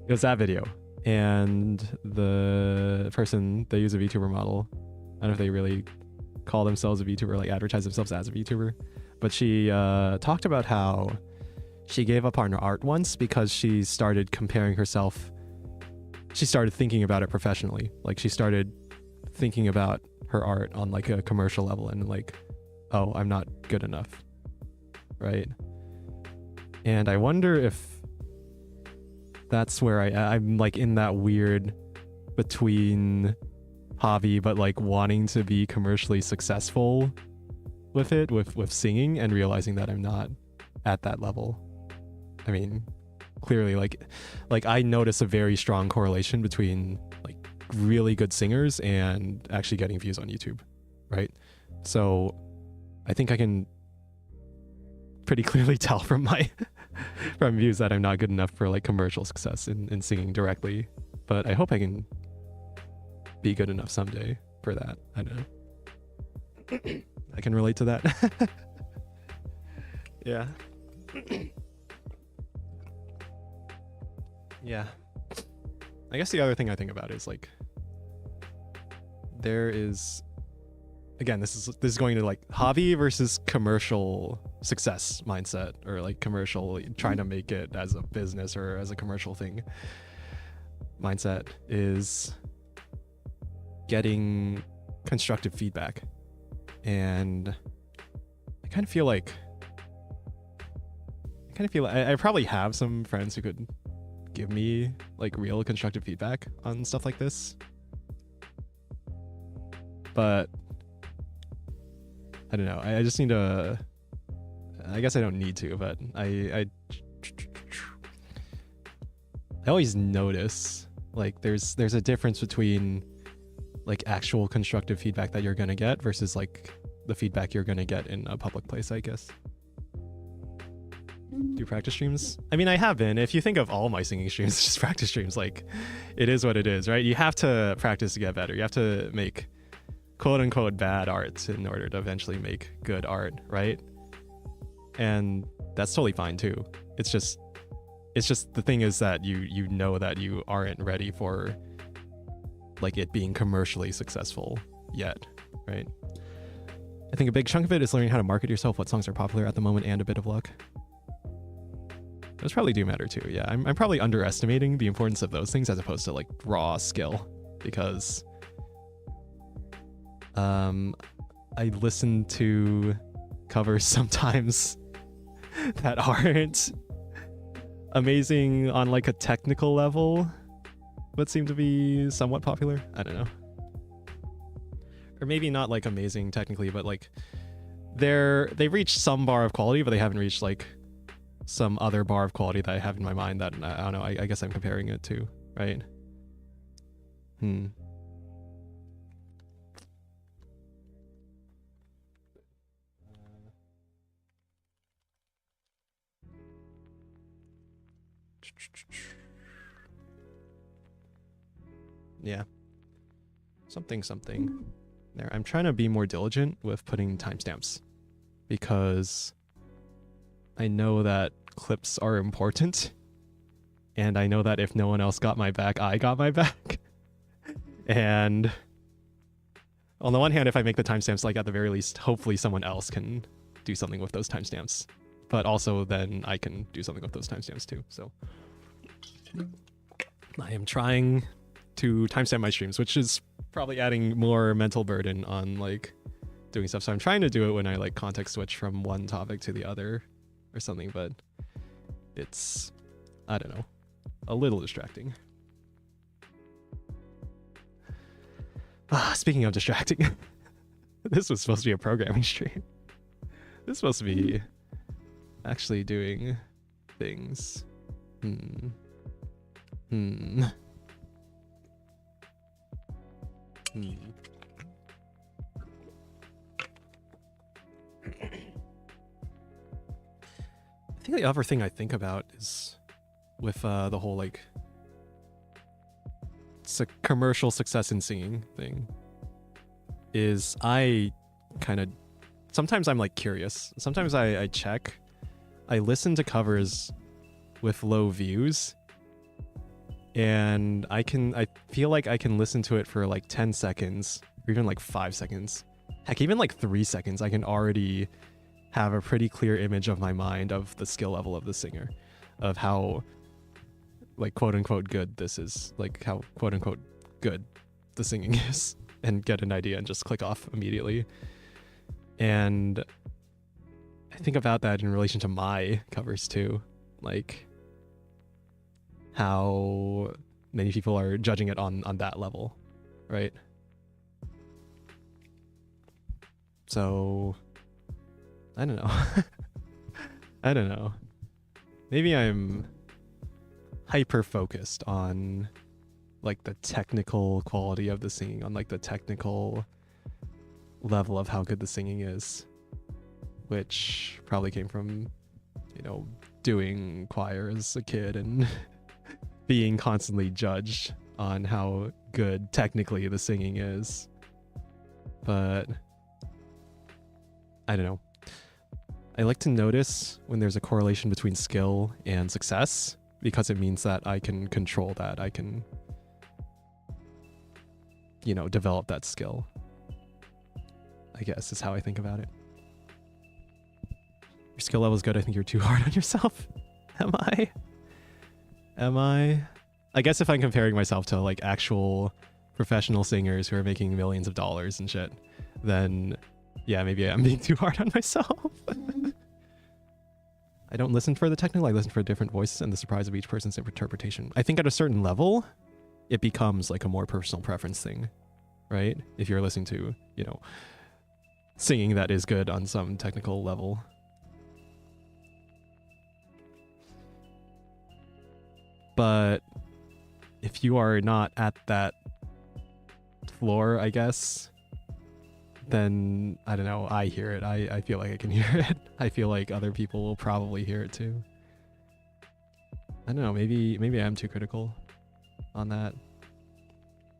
It was that video, and the person, they use a VTuber model. I don't know if they really call themselves a VTuber, like advertise themselves as a VTuber, but she talked about how she gave up on her art once because she started comparing herself. She started thinking about it professionally. Like she started thinking about her art on like a commercial level and like, oh, I'm not good enough, right? And I wonder if that's where I'm like in that weird between hobby but like wanting to be commercially successful with it, with singing, and realizing that I'm not at that level. I mean, clearly like I notice a very strong correlation between like really good singers and actually getting views on YouTube, right? So I think I can pretty clearly tell from my from views that I'm not good enough for like commercial success in singing directly, but I hope I can be good enough someday for that. I don't know. I can relate to that. Yeah. Yeah. I guess the other thing I think about is like there is, again, this is going to like hobby versus commercial success mindset, or like commercial trying to make it as a business or as a commercial thing mindset, is getting constructive feedback. And I kind of feel like I probably have some friends who could give me like real constructive feedback on stuff like this. but I don't know. I just need to. I guess I don't need to, but I always notice like there's a difference between like actual constructive feedback that you're gonna get versus like the feedback you're gonna get in a public place, I guess. Do practice streams? I mean, I have been. If you think of all my singing streams, just practice streams, like it is what it is, right? You have to practice to get better. You have to make quote unquote bad art in order to eventually make good art, right? And that's totally fine too. It's just the thing is that you know that you aren't ready for like it being commercially successful yet, right? I think a big chunk of it is learning how to market yourself, what songs are popular at the moment, and a bit of luck. Those probably do matter too. Yeah, I'm probably underestimating the importance of those things as opposed to like raw skill, because I listen to covers sometimes that aren't amazing on like a technical level, but seem to be somewhat popular. I don't know. Or maybe not like amazing technically, but like they've reached some bar of quality, but they haven't reached like some other bar of quality that I have in my mind that I don't know. I guess I'm comparing it to, right? Yeah. Something there. I'm trying to be more diligent with putting timestamps because I know that clips are important, and I know that if no one else got my back, I got my back. And on the one hand, if I make the timestamps, like at the very least, hopefully someone else can do something with those timestamps. But also then I can do something with those timestamps too. So I am trying to timestamp my streams, which is probably adding more mental burden on like doing stuff. So I'm trying to do it when I like context switch from one topic to the other or something, but it's, I don't know, a little distracting. Speaking of distracting, this was supposed to be a programming stream. This is supposed to be actually doing things. I think the other thing I think about is with the whole like commercial success in singing thing is I kind of sometimes I'm like curious. Sometimes I check. I listen to covers with low views, and I feel like I can listen to it for like 10 seconds or even like 5 seconds. Heck, even like 3 seconds. I can already have a pretty clear image of my mind of the skill level of the singer, of how like quote unquote good this is, like how quote unquote good the singing is, and get an idea and just click off immediately. And I think about that in relation to my covers too, like how many people are judging it on that level, right? So I don't know. I don't know. Maybe I'm hyper focused on like the technical quality of the singing, on like the technical level of how good the singing is, which probably came from, you know, doing choir as a kid and being constantly judged on how good technically the singing is. But I don't know. I like to notice when there's a correlation between skill and success, because it means that I can control that. I can, you know, develop that skill, I guess is how I think about it. Your skill level is good. I think you're too hard on yourself. Am I? I guess if I'm comparing myself to like actual professional singers who are making millions of dollars and shit, then yeah, maybe I'm being too hard on myself. I don't listen for the technical, I listen for different voices and the surprise of each person's interpretation. I think at a certain level, it becomes like a more personal preference thing. right? If you're listening to, you know, singing that is good on some technical level. But if you are not at that floor, I guess, then I don't know, I hear it. I feel like I can hear it. I feel like other people will probably hear it too. I don't know, maybe I'm too critical on that.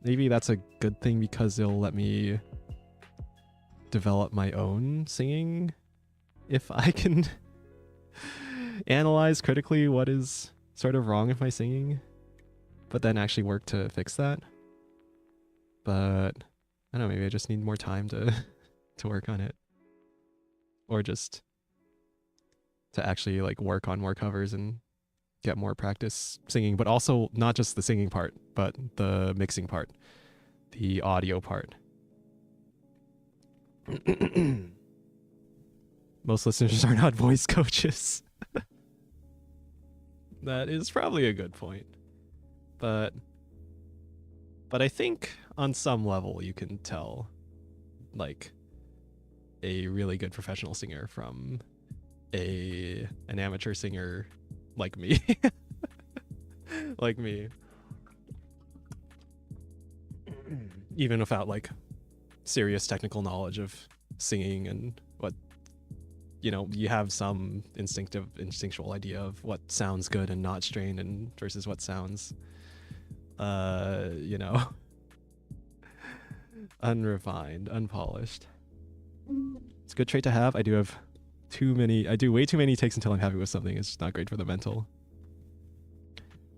Maybe that's a good thing because it'll let me develop my own singing if I can analyze critically what is sort of wrong with my singing, but then actually work to fix that. But I don't know, maybe I just need more time to work on it, or just to actually like work on more covers and get more practice singing, but also not just the singing part, but the mixing part, the audio part. Most listeners are not voice coaches. That is probably a good point. But I think on some level you can tell like a really good professional singer from an amateur singer like me. Like me. Even without like serious technical knowledge of singing and what, you know, you have some instinctual idea of what sounds good and not strained and versus what sounds you know, unrefined, unpolished. It's a good trait to have. I do way too many takes until I'm happy with something. It's just not great for the mental.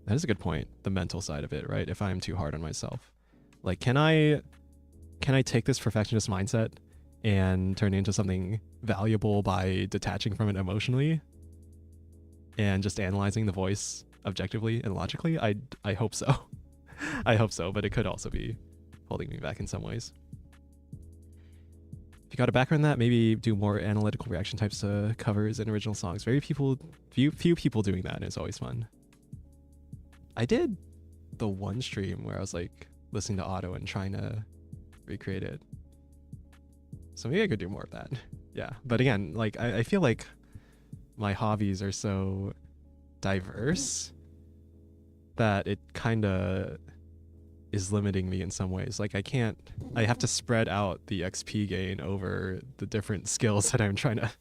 That is a good point, the mental side of it, right? If I'm too hard on myself. Like, can I take this perfectionist mindset and turn it into something valuable by detaching from it emotionally and just analyzing the voice objectively and logically? I hope so. I hope so, but it could also be holding me back in some ways. If you got a background in that, maybe do more analytical reaction types to covers and original songs. Few people doing that, and it's always fun. I did the one stream where I was like listening to Otto and trying to recreate it. So maybe I could do more of that. Yeah, but again, like I feel like my hobbies are so diverse that it kind of is limiting me in some ways. Like I have to spread out the XP gain over the different skills that I'm trying to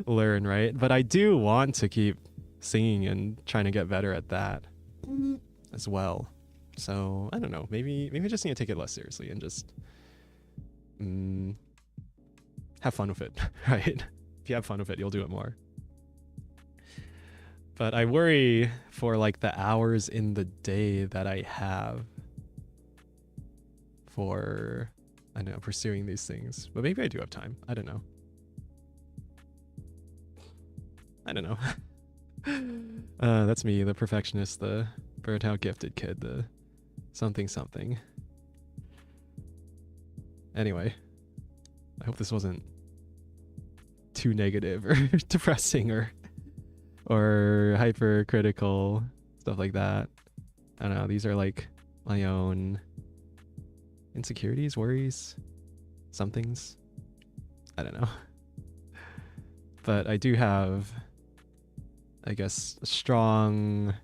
learn, right? But I do want to keep singing and trying to get better at that as well. So I don't know, maybe I just need to take it less seriously and just have fun with it, right? If you have fun with it, you'll do it more. But I worry for like the hours in the day that I have for, I don't know, pursuing these things. But maybe I do have time. I don't know. That's me, the perfectionist, the burnt out gifted kid, the something. Anyway, I hope this wasn't too negative or depressing or hypercritical, stuff like that. I don't know, these are like my own insecurities, worries, somethings. I don't know. But I do have, I guess, strong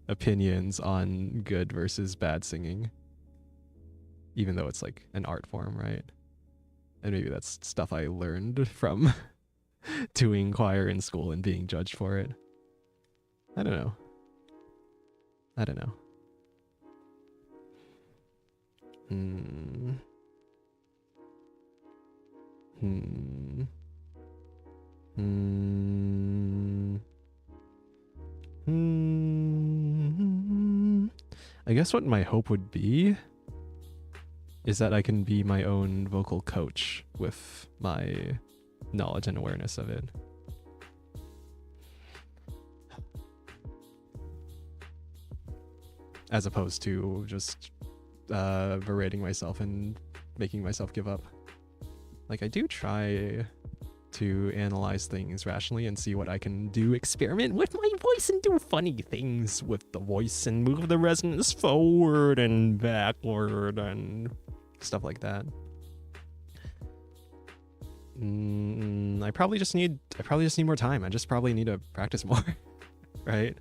opinions on good versus bad singing, even though it's like an art form, right? And maybe that's stuff I learned from doing choir in school and being judged for it. I don't know. I guess what my hope would be is that I can be my own vocal coach with my knowledge and awareness of it. As opposed to just berating myself and making myself give up. Like, I do try to analyze things rationally and see what I can do, experiment with my voice and do funny things with the voice and move the resonance forward and backward and stuff like that. I probably just need more time. I just probably need to practice more, right?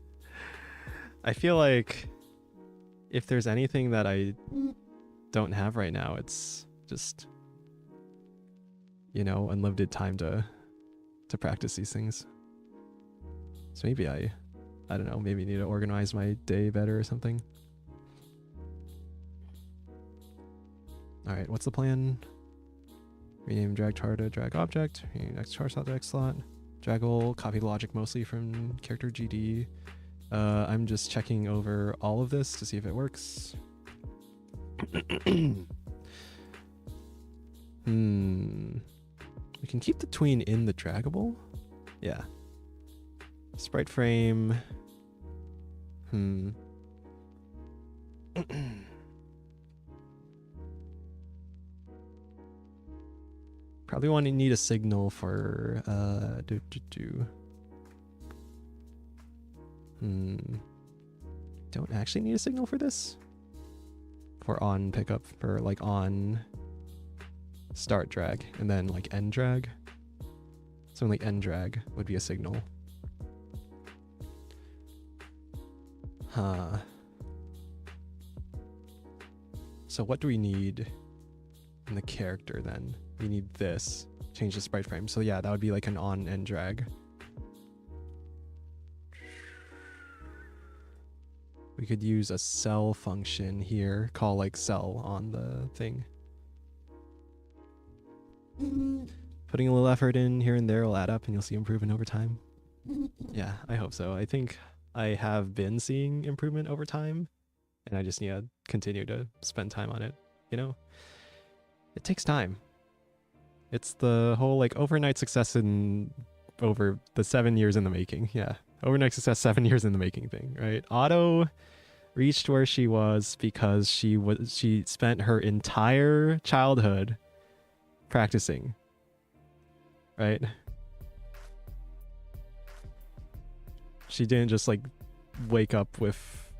I feel like if there's anything that I don't have right now, it's just, you know, unlimited time to practice these things. So maybe I don't know, maybe need to organize my day better or something. All right, what's the plan? Rename drag char to drag object. Rename X char slot to X slot. Draggle, copy the logic mostly from character GD. I'm just checking over all of this to see if it works. We can keep the tween in the draggable. Yeah. Sprite frame. Probably want to need a signal for don't actually need a signal for this. For on pickup, for like on start drag and then like end drag. So like end drag would be a signal. Huh. So what do we need in the character then? We need this. Change the sprite frame. So yeah, that would be like an on end drag. We could use a cell function here, call like cell on the thing. Putting a little effort in here and there will add up and you'll see improvement over time. Yeah, I hope so. I think I have been seeing improvement over time and I just need to continue to spend time on it. You know, it takes time. It's the whole like overnight success in over the 7 years in the making. Yeah. Overnight success, 7 years in the making thing, right? Auto reached where she was because she spent her entire childhood practicing, right? She didn't just like wake up with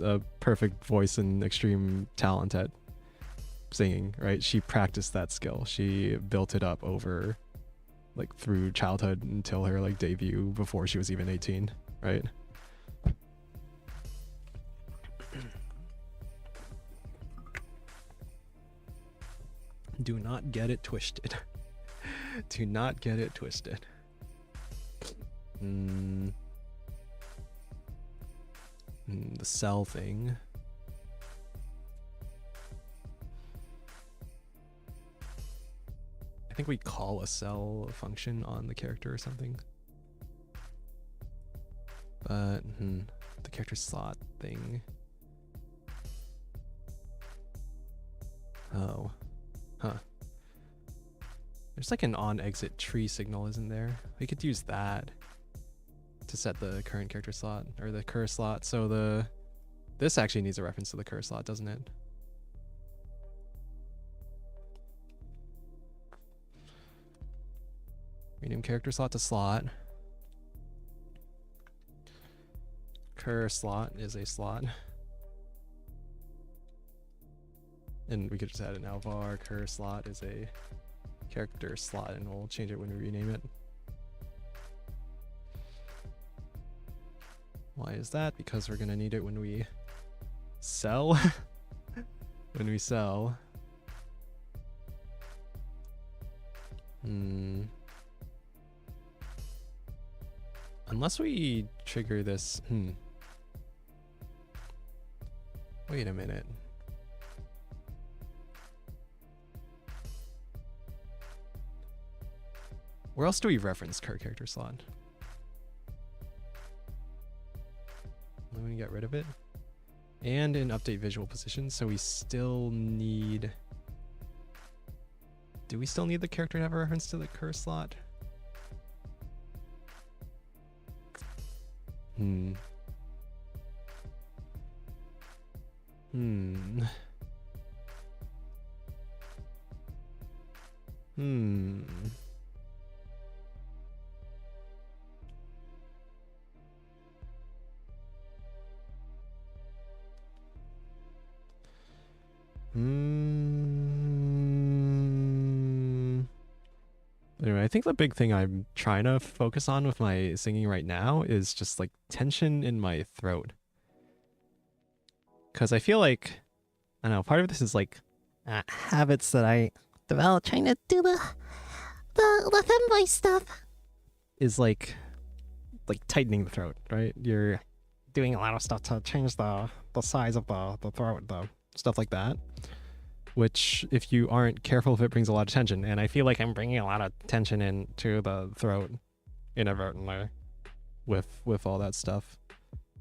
a perfect voice and extreme talent at singing, right? She practiced that skill. She built it up over like through childhood until her like debut before she was even 18, right? Do not get it twisted. Do not get it twisted. The cell thing. I think we call a cell function on the character or something. But the character slot thing. Oh. Huh. There's like an on exit tree signal, isn't there? We could use that to set the current character slot or the cur slot. So this actually needs a reference to the cur slot, doesn't it? Rename character slot to slot. Cur slot is a slot. And we could just add an var cur slot is a character slot and we'll change it when we rename it. Why is that? Because we're gonna need it when we sell. When we sell. Unless we trigger this. Wait a minute. Where else do we reference cur character slot? I'm gonna get rid of it. And in update visual position, so we still need... Do we still need the character to have a reference to the cur slot? Anyway, I think the big thing I'm trying to focus on with my singing right now is just like tension in my throat. Because I feel like, I don't know, part of this is like habits that I developed Trying to do the thin voice stuff. is like tightening the throat, right? You're doing a lot of stuff to change the size of the throat, the stuff like that. Which, if you aren't careful, if it brings a lot of tension. And I feel like I'm bringing a lot of tension into the throat inadvertently with all that stuff,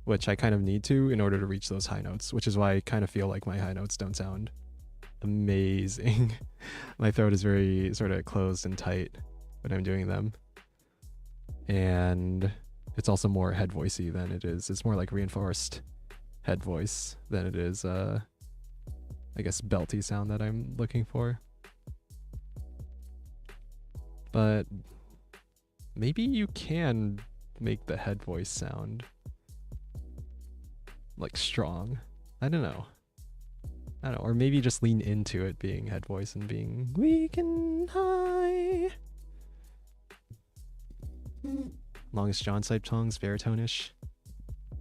which I kind of need to in order to reach those high notes, which is why I kind of feel like my high notes don't sound amazing. My throat is very sort of closed and tight when I'm doing them. And it's also more head voicey than it is. It's more like reinforced head voice than it is I guess belty sound that I'm looking for. But maybe you can make the head voice sound like strong. I don't know. Or maybe just lean into it being head voice and being weak and high. Longest John type songs, baritone-ish.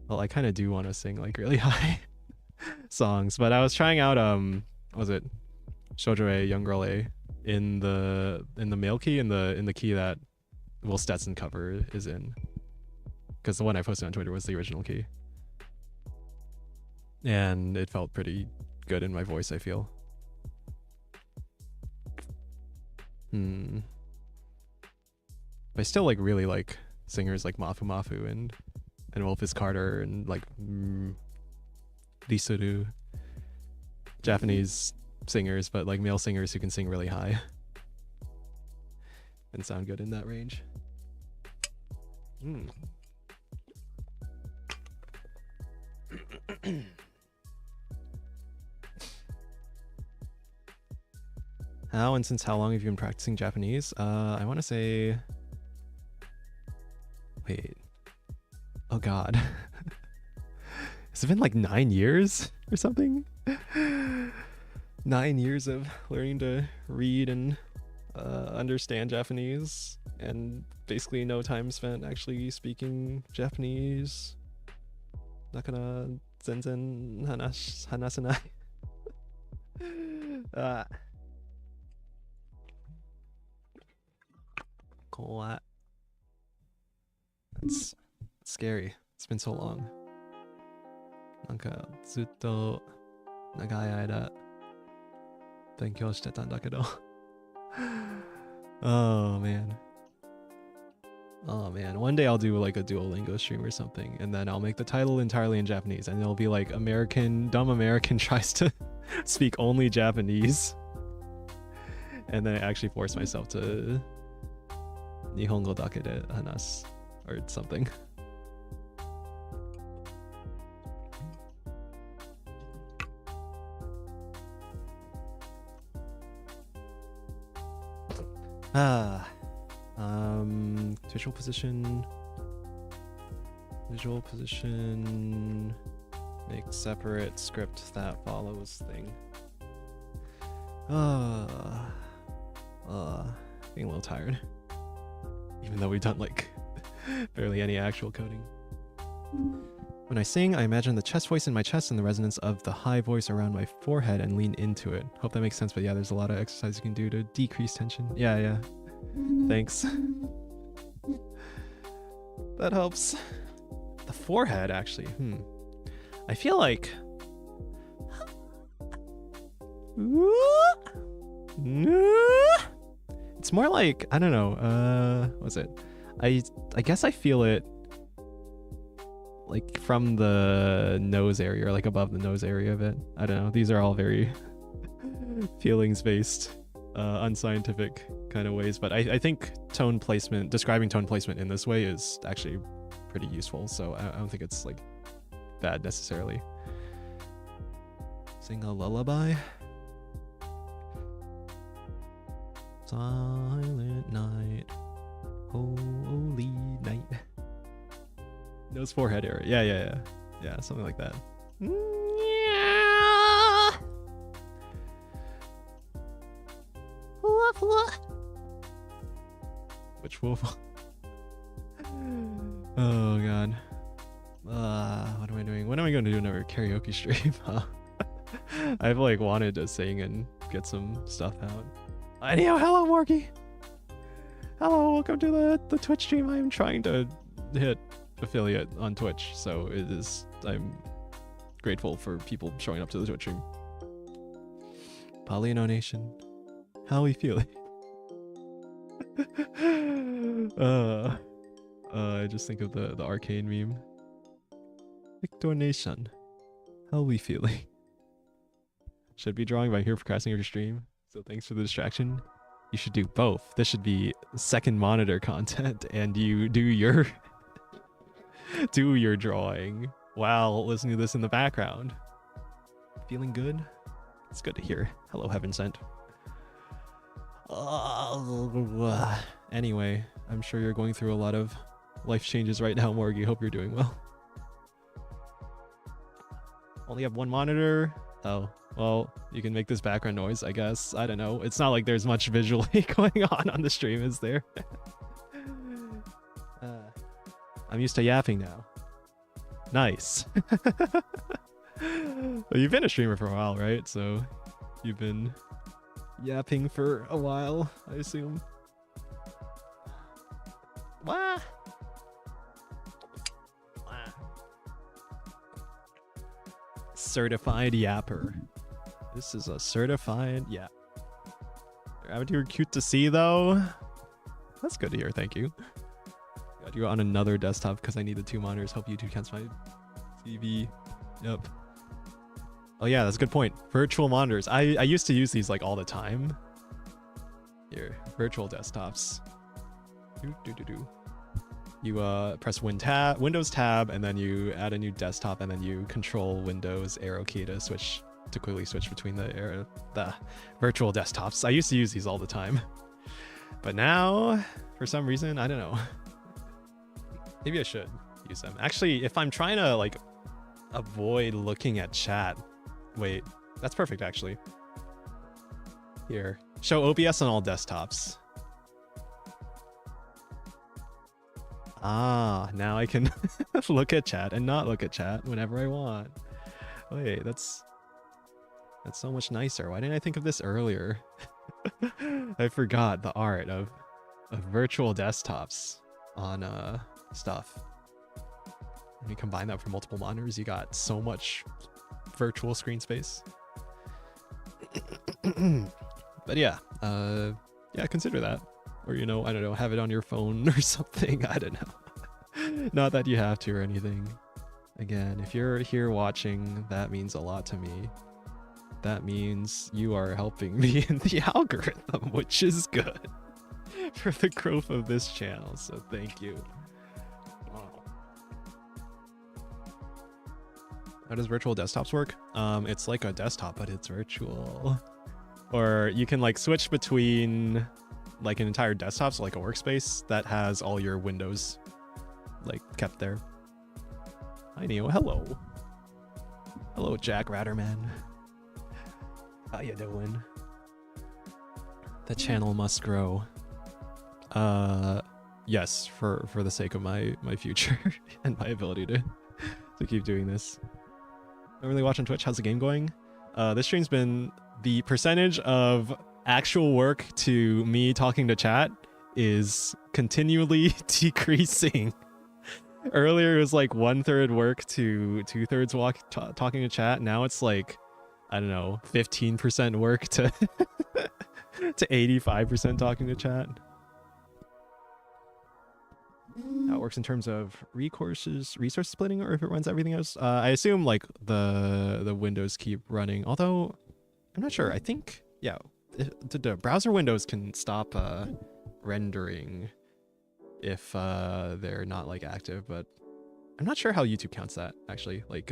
Well, I kind of do want to sing like really high songs, but I was trying out what was it, Shoujo A, Young Girl A, in the male key, in the key that Will Stetson cover is in, because the one I posted on Twitter was the original key, and it felt pretty good in my voice, I feel. But I still like really like singers like Mafu Mafu and Wolfis Carter and like Risuru, Japanese singers, but like male singers who can sing really high and sound good in that range. How and since how long have you been practicing Japanese? I want to say, wait, oh god. Has it been like 9 years or something? 9 years of learning to read and understand Japanese, and basically no time spent actually speaking Japanese. Nakara zenzen hanasenai. Cool. It's scary. It's been so long. なんかずっと長い間勉強してたんだけど Oh man. Oh man. One day I'll do like a Duolingo stream or something, and then I'll make the title entirely in Japanese, and it'll be like dumb American tries to speak only Japanese. And then I actually force myself to Nihongo dake de hanasu or something. Visual position, make separate script that follows thing. Getting a little tired. Even though we've done like barely any actual coding. When I sing, I imagine the chest voice in my chest and the resonance of the high voice around my forehead and lean into it. Hope that makes sense, but yeah, there's a lot of exercise you can do to decrease tension. Yeah. Thanks. That helps. The forehead, actually. I feel like... It's more like, I don't know, what's it? I guess I feel it like from the nose area, or like above the nose area of it. I don't know. These are all very feelings-based, unscientific kind of ways, but I think tone placement, describing tone placement in this way is actually pretty useful, so I don't think it's like bad necessarily. Sing a lullaby. Silent night, holy night. Nose forehead area. Yeah, something like that. Twitch woeful. Oh god. What am I doing? When am I going to do another karaoke stream? I've like wanted to sing and get some stuff out. Anyhow, hello Morgy. Hello, welcome to the Twitch stream. I'm trying to hit affiliate on Twitch, so I'm grateful for people showing up to the Twitch stream. Polyano Nation, how are we feeling? I just think of the arcane meme. Victor Nation, how are we feeling? Should be drawing, but I'm here procrastinating your stream, so thanks for the distraction. You should do both. This should be second monitor content, and you do your do your drawing while listening to this in the background. Feeling good? It's good to hear. Hello, Heaven Sent. Anyway, I'm sure you're going through a lot of life changes right now, Morgie. Hope you're doing well. Only have one monitor? Oh, well, you can make this background noise, I guess. I don't know. It's not like there's much visually going on the stream, is there? I'm used to yapping now. Nice. Well, you've been a streamer for a while, right? So you've been yapping for a while, I assume. What? Certified yapper. This is a certified yap. You're cute to see though. That's good to hear, thank you. Got you on another desktop because I need the 2 monitors. Hope YouTube counts my TV. Yep. Oh yeah, that's a good point. Virtual monitors. I used to use these like all the time. Here, virtual desktops. You press Windows tab, and then you add a new desktop, and then you control Windows arrow key to quickly switch between the virtual desktops. I used to use these all the time, but now for some reason I don't know. Maybe I should use them. Actually, if I'm trying to like avoid looking at chat, wait, that's perfect actually. Here, show OBS on all desktops. Ah, now I can look at chat and not look at chat whenever I want. Wait, that's so much nicer. Why didn't I think of this earlier? I forgot the art of virtual desktops on stuff. When you combine that for multiple monitors, you got so much virtual screen space. But yeah, consider that. Or, you know, I don't know, have it on your phone or something. I don't know. Not that you have to or anything. Again, if you're here watching, that means a lot to me. That means you are helping me in the algorithm, which is good for the growth of this channel. So thank you. Wow. How does virtual desktops work? It's like a desktop, but it's virtual. Or you can like switch between like an entire desktop, so like a workspace that has all your windows like kept there. Hi Neo, hello. Hello Jack Ratterman. How you doing? The channel must grow. Yes, for the sake of my future and my ability to keep doing this. Don't really watch on Twitch. How's the game going? This stream's been the percentage of actual work to me talking to chat is continually decreasing. Earlier it was like 1/3 work to 2/3 talking to chat. Now it's like, I don't know, 15% work to to 85% talking to chat. How it works in terms of resource splitting, or if it runs everything else. I assume like the windows keep running, although I'm not sure. I think, yeah, the browser windows can stop rendering if they're not like active, but I'm not sure how YouTube counts that actually. Like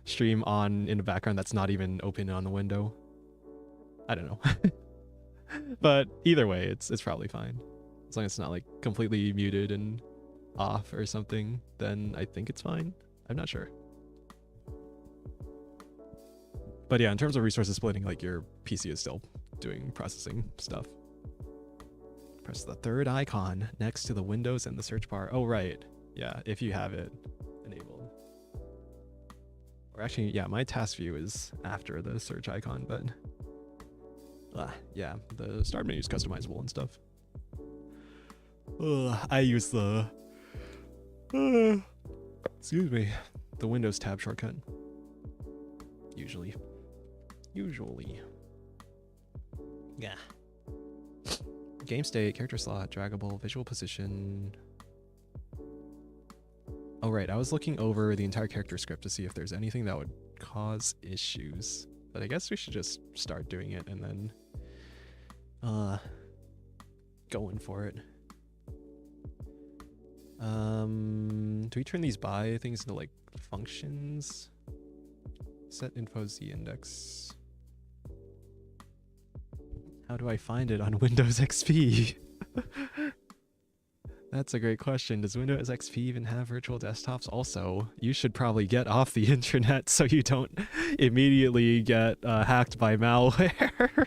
stream on in the background that's not even open on the window. I don't know. But either way, it's probably fine. As long as it's not like completely muted and off or something, then I think it's fine. I'm not sure. But yeah, in terms of resources splitting, like your PC is still doing processing stuff. Press the third icon next to the Windows and the search bar. Oh, right. Yeah, if you have it enabled. Or actually, yeah, my task view is after the search icon, but yeah, the start menu is customizable and stuff. I use the excuse me, the Windows tab shortcut. Usually. Yeah. Game state, character slot, draggable, visual position. Oh right, I was looking over the entire character script to see if there's anything that would cause issues. But I guess we should just start doing it and then going for it. Do we turn these by things into like functions? Set info z index. How do I find it on Windows XP? That's a great question. Does Windows XP even have virtual desktops? Also, you should probably get off the internet so you don't immediately get hacked by malware.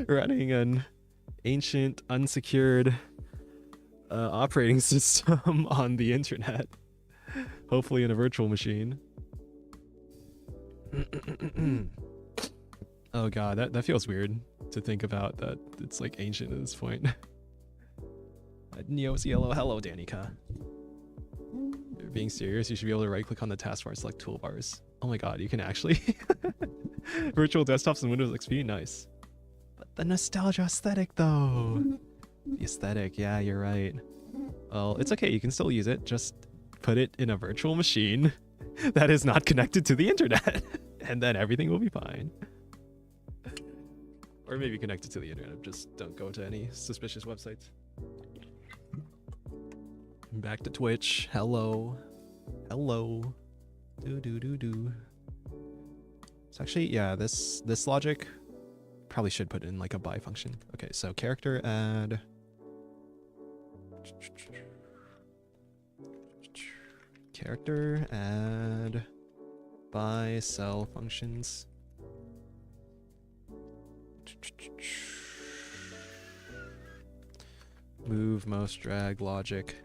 Running an ancient, unsecured operating system on the internet. Hopefully in a virtual machine. Oh god, that feels weird to think about that it's like ancient at this point. Neo's yellow, hello Danica. You're being serious, you should be able to right click on the taskbar and select toolbars. Oh my god, you can actually virtual desktops in Windows XP, nice. But the nostalgia aesthetic though. The aesthetic, yeah, you're right. Well, it's okay, you can still use it, just put it in a virtual machine that is not connected to the internet, and then everything will be fine. Or maybe connected to the internet, just don't go to any suspicious websites. Back to Twitch, hello. Hello. Do. So actually, yeah, this logic probably should put in like a by function. Okay, so character add by cell functions. Move most drag logic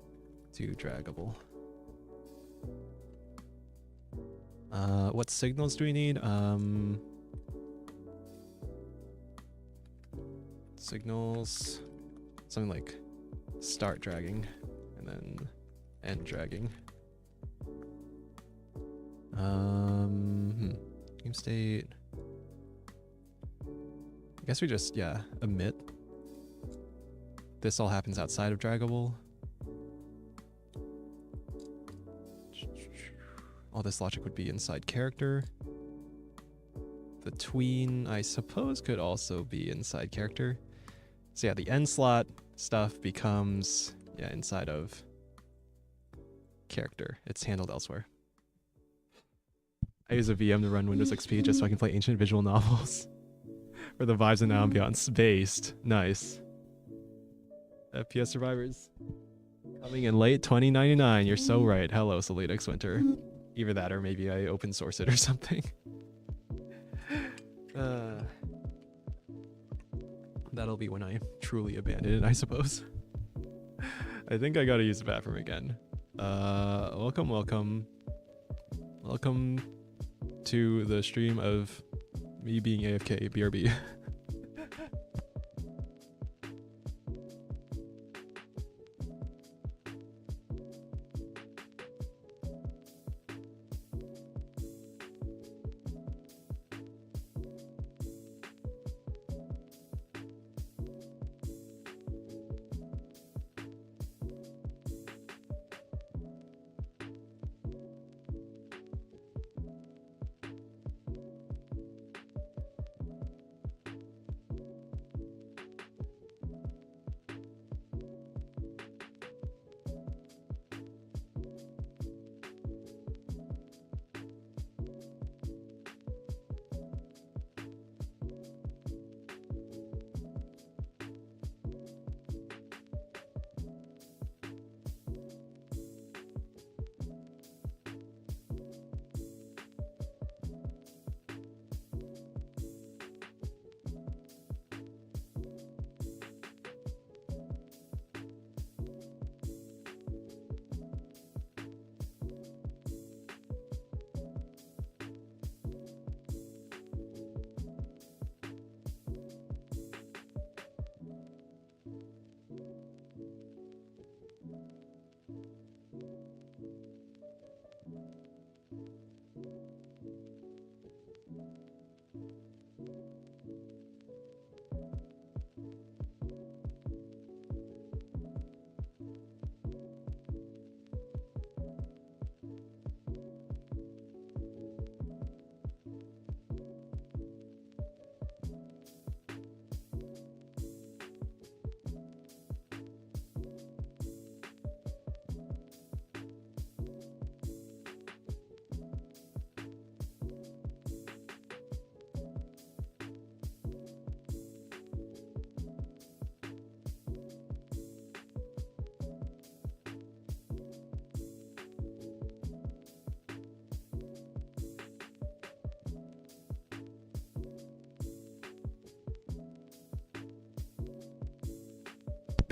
to draggable. What signals do we need? Signals, something like start dragging and then end dragging. Game state. I guess we just, yeah, omit. This all happens outside of draggable. All this logic would be inside character. The tween, I suppose, could also be inside character. So yeah, the end slot stuff becomes, yeah, inside of character. It's handled elsewhere. I use a VM to run Windows XP just so I can play ancient visual novels. For the vibes and ambiance based. Nice. FPS Survivors. Coming in late 2099. You're so right. Hello, Solidix Winter. Either that or maybe I open source it or something. That'll be when I truly abandon it, I suppose. I think I gotta use the bathroom again. Welcome to the stream of me being AFK, BRB.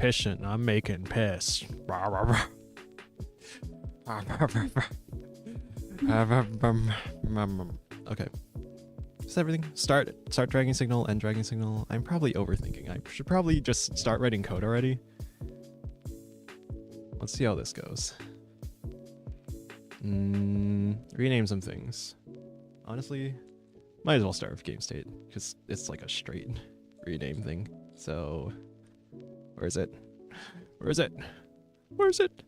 pissing. I'm making piss. Okay. Just everything. Start dragging signal, end dragging signal. I'm probably overthinking. I should probably just start writing code already. Let's see how this goes. Rename some things. Honestly, might as well start with game state because it's like a straight rename thing. So, where is it? Where is it? Where is it?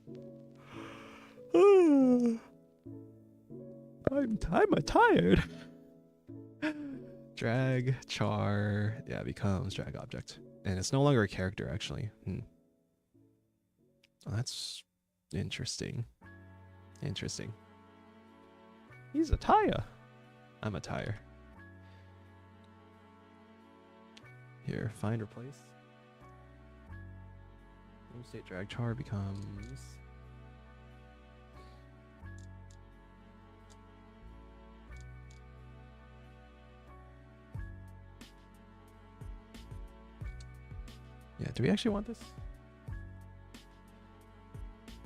I'm tired. Drag char, yeah, becomes drag object, and it's no longer a character actually. Oh, that's interesting. Interesting. He's a tire. I'm a tire. Here, find replace. Name state drag char becomes. Yeah, do we actually want this?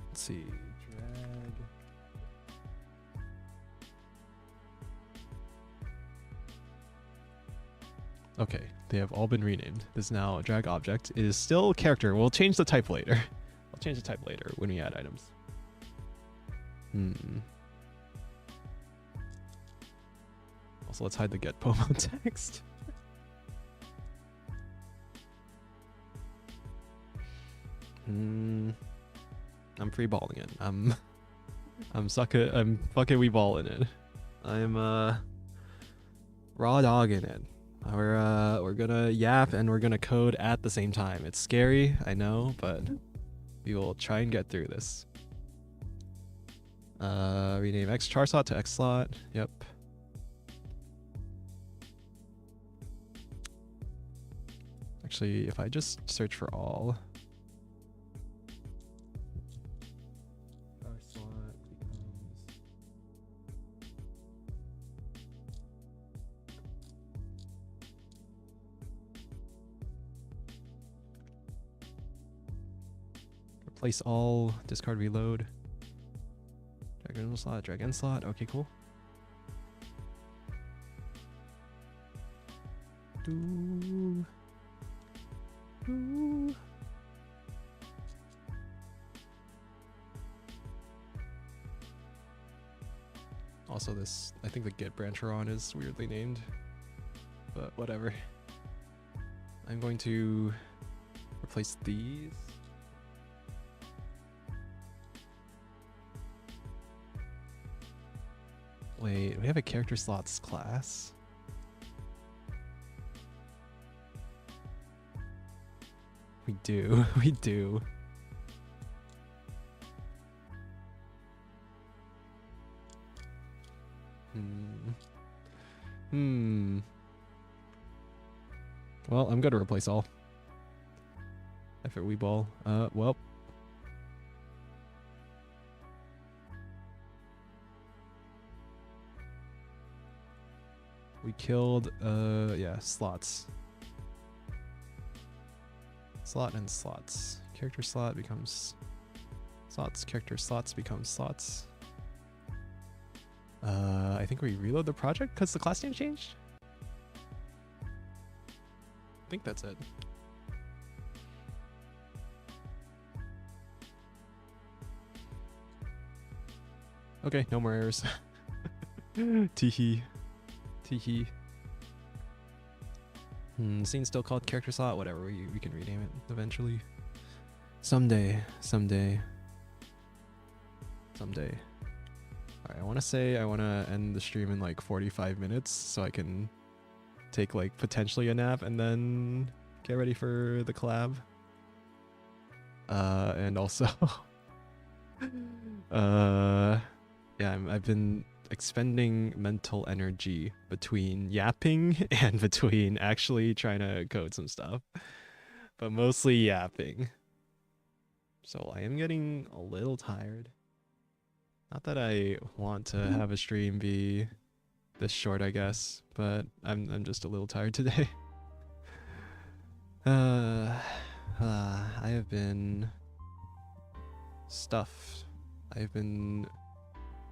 Let's see. Drag. Okay, they have all been renamed. This is now a drag object. It is still a character. We'll change the type later. I'll change the type later when we add items. Also, let's hide the get Pomo text. I'm free balling it. I'm fucking wee balling it. I'm raw dogging it. We're gonna yap and we're gonna code at the same time. It's scary, I know, but we will try and get through this. Rename X char slot to X slot. Yep. Actually, if I just search for all. Replace all, discard reload. Drag in slot, drag in slot. Okay, cool. Also, this, I think the get branch we're on is weirdly named, but whatever. I'm going to replace these. Wait, we have a character slots class? We do, we do. Well, I'm gonna replace all. Effort Weeball. Well. We killed, yeah, slots. Slot and slots. Character slot becomes slots. Character slots becomes slots. I think we reload the project because the class name changed? I think that's it. Okay, no more errors. Teehee. Teehee. Scene still called character slot, whatever, we can rename it eventually. Someday. Alright, I want to end the stream in like 45 minutes so I can take like potentially a nap and then get ready for the collab. And also, yeah, I've been expending mental energy between yapping and between actually trying to code some stuff, but mostly yapping. So I am getting a little tired. Not that I want to have a stream be this short, I guess, but I'm just a little tired today. I have been stuffed.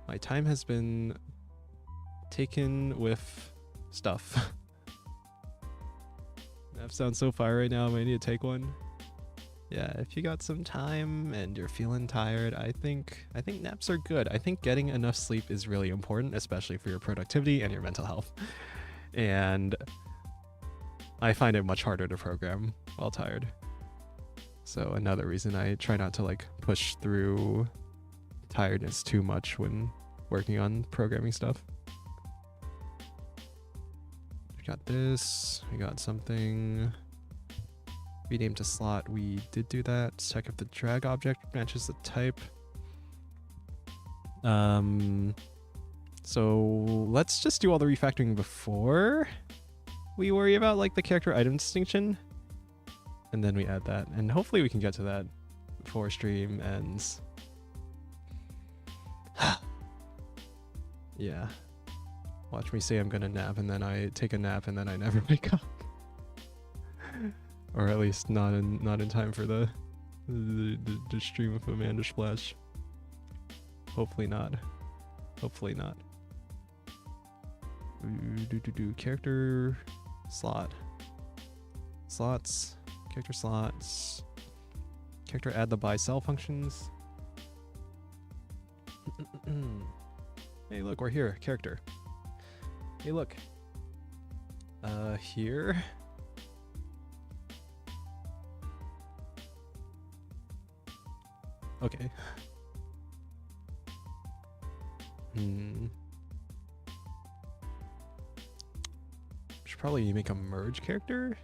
My time has been taken with stuff. That sounds so fire right now. I might need to take one. Yeah, if you got some time and you're feeling tired, I think naps are good. I think getting enough sleep is really important, especially for your productivity and your mental health. And I find it much harder to program while tired. So another reason I try not to like push through tiredness too much when working on programming stuff. We got this, we got something. Rename to slot, we did do that. Let's check if the drag object matches the type. So let's just do all the refactoring before we worry about like the character item distinction. And then we add that. And hopefully we can get to that before stream ends. Yeah. Watch me say I'm gonna nap and then I take a nap and then I never wake up. Or at least not in time for the stream of Amanda Splash. Hopefully not. Hopefully not. Character slot. Slots. Character slots. Character add the buy sell functions. Hey look, we're here. Character. Hey look. Here. Okay. Should probably make a merge character.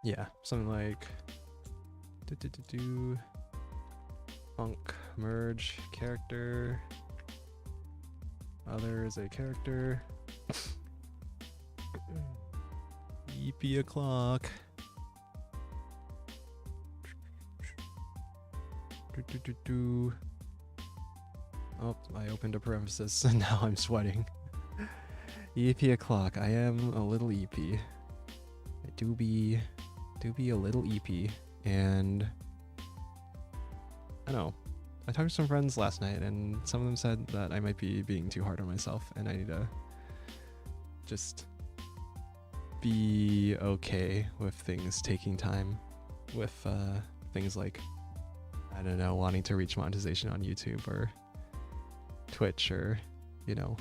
Yeah, something like funk merge character. Other is a character. EP o'clock. Oh, I opened a parenthesis and now I'm sweating. EP o'clock. I am a little EP. I do be a little EP, and I don't know. I talked to some friends last night and some of them said that I might be being too hard on myself and I need to just be okay with things taking time, with things like, I don't know, wanting to reach monetization on YouTube or Twitch, or, you know,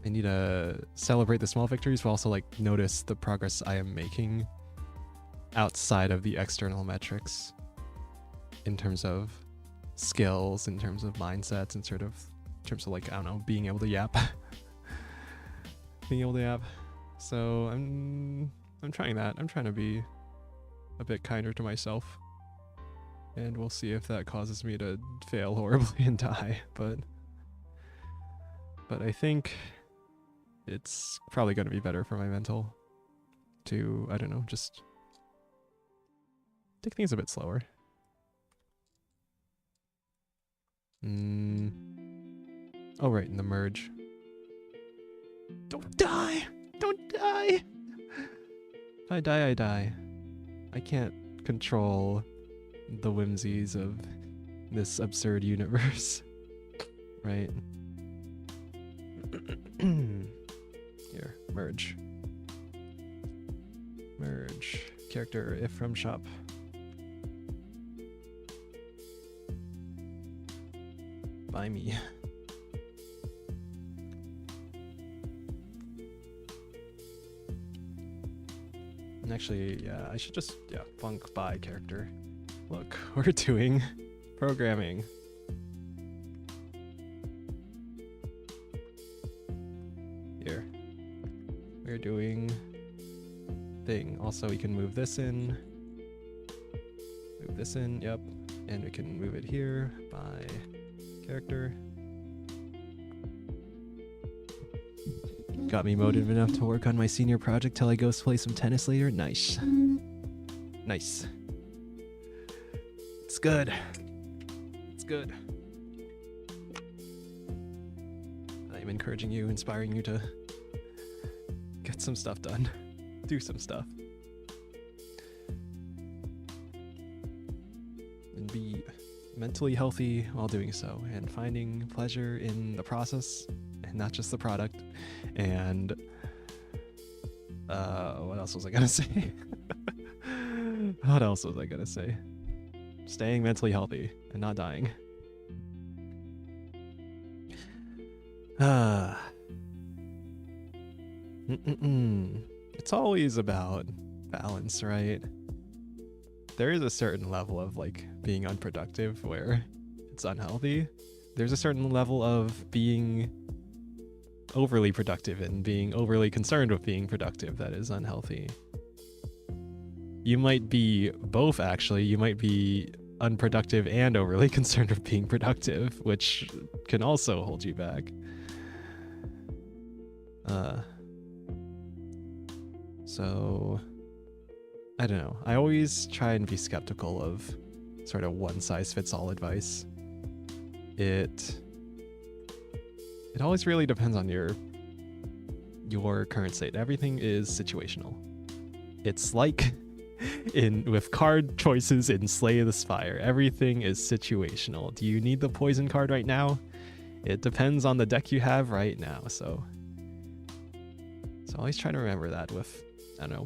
I need to celebrate the small victories but also like notice the progress I am making outside of the external metrics, in terms of skills, in terms of mindsets, and in terms of like, I don't know, being able to yap. Being able to yap. So I'm trying that. I'm trying to be a bit kinder to myself. And we'll see if that causes me to fail horribly and die. But I think it's probably going to be better for my mental to, I don't know, just take things a bit slower. Oh, right, in the merge. Don't die! Don't die! If I die, I die. I can't control the whimsies of this absurd universe. Right? Here, merge. Merge. Character if from shop. Buy me. And actually, yeah, I should just, funk buy character. Look, we're doing programming. Here. We're doing thing. Also, we can move this in. Move this in, yep. And we can move it here by character. Got me motivated enough to work on my senior project till I go play some tennis later. Nice. Nice. It's good. It's good. I'm encouraging you, inspiring you to get some stuff done. Do some stuff. And be mentally healthy while doing so, and finding pleasure in the process and not just the product. And what else was I gonna say? What else was I gonna say? Staying mentally healthy and not dying. It's always about balance, right? There is a certain level of like being unproductive where it's unhealthy. There's a certain level of being overly productive and being overly concerned with being productive that is unhealthy. You might be both, actually. You might be unproductive and overly concerned with being productive, which can also hold you back. So I don't know. I always try and be skeptical of sort of one-size-fits-all advice. It always really depends on your current state. Everything is situational. It's like with card choices in Slay the Spire. Everything is situational. Do you need the poison card right now? It depends on the deck you have right now. So always try to remember that with, I don't know,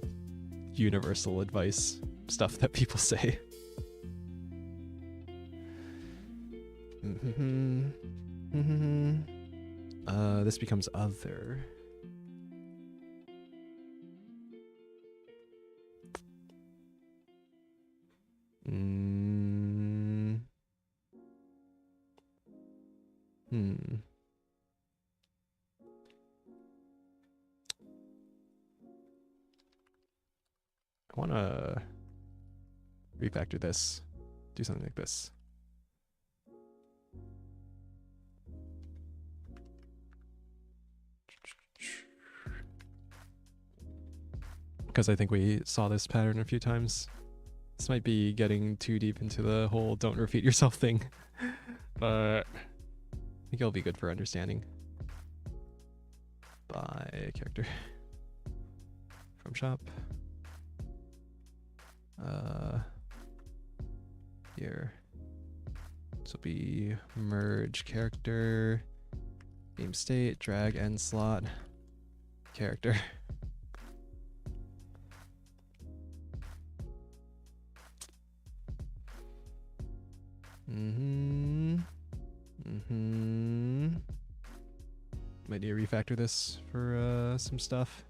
universal advice stuff that people say. This becomes other. I want to refactor this, do something like this. Because I think we saw this pattern a few times. This might be getting too deep into the whole don't repeat yourself thing, but I think it'll be good for understanding. Buy character from shop. Here. This will be merge character, game state, drag end slot, character. Might need to refactor this for some stuff.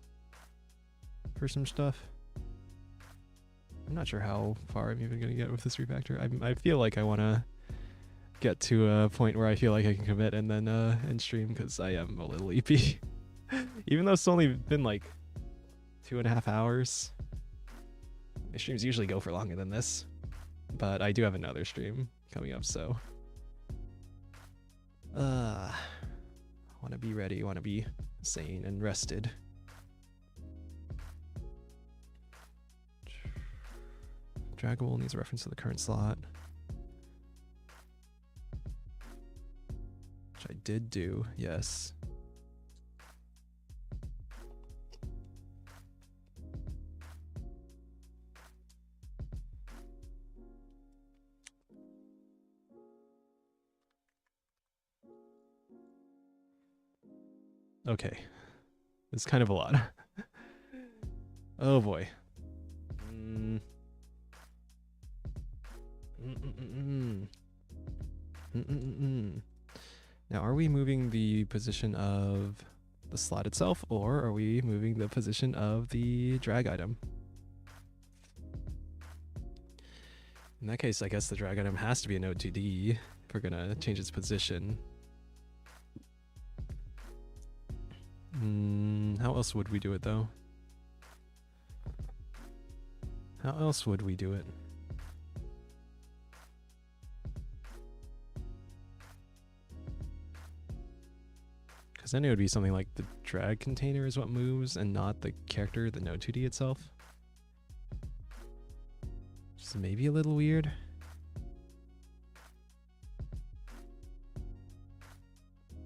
I'm not sure how far I'm even gonna get with this refactor. I feel like I want to get to a point where I feel like I can commit and then end stream, because I am a little EP. Even though it's only been like 2.5 hours. My streams usually go for longer than this, but I do have another stream coming up, so I want to be ready, want to be sane and rested. Draggable needs a reference to the current slot, which I did do, yes. Okay, it's kind of a lot. Oh boy. Now, are we moving the position of the slot itself, or are we moving the position of the drag item? In that case, I guess the drag item has to be a node 2D if we're gonna change its position. How else would we do it, though? How else would we do it? Because then it would be something like the drag container is what moves and not the character, the node 2D itself. Which is maybe a little weird.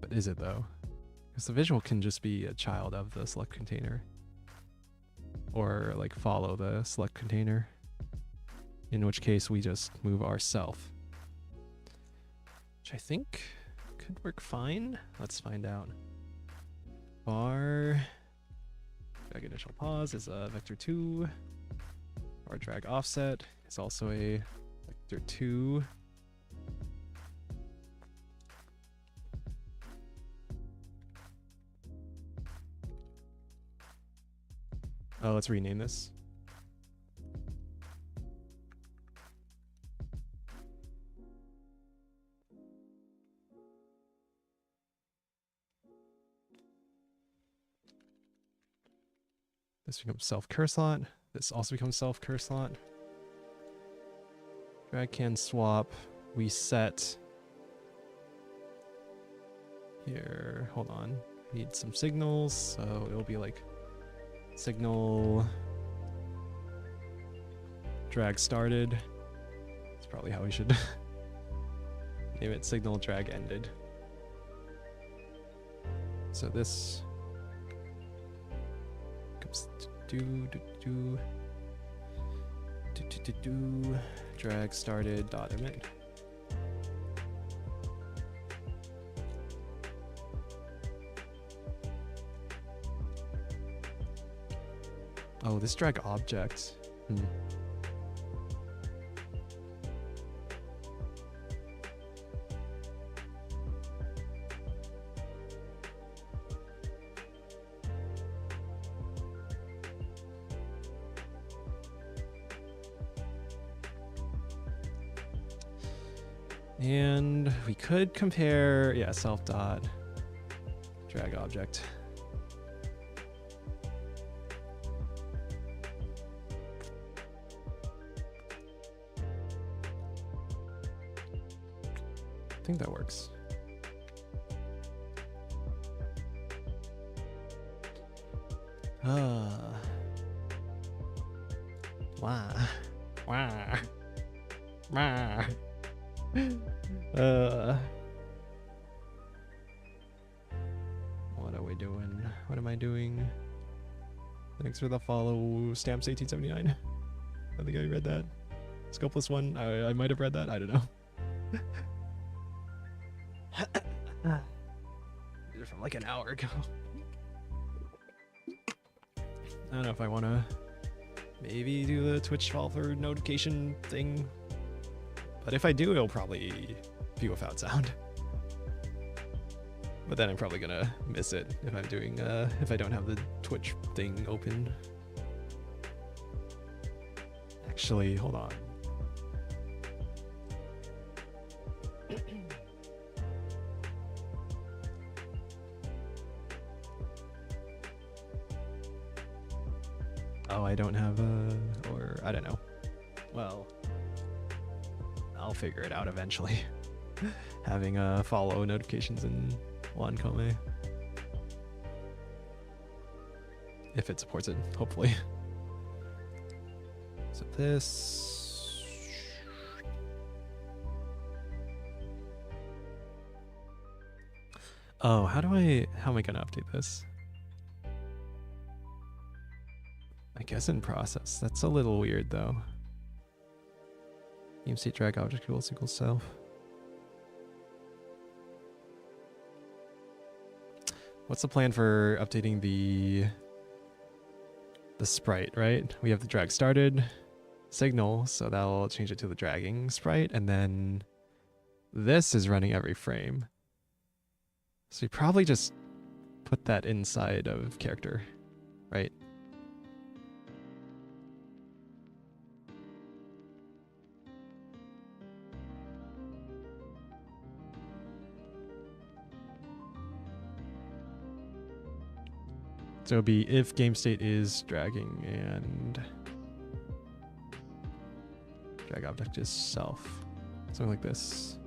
But is it, though? Because the visual can just be a child of the select container. Or like follow the select container. In which case we just move ourself. Which I think could work fine. Let's find out. Bar drag initial pause is a vector 2. Bar drag offset is also a vector 2. Oh, let's rename this. This becomes self cur slot. This also becomes self cur slot. Drag can swap. We set here. Hold on. Need some signals, so it'll be like signal drag started. That's probably how we should name it. Signal drag ended. So this comes do drag started dot emit. Oh, this drag object. And we could compare, yeah, self dot drag object. I think that works. Wah. Wah. Wah. What are we doing? What am I doing? Thanks for the follow, Stamps 1879. I think I read that. Scopeless one. I might have read that. I don't know. These are from like an hour ago. I don't know if I want to maybe do the Twitch follower notification thing. But if I do, it'll probably be without sound. But then I'm probably gonna miss it if I'm doing, if I don't have the Twitch thing open. Actually, hold on. Oh, I don't have or I don't know. Well, I'll figure it out eventually. Having follow notifications in Wancome. If it supports it, hopefully. So this. Oh, how am I gonna update this? I guess in process. That's a little weird though. Game state drag object equals self. What's the plan for updating the sprite, right? We have the drag started signal, so that'll change it to the dragging sprite, and then this is running every frame. So you probably just put that inside of character, right? So it'll be if game state is dragging and drag object is self. Something like this.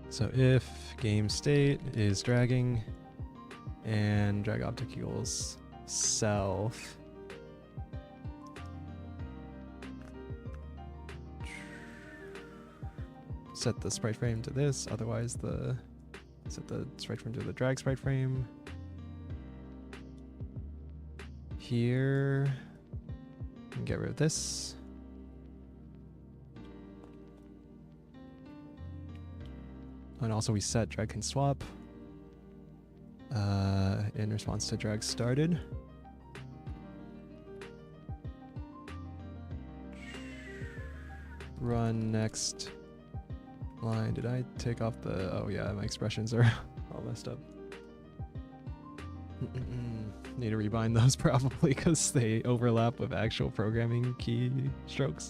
So if game state is dragging and drag object equals self, set the sprite frame to this, otherwise set the sprite frame to the drag sprite frame. Here, and get rid of this. And also we set drag can swap in response to drag started. Run next line. Did I take off the... Oh yeah, my expressions are all messed up. Need to rebind those probably because they overlap with actual programming keystrokes.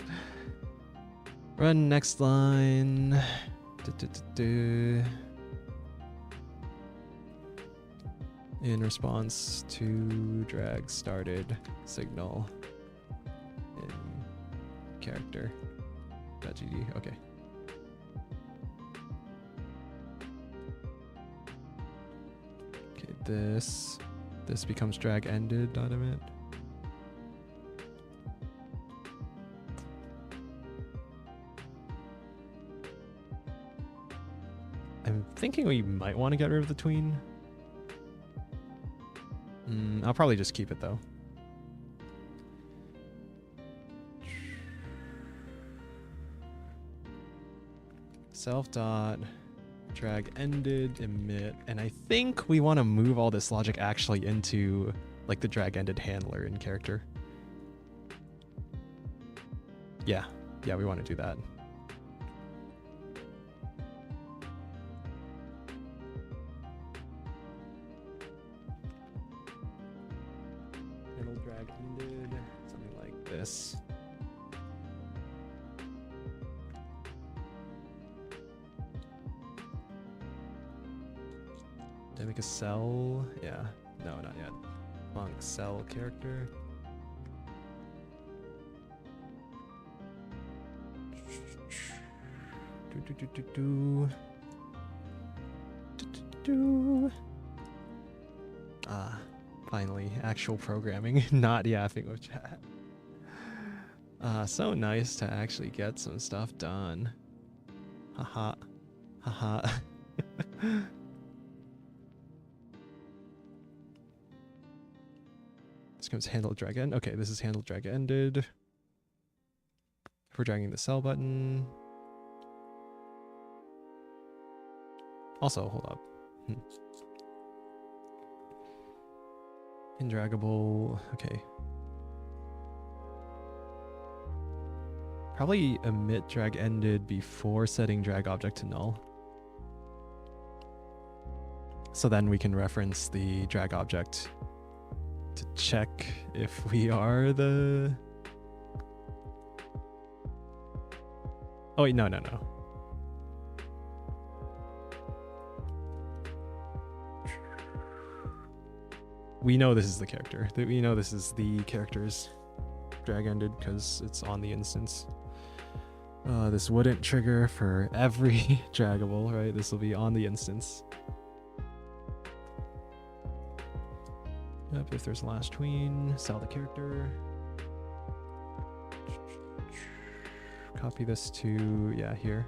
Run next line. In response to drag started signal in character.gd. Okay. Okay, this becomes drag ended.emit. I'm thinking we might want to get rid of the tween. I'll probably just keep it though. Self dot drag ended emit, and I think we want to move all this logic actually into like the drag ended handler in character. Yeah, we want to do that. Handle drag ended, something like this. Did I make a cell? Yeah. No, not yet. Monk cell character. Ah, finally, actual programming, not yapping with chat. So nice to actually get some stuff done. Haha. Haha. This comes handle drag end. Okay, this is handle drag ended. If we're dragging the cell button. Also, hold up. Indraggable. Okay. Probably emit drag ended before setting drag object to null. So then we can reference the drag object to check if we are the... Oh wait, no. We know this is the character. We know this is the character's drag ended because it's on the instance. This wouldn't trigger for every draggable, right? This will be on the instance. Yep, if there's a last tween, sell the character. Copy this to, yeah, here.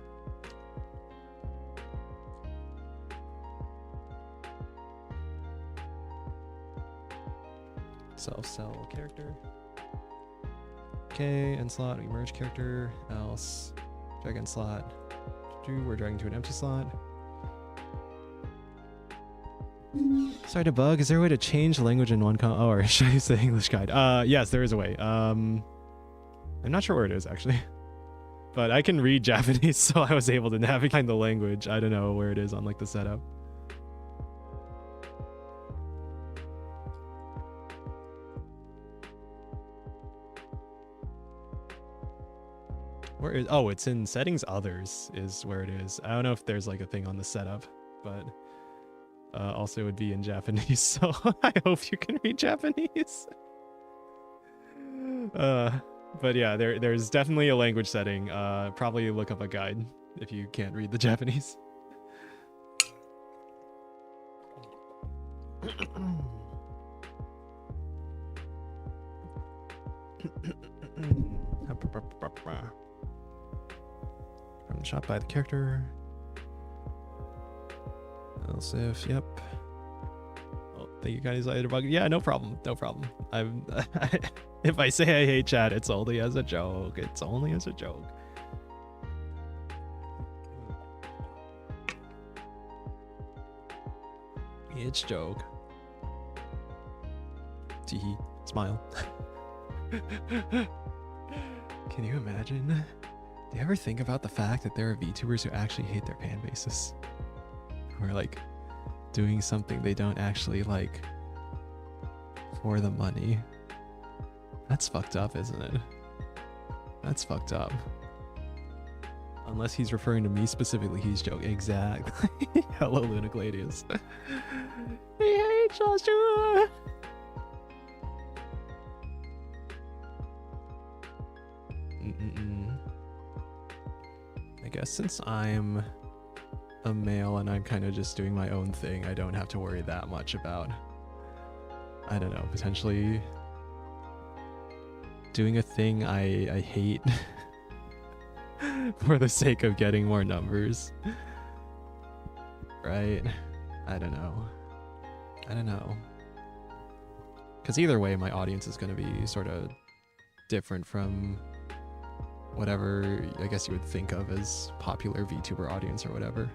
Self-sell character. Okay, end slot, we merge character, else, drag end slot. We're dragging to an empty slot. Sorry to bug, is there a way to change language in one oh, or should I say English guide? Yes, there is a way. I'm not sure where it is actually. But I can read Japanese, so I was able to navigate the language. I don't know where it is on like the setup. Where is, oh, it's in settings others is where it is. I don't know if there's like a thing on the setup, but also it would be in Japanese, so I hope you can read Japanese. But yeah, there's definitely a language setting. Probably look up a guide if you can't read the Japanese. From Shot by the character. Else if, yep. Oh, thank you guys, Bug. Yeah, no problem, no problem. If I say I hate chat, it's only as a joke. It's only as a joke. It's joke. Teehee. Smile. Can you imagine? Do you ever think about the fact that there are VTubers who actually hate their fan bases? Who are like doing something they don't actually like for the money? That's fucked up, isn't it? That's fucked up. Unless he's referring to me specifically, he's joking. Exactly. Hello, Luna Gladius. Hey, hey, Joshua! I guess since I'm a male and I'm kind of just doing my own thing, I don't have to worry that much about, I don't know, potentially doing a thing I hate for the sake of getting more numbers. Right? I don't know. I don't know. Because either way, my audience is going to be sort of different from whatever I guess you would think of as popular VTuber audience or whatever.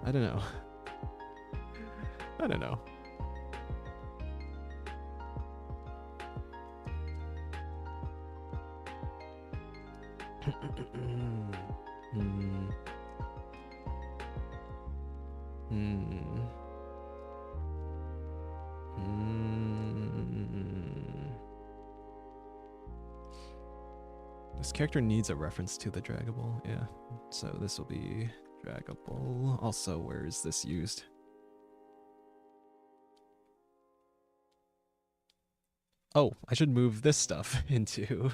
I don't know. I don't know. This character needs a reference to the draggable, yeah. So this will be draggable. Also, where is this used? Oh, I should move this stuff into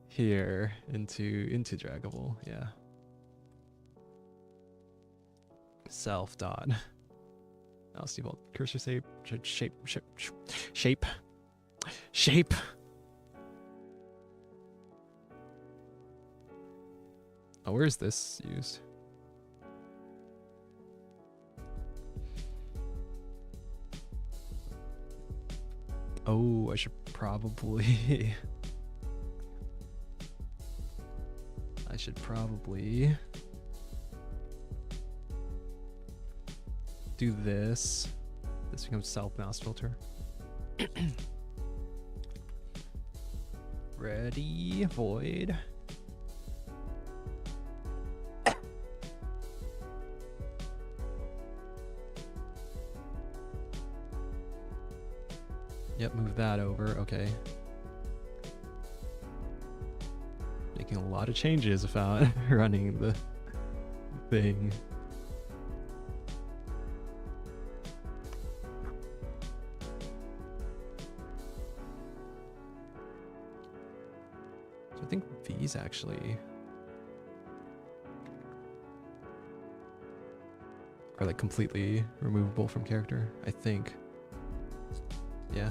here, into draggable, yeah. Self dot. I'll see what cursor shape. Oh, where is this used? Oh, I should probably do this. This becomes self mouse filter. Ready, void. Yep, move that over, okay. Making a lot of changes without running the thing. So I think these actually are like completely removable from character, I think. Yeah.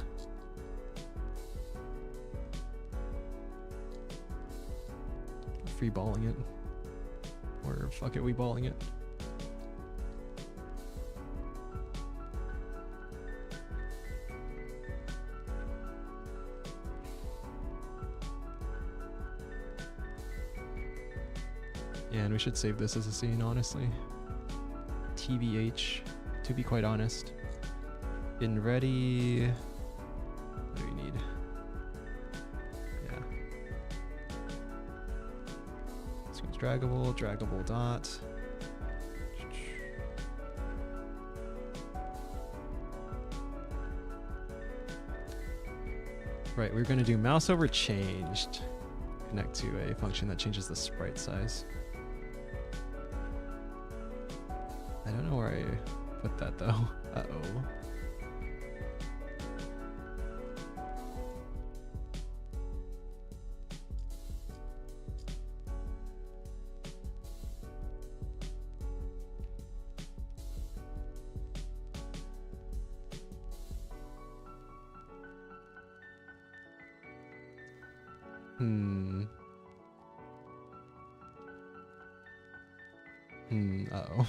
Free balling it. Or fuck it, we balling it. Yeah, and we should save this as a scene, honestly. TBH, to be quite honest. In ready. What do we need? Yeah. This goes draggable dot. Right, we're going to do mouse over changed. Connect to a function that changes the sprite size. I don't know where I put that though. Uh-oh. Uh-oh.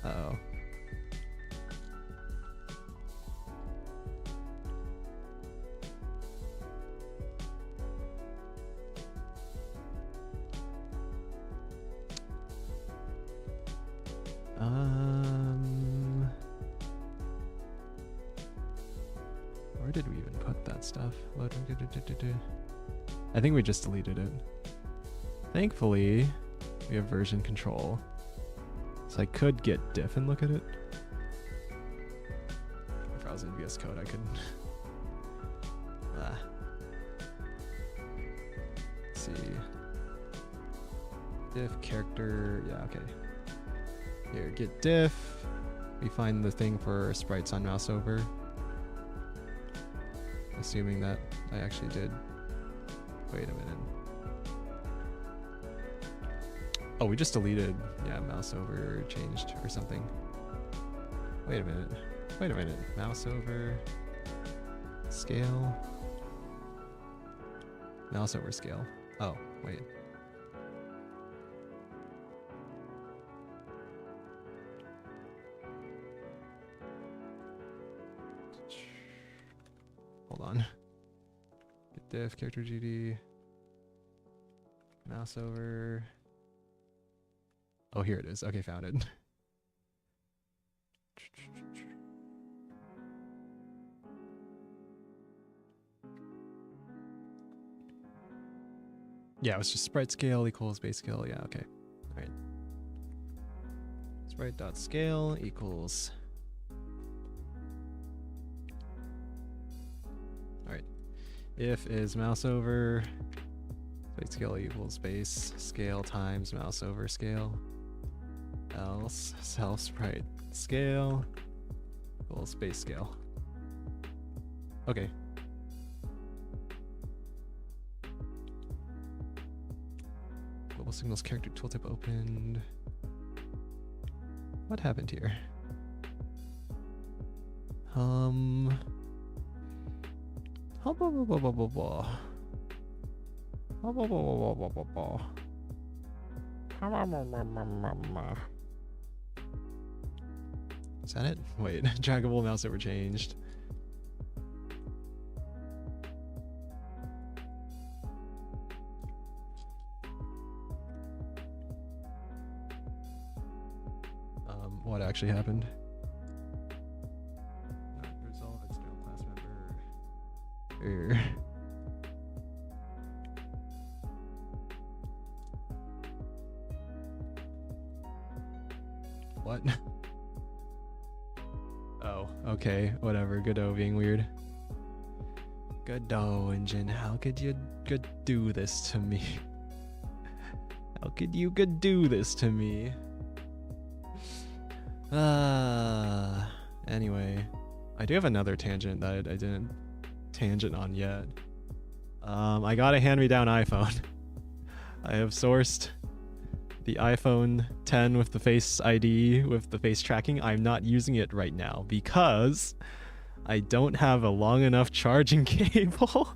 Uh-oh. Where did we even put that stuff? I think we just deleted it. Thankfully, we have version control. So I could get diff and look at it. If I was in VS Code, I could... Let's see. Diff, character... Yeah, okay. Here, get diff. We find the thing for sprites on mouse over. Assuming that I actually did. Wait a minute. Oh, we just deleted, yeah, mouse over changed or something. Wait a minute. Wait a minute. Mouse over scale. Mouse over scale. Oh, wait. Hold on. Get diff, character GD. Mouse over. Oh, here it is. Okay, found it. Yeah, it was just sprite scale equals base scale. Yeah, okay. All right. Sprite dot scale equals. All right. If is mouse over sprite scale equals base scale times mouse over scale. Else self sprite scale equals base scale. Okay. Global signals character tooltip opened. What happened here? Is that it? Wait, draggable mouse over changed. What actually happened? Not resolve external class member. What? Oh, okay, whatever. Godot being weird. Godot engine, how could you do this to me? How could you do this to me? Anyway, I do have another tangent that I didn't tangent on yet. I got a hand-me-down iPhone. I have sourced the iPhone 10 with the Face ID, with the face tracking. I'm not using it right now because I don't have a long enough charging cable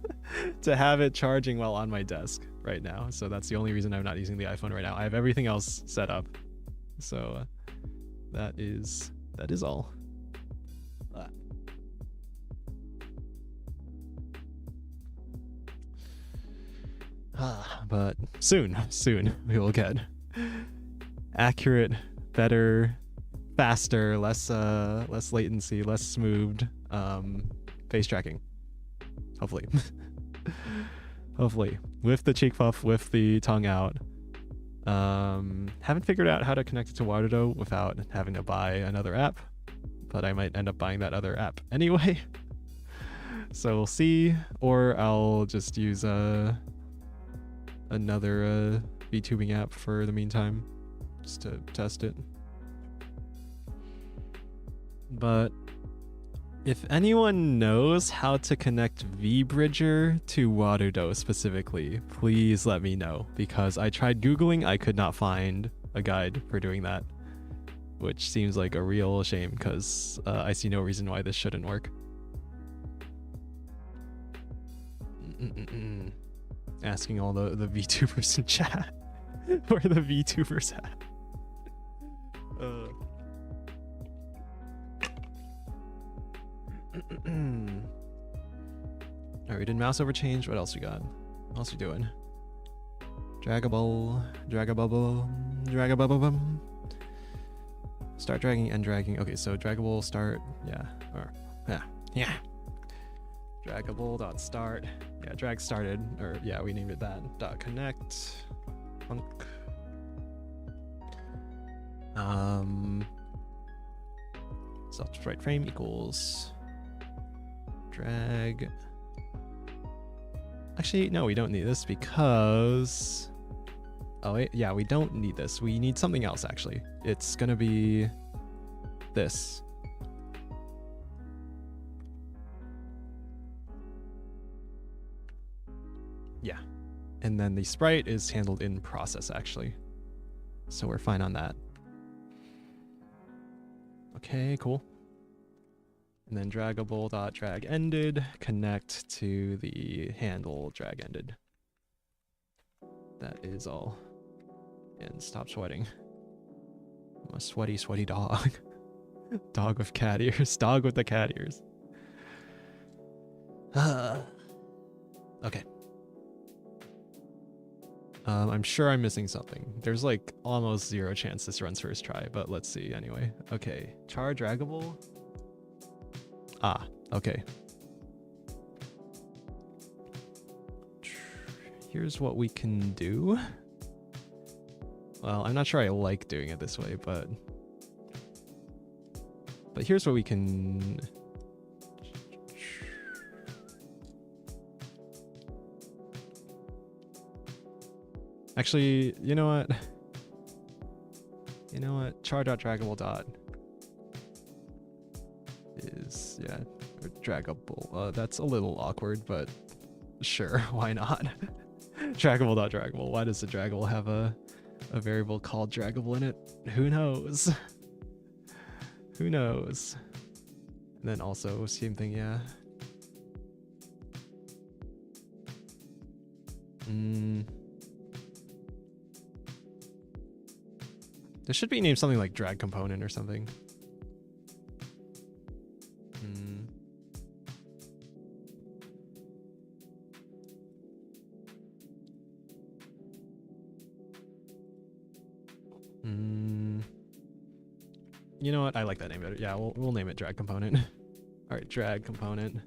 to have it charging while on my desk right now. So that's the only reason I'm not using the iPhone right now. I have everything else set up. So that is all. But soon we will get accurate, better, faster, less latency, less smoothed face tracking. Hopefully. Hopefully. With the cheek puff, with the tongue out. Haven't figured out how to connect it to Godot without having to buy another app, but I might end up buying that other app anyway. So we'll see, or I'll just use another VTubing app for the meantime, just to test it. But if anyone knows how to connect VBridger to Godot specifically, please let me know, because I tried Googling, I could not find a guide for doing that. which seems like a real shame because I see no reason why this shouldn't work. Asking all the VTubers in chat where the VTubers at. Alright, we did mouse over change. What else we got? What else we doing? Dragable. Start dragging, end dragging. Okay, so draggable start. Yeah. Or yeah. Draggable dot start. Yeah, drag started. Or yeah, we named it that. Dot connect. Punk. Self sprite frame equals drag. Actually, no, we don't need this because, oh wait, yeah, we don't need this. We need something else actually. It's gonna be this. Yeah. And then the sprite is handled in process actually. So we're fine on that. Okay, cool. And then draggable.drag ended, connect to the handle drag ended. That is all. And stop sweating. I'm a sweaty, sweaty dog. Dog with cat ears. Dog with the cat ears. Okay. I'm sure I'm missing something. There's like almost 0 chance this runs first try, but let's see anyway. Okay, char draggable. Ah, okay. Here's what we can do. Well, I'm not sure I like doing it this way, but here's what we can. Actually, you know what? Char.draggable dot is, yeah, or draggable. That's a little awkward, but sure, why not? Draggable.draggable. Why does the draggable have a variable called draggable in it? Who knows? Who knows? And then also, same thing, yeah. This should be named something like drag component or something. You know what? I like that name better. Yeah, we'll name it drag component. All right, drag component.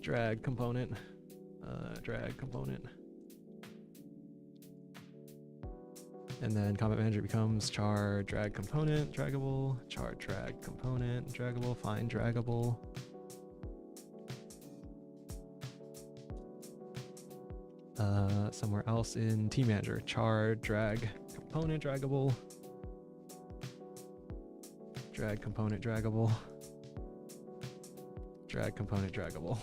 Drag component. Drag component. And then comment manager becomes char drag component draggable, char drag component draggable, find draggable. Somewhere else in team manager, char drag component draggable, drag component draggable, drag component draggable.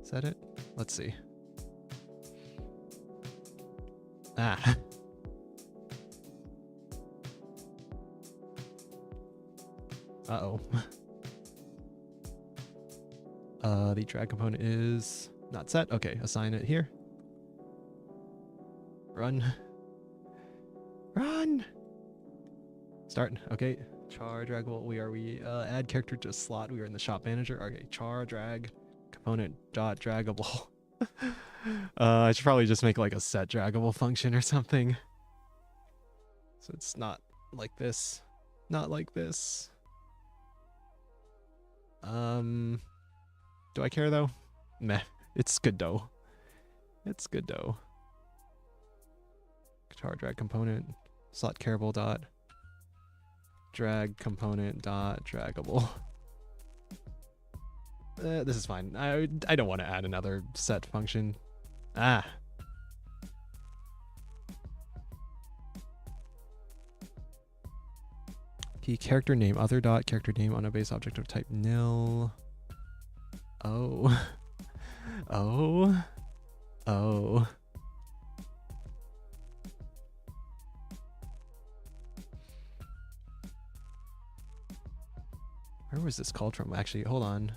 Is that it? Let's see. Ah. Uh-oh. The drag component is not set. Okay, assign it here. Run. Run! Start. Okay. Char draggable. We add character to slot. We are in the shop manager. Okay, char drag component dot draggable. I should probably just make like a set draggable function or something. So it's not like this. Not like this. Do I care though? Meh. It's good though. It's good though. Char drag component slot careable dot drag component dot draggable. This is fine. I don't want to add another set function. Ah. Key character name other dot character name on a base object of type nil. Oh. Oh. Oh. Where was this called from? Actually, hold on.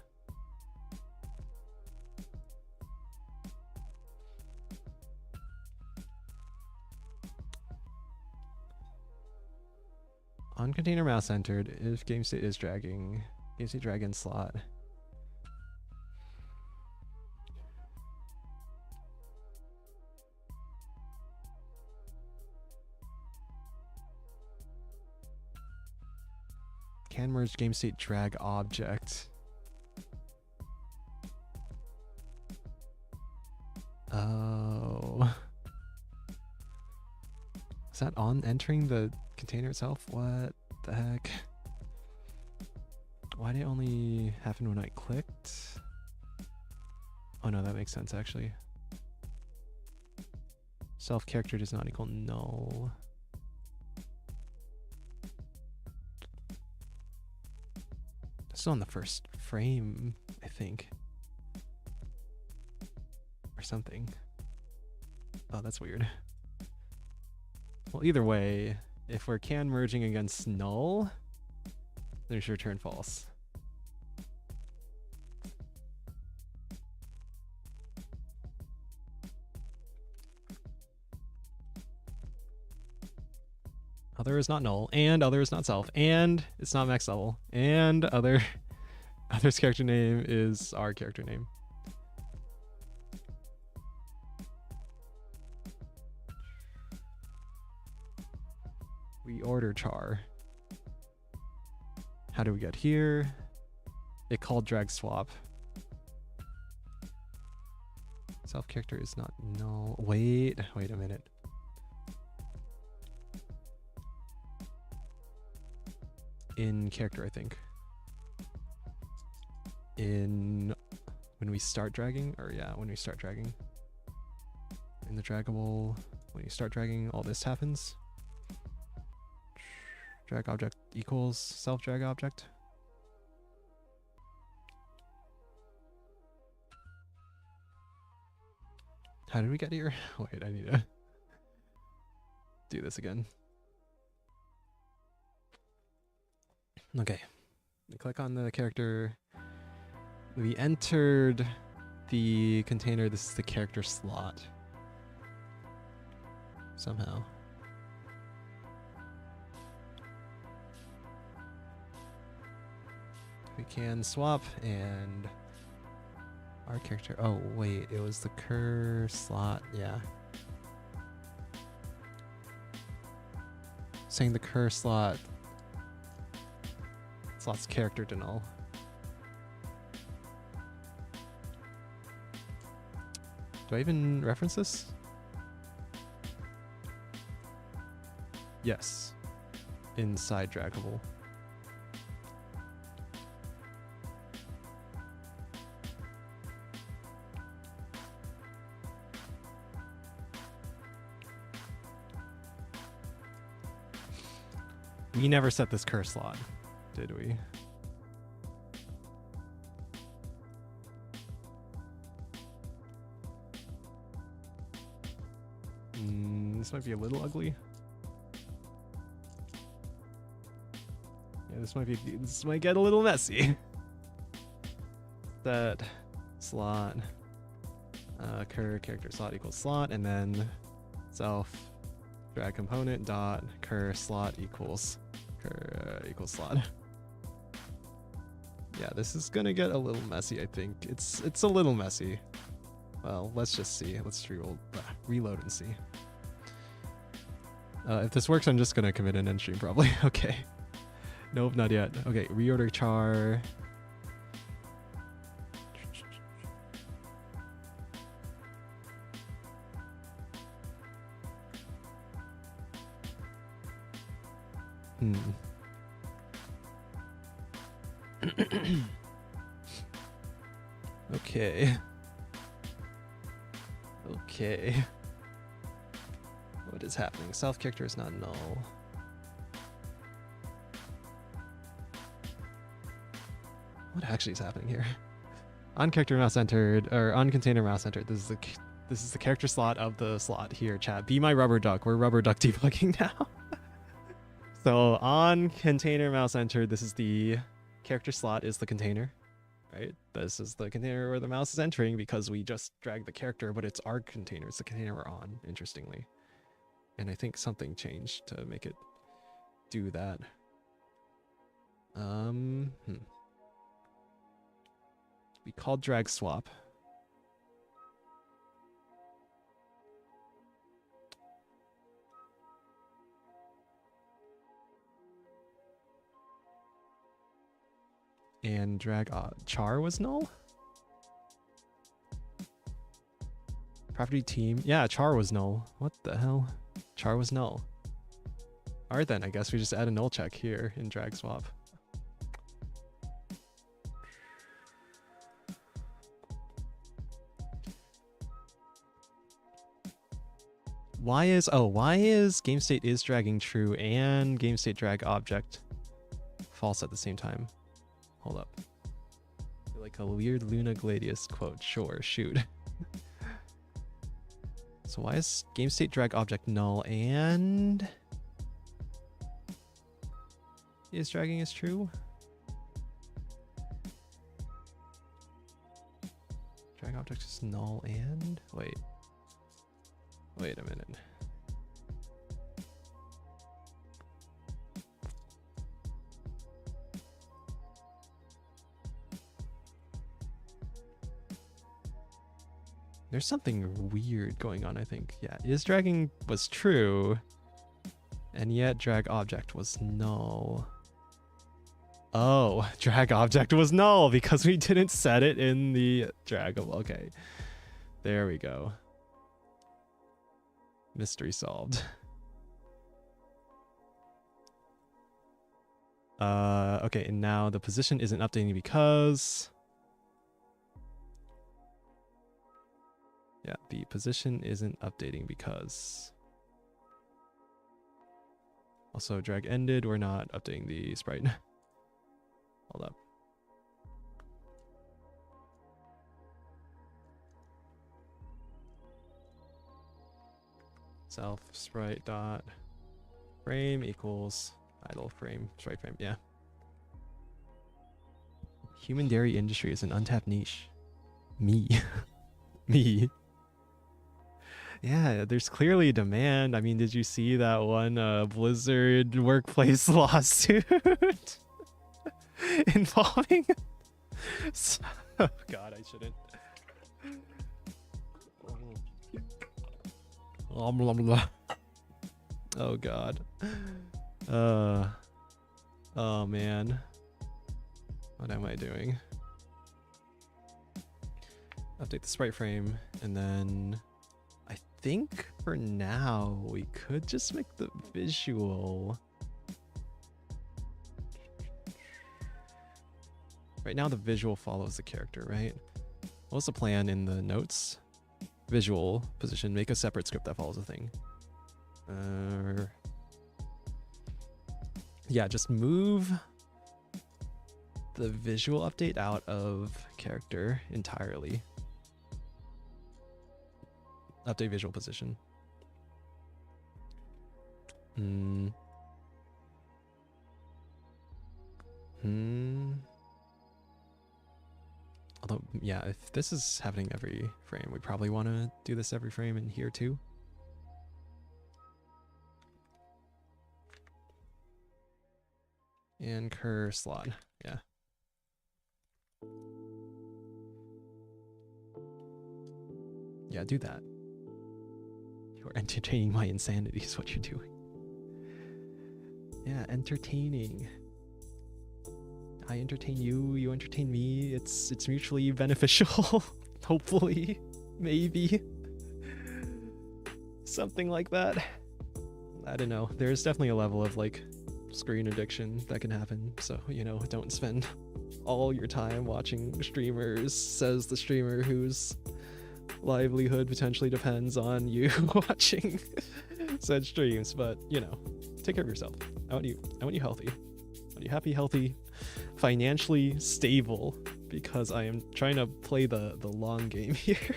On container mouse entered, if game state is dragging, game state drag in slot. Can merge game state drag object. Oh. Is that on entering the container itself? What the heck? Why did it only happen when I clicked? Oh no, that makes sense actually. Self character does not equal null. This is on the first frame, I think. Or something. Oh, that's weird. Well, either way, if we're can merging against null, then we should return false. Other is not null, and other is not self, and it's not max level, and other's character name is our character name. We order char. How do we get here? It called drag swap. Self character is not null. Wait a minute. In character, I think. In when we start dragging, or yeah, when we start dragging. In the draggable, when you start dragging, all this happens. Drag object equals self drag object. How did we get here? Wait, I need to do this again. Okay, we click on the character. We entered the container. This is the character slot. Somehow. We can swap and our character. Oh, wait, it was the cur slot. Yeah. Saying the cur slot's character to null. Do I even reference this? Yes. Inside draggable. We never set this cur slot, did we? This might be a little ugly. Yeah, this might get a little messy. That slot, cur character slot equals slot, and then self drag component dot cur slot equals cur equals slot. Yeah, this is gonna get a little messy. I think it's a little messy. Well, let's just see. Let's reload and see. If this works, I'm just gonna commit an end stream probably. Okay. Nope, not yet. Okay, reorder char. Okay. Okay. What is happening? Self character is not null. What actually is happening here? On character mouse entered, or on container mouse entered. This is the character slot of the slot here, chat. Be my rubber duck. We're rubber duck debugging now. So on container mouse entered, this is the character slot is the container, right? This is the container where the mouse is entering because we just dragged the character, but it's our container. It's the container we're on, interestingly. And I think something changed to make it do that. We called drag swap. And drag char was null? Property team. Yeah, char was null. What the hell? Char was null. Alright then, I guess we just add a null check here in drag swap. Why is game state is dragging true and game state drag object false at the same time? Hold up. Like a weird Luna Gladius quote. Sure, shoot. So why is game state drag object null and is dragging is true? Drag object is null and wait a minute. There's something weird going on, I think. Yeah, is dragging was true, and yet drag object was null. Oh, drag object was null because we didn't set it in the draggable. Okay, there we go. Mystery solved. Okay, and now the position isn't updating because... Yeah, the position isn't updating because... Also, drag ended, we're not updating the sprite. Hold up. Self sprite dot frame equals idle frame sprite frame. Yeah. Human dairy industry is an untapped niche. Me. Me. Yeah, there's clearly demand. I mean, did you see that one Blizzard workplace lawsuit involving? Oh God, I shouldn't. Oh God. Oh man. What am I doing? Update the sprite frame, and then I think for now we could just make the visual. Right now the visual follows the character, right? What's the plan in the notes? Visual position, make a separate script that follows the thing. Yeah, just move the visual update out of character entirely. Update visual position. Although, yeah, if this is happening every frame, we probably want to do this every frame in here too. And cur slot, yeah. Yeah, do that. You're entertaining my insanity is what you're doing. Yeah, entertaining. I entertain you, you entertain me. It's mutually beneficial. Hopefully. Maybe. Something like that. I don't know. There's definitely a level of like screen addiction that can happen. So, you know, don't spend all your time watching streamers, says the streamer whose livelihood potentially depends on you watching said streams. But, you know, take care of yourself. I want you healthy. I want you happy, healthy, financially stable, because I am trying to play the long game here.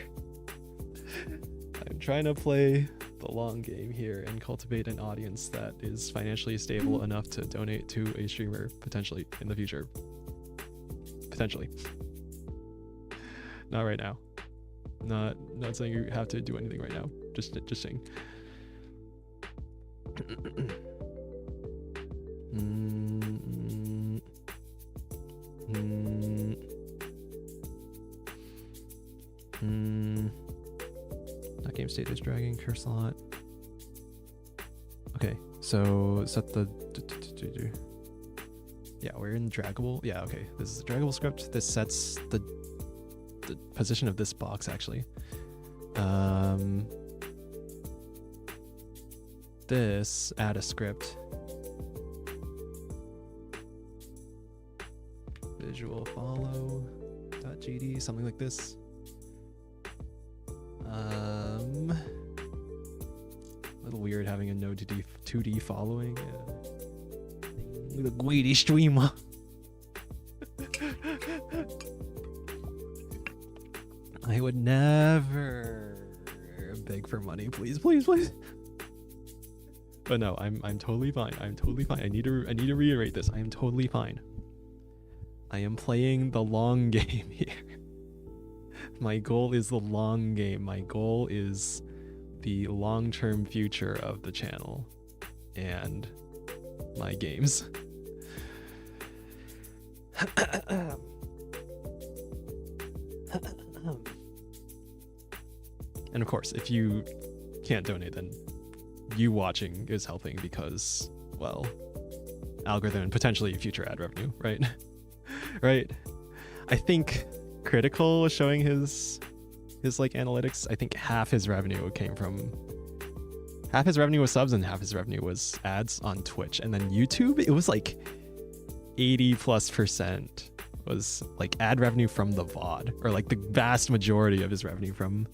I'm trying to play the long game here and cultivate an audience that is financially stable enough to donate to a streamer potentially in the future. Potentially. Not right now. Not saying you have to do anything right now. Just saying. That game state is dragging curse a lot. Okay, so set the. Yeah, we're in draggable. Yeah, okay. This is the draggable script. This sets the position of this box actually. This add a script. Visual follow .gd, something like this. A little weird having a no 2D following. Look at the greedy streamer. I would never beg for money, please. But no, I'm totally fine. I'm totally fine. I need to reiterate this. I am totally fine. I am playing the long game here. My goal is the long game. My goal is the long-term future of the channel and my games. And of course, if you can't donate, then you watching is helping because, well, algorithm and potentially future ad revenue, right? Right? I think Critical was showing his like analytics. I think half his revenue was subs and half his revenue was ads on Twitch. And then YouTube, it was like 80+% was like ad revenue from the VOD, or like the vast majority of his revenue from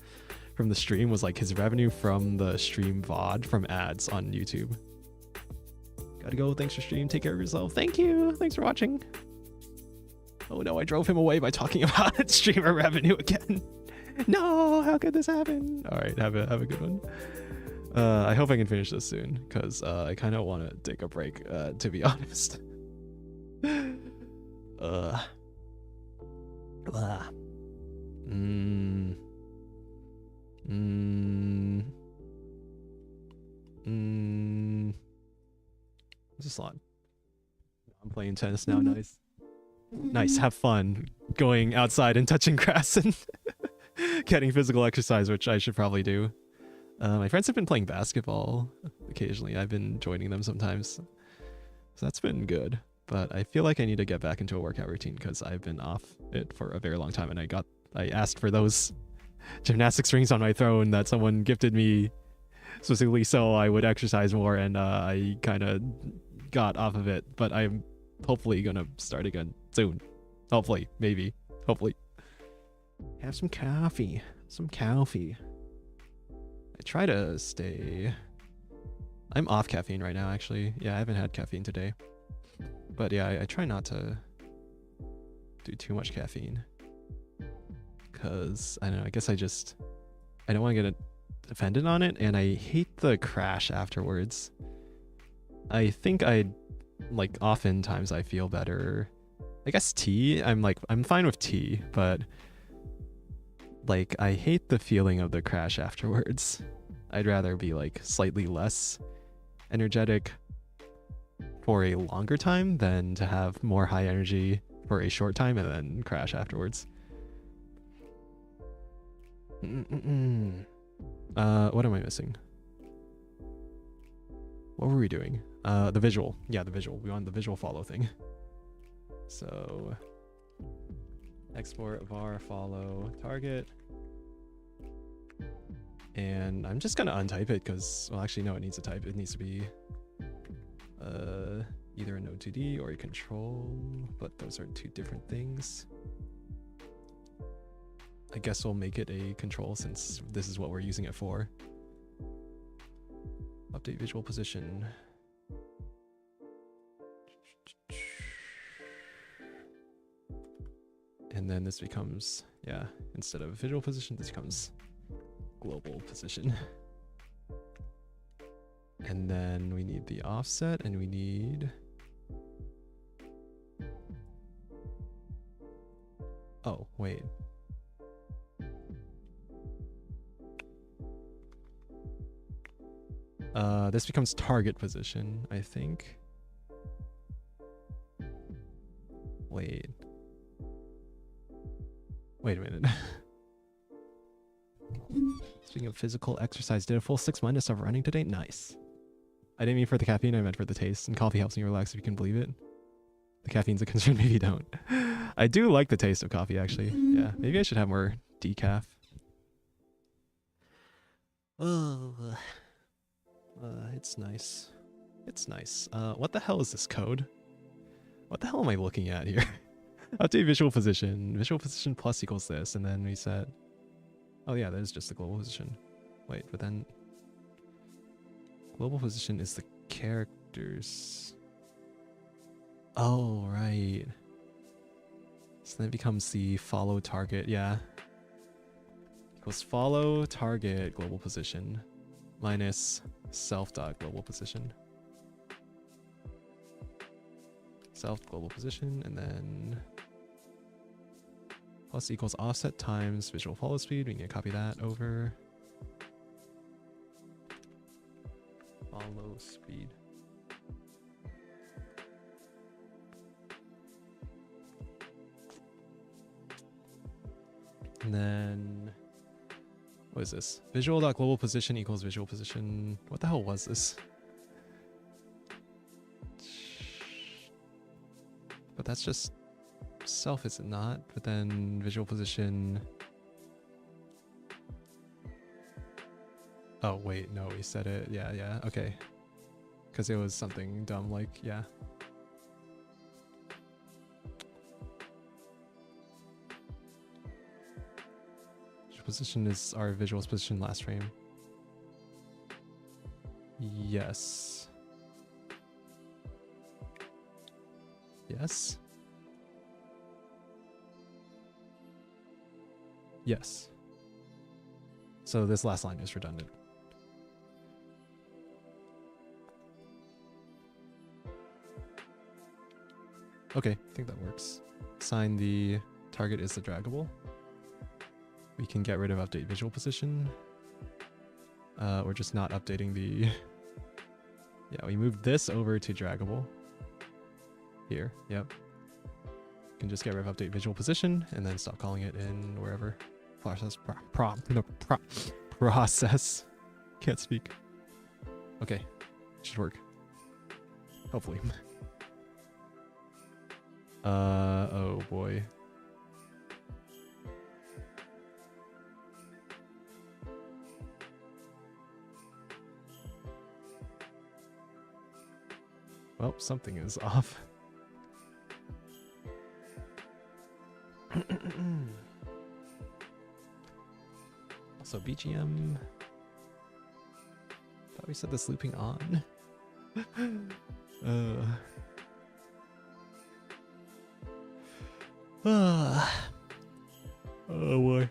the stream was like his revenue from the stream VOD from ads on YouTube. Gotta go. Thanks for stream. Take care of yourself. Thank you. Thanks for watching. Oh no, I drove him away by talking about streamer revenue again. No, how could this happen? All right, have a good one. I hope I can finish this soon because I kind of want to take a break, to be honest. This is a lot. I'm playing tennis now. Nice, have fun going outside and touching grass and getting physical exercise, which I should probably do. My friends have been playing basketball occasionally. I've been joining them sometimes, so that's been good. But I feel like I need to get back into a workout routine because I've been off it for a very long time, and I asked for those gymnastics rings on my throne that someone gifted me specifically so I would exercise more, and I kind of got off of it, but I'm hopefully gonna start again soon. Hopefully, maybe, hopefully. Have some coffee. I try to stay. I'm off caffeine right now, actually. Yeah, I haven't had caffeine today. But yeah, I try not to do too much caffeine. Because, I don't know, I guess I don't want to get offended on it, and I hate the crash afterwards. I think oftentimes I feel better. I guess tea, I'm fine with tea, but like I hate the feeling of the crash afterwards. I'd rather be like slightly less energetic for a longer time than to have more high energy for a short time and then crash afterwards. What am I missing? What were we doing? The visual. Yeah, the visual. We want the visual follow thing. So export var follow target. And I'm just gonna untype it because, well, actually no, it needs a type. It needs to be either a node 2D or a control, but those are two different things. I guess we'll make it a control since this is what we're using it for. Update visual position. And then this becomes, yeah, instead of visual position, this becomes global position. And then we need the offset, and we need Oh, wait. This becomes target position, I think. Wait. Wait a minute. Speaking of physical exercise, did a full 6 months of running today? Nice. I didn't mean for the caffeine, I meant for the taste. And coffee helps me relax if you can believe it. The caffeine's a concern, maybe don't. I do like the taste of coffee, actually. Yeah, maybe I should have more decaf. Oh, it's nice. It's nice. What the hell is this code? What the hell am I looking at here? Update visual position. Visual position plus equals this, and then we set... Oh yeah, that is just the global position. Wait, but then... Global position is the characters. Oh, right. So then it becomes the follow target, yeah. Equals follow target global position minus self dot global position. Self global position, and then plus equals offset times visual follow speed. We need to copy that over. Follow speed. And then what is this? Visual dot global position equals visual position. What the hell was this? But that's just self, is it not? But then visual position. Oh wait, no, we said it. Yeah, okay. Because it was something dumb like, yeah. Visual position is our visual position last frame. Yes. Yes. Yes. So this last line is redundant. Okay, I think that works. Assign the target is the draggable. We can get rid of update visual position. We're just not updating the... Yeah, we moved this over to draggable. Here, yep. Can just get rid of update visual position and then stop calling it in wherever. Process. Can't speak. Okay, should work. Hopefully. Oh boy. Well, something is off. Also, BGM. Thought we said this looping on. Oh boy.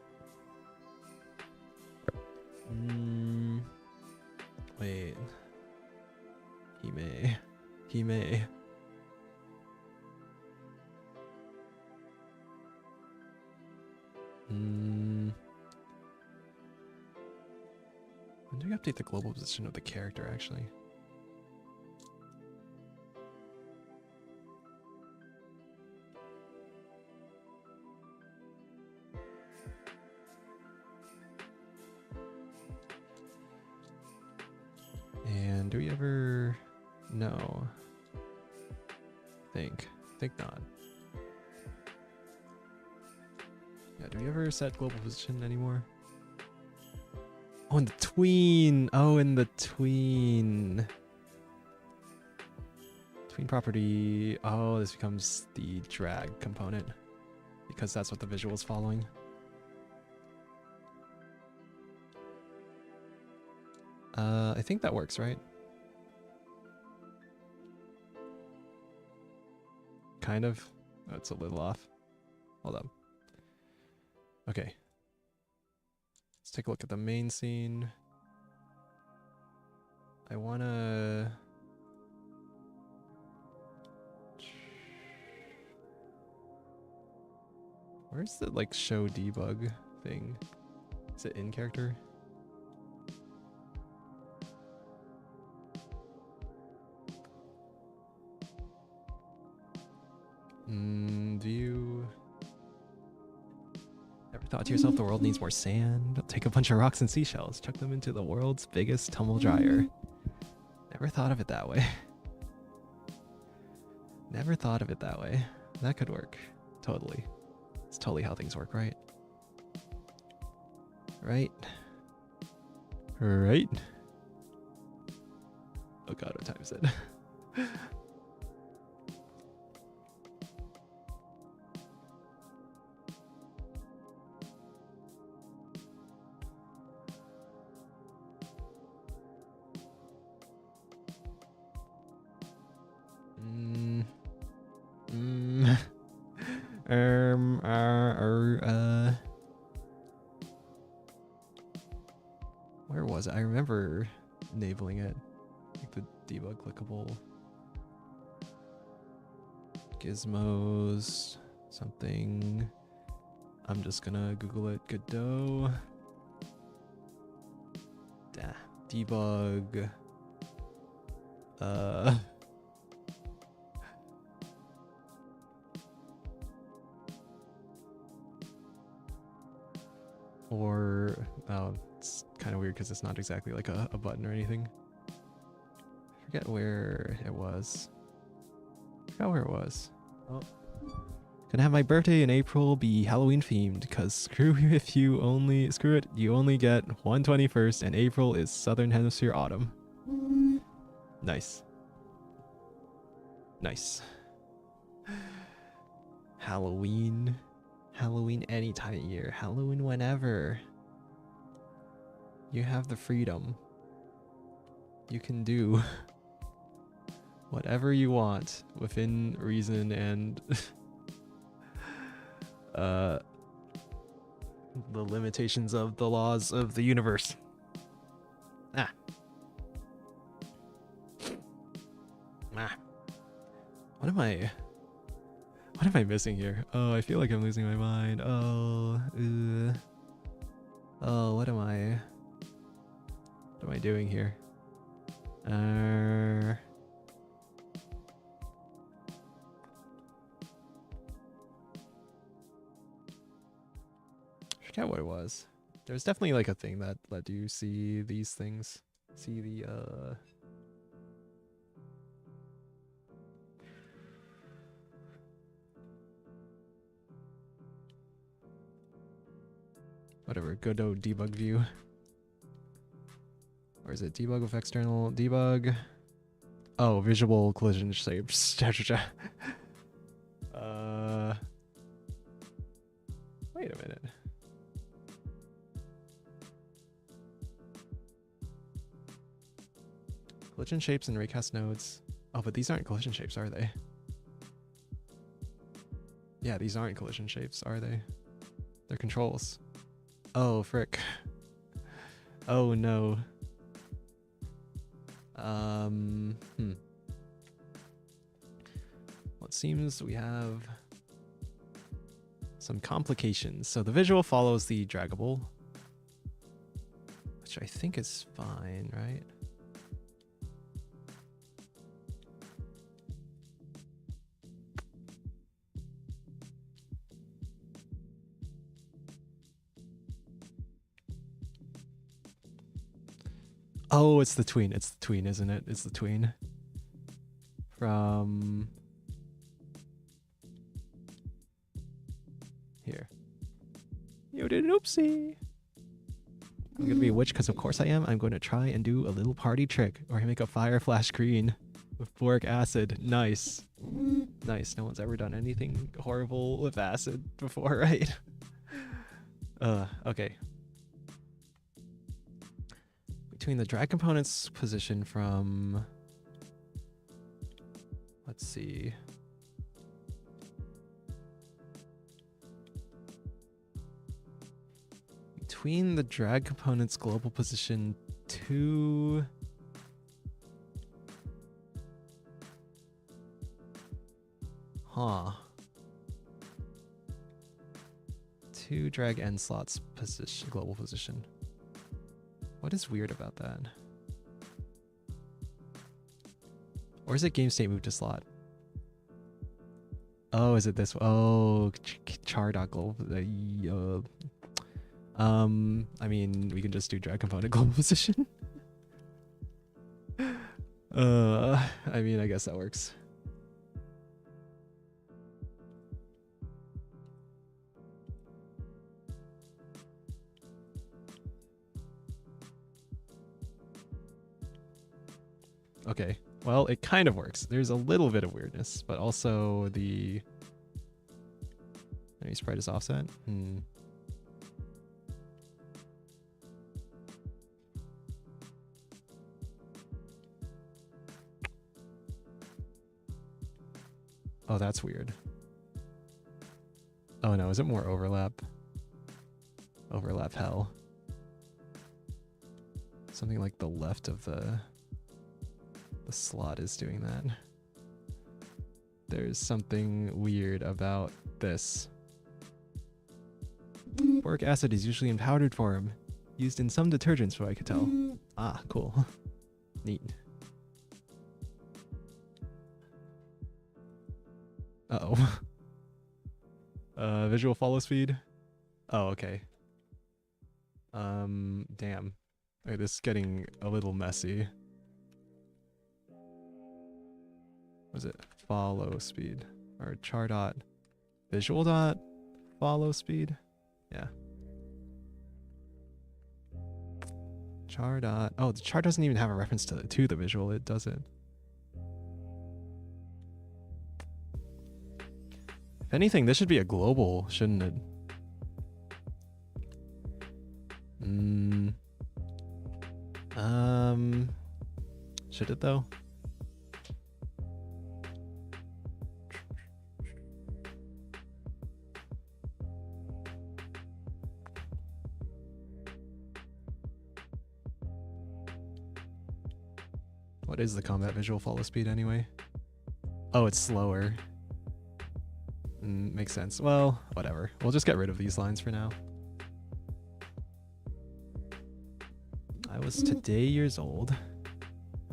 Wait. He may. He may. When do we update the global position of the character, actually? And do we ever... No. Think not. Yeah, do we ever set global position anymore? Oh, in the tween. Oh, in the tween. Tween property. Oh, this becomes the drag component because that's what the visual is following. I think that works, right? Kind of. Oh, it's a little off. Hold up. Okay. Let's take a look at the main scene. I wanna... Where's the like show debug thing? Is it in character? View. Ever thought to yourself the world needs more sand? Take a bunch of rocks and seashells, chuck them into the world's biggest tumble dryer. Never thought of it that way. Never thought of it that way. That could work. Totally. It's totally how things work, right? Right? Right? Oh god, what time is it? Where was it? I remember enabling it. Like the debug clickable gizmos something. I'm just gonna Google it. Godot debug or oh, it's kind of weird because it's not exactly like a button or anything. I forget where it was. Oh, gonna have my birthday in April be Halloween themed, cause screw you only get 1/21st, and April is Southern Hemisphere autumn. Nice. Halloween any time of year. Halloween whenever. You have the freedom. You can do whatever you want within reason and the limitations of the laws of the universe. What am I missing here? Oh, I feel like I'm losing my mind. Oh, what am I doing here? I forget what it was. There's definitely like a thing that let you see these things. See the whatever, Godot debug view. Or is it debug with external debug? Oh, visual collision shapes. Wait a minute. Collision shapes and raycast nodes. Oh, but these aren't collision shapes, are they? Yeah, these aren't collision shapes, are they? They're controls. Oh, frick. Oh, no. Well, it seems we have some complications. So the visual follows the draggable, which I think is fine, right? Oh, it's the tween. It's the tween, isn't it? It's the tween. From here. You did an oopsie. I'm gonna be a witch because of course I am. I'm going to try and do a little party trick or make a fire flash green with boric acid. Nice. Nice. No one's ever done anything horrible with acid before, right? Okay. Between the drag component's position from, let's see, between the drag component's global position to 2 drag end slots position, global position. What is weird about that? Or is it game state move to slot? Oh, is it this? Oh, char.global. I mean, we can just do drag component global position. I mean, I guess that works. Okay, well, it kind of works. There's a little bit of weirdness, but also the enemy sprite is offset. Oh, that's weird. Oh no, is it more overlap? Overlap hell. Something like the left of the slot is doing that. There's something weird about this. Boric acid is usually in powdered form, used in some detergents, from what I could tell. Ah, cool. Neat. Uh-oh. Visual follow speed? Oh, okay. Damn. Okay, this is getting a little messy. Was it follow speed? Or char dot visual dot follow speed? Yeah. Char dot, oh, the char doesn't even have a reference to the visual, it doesn't. If anything, this should be a global, shouldn't it? Should it though? What is the combat visual follow speed anyway? Oh, it's slower. Makes sense. Well, whatever. We'll just get rid of these lines for now. I was today years old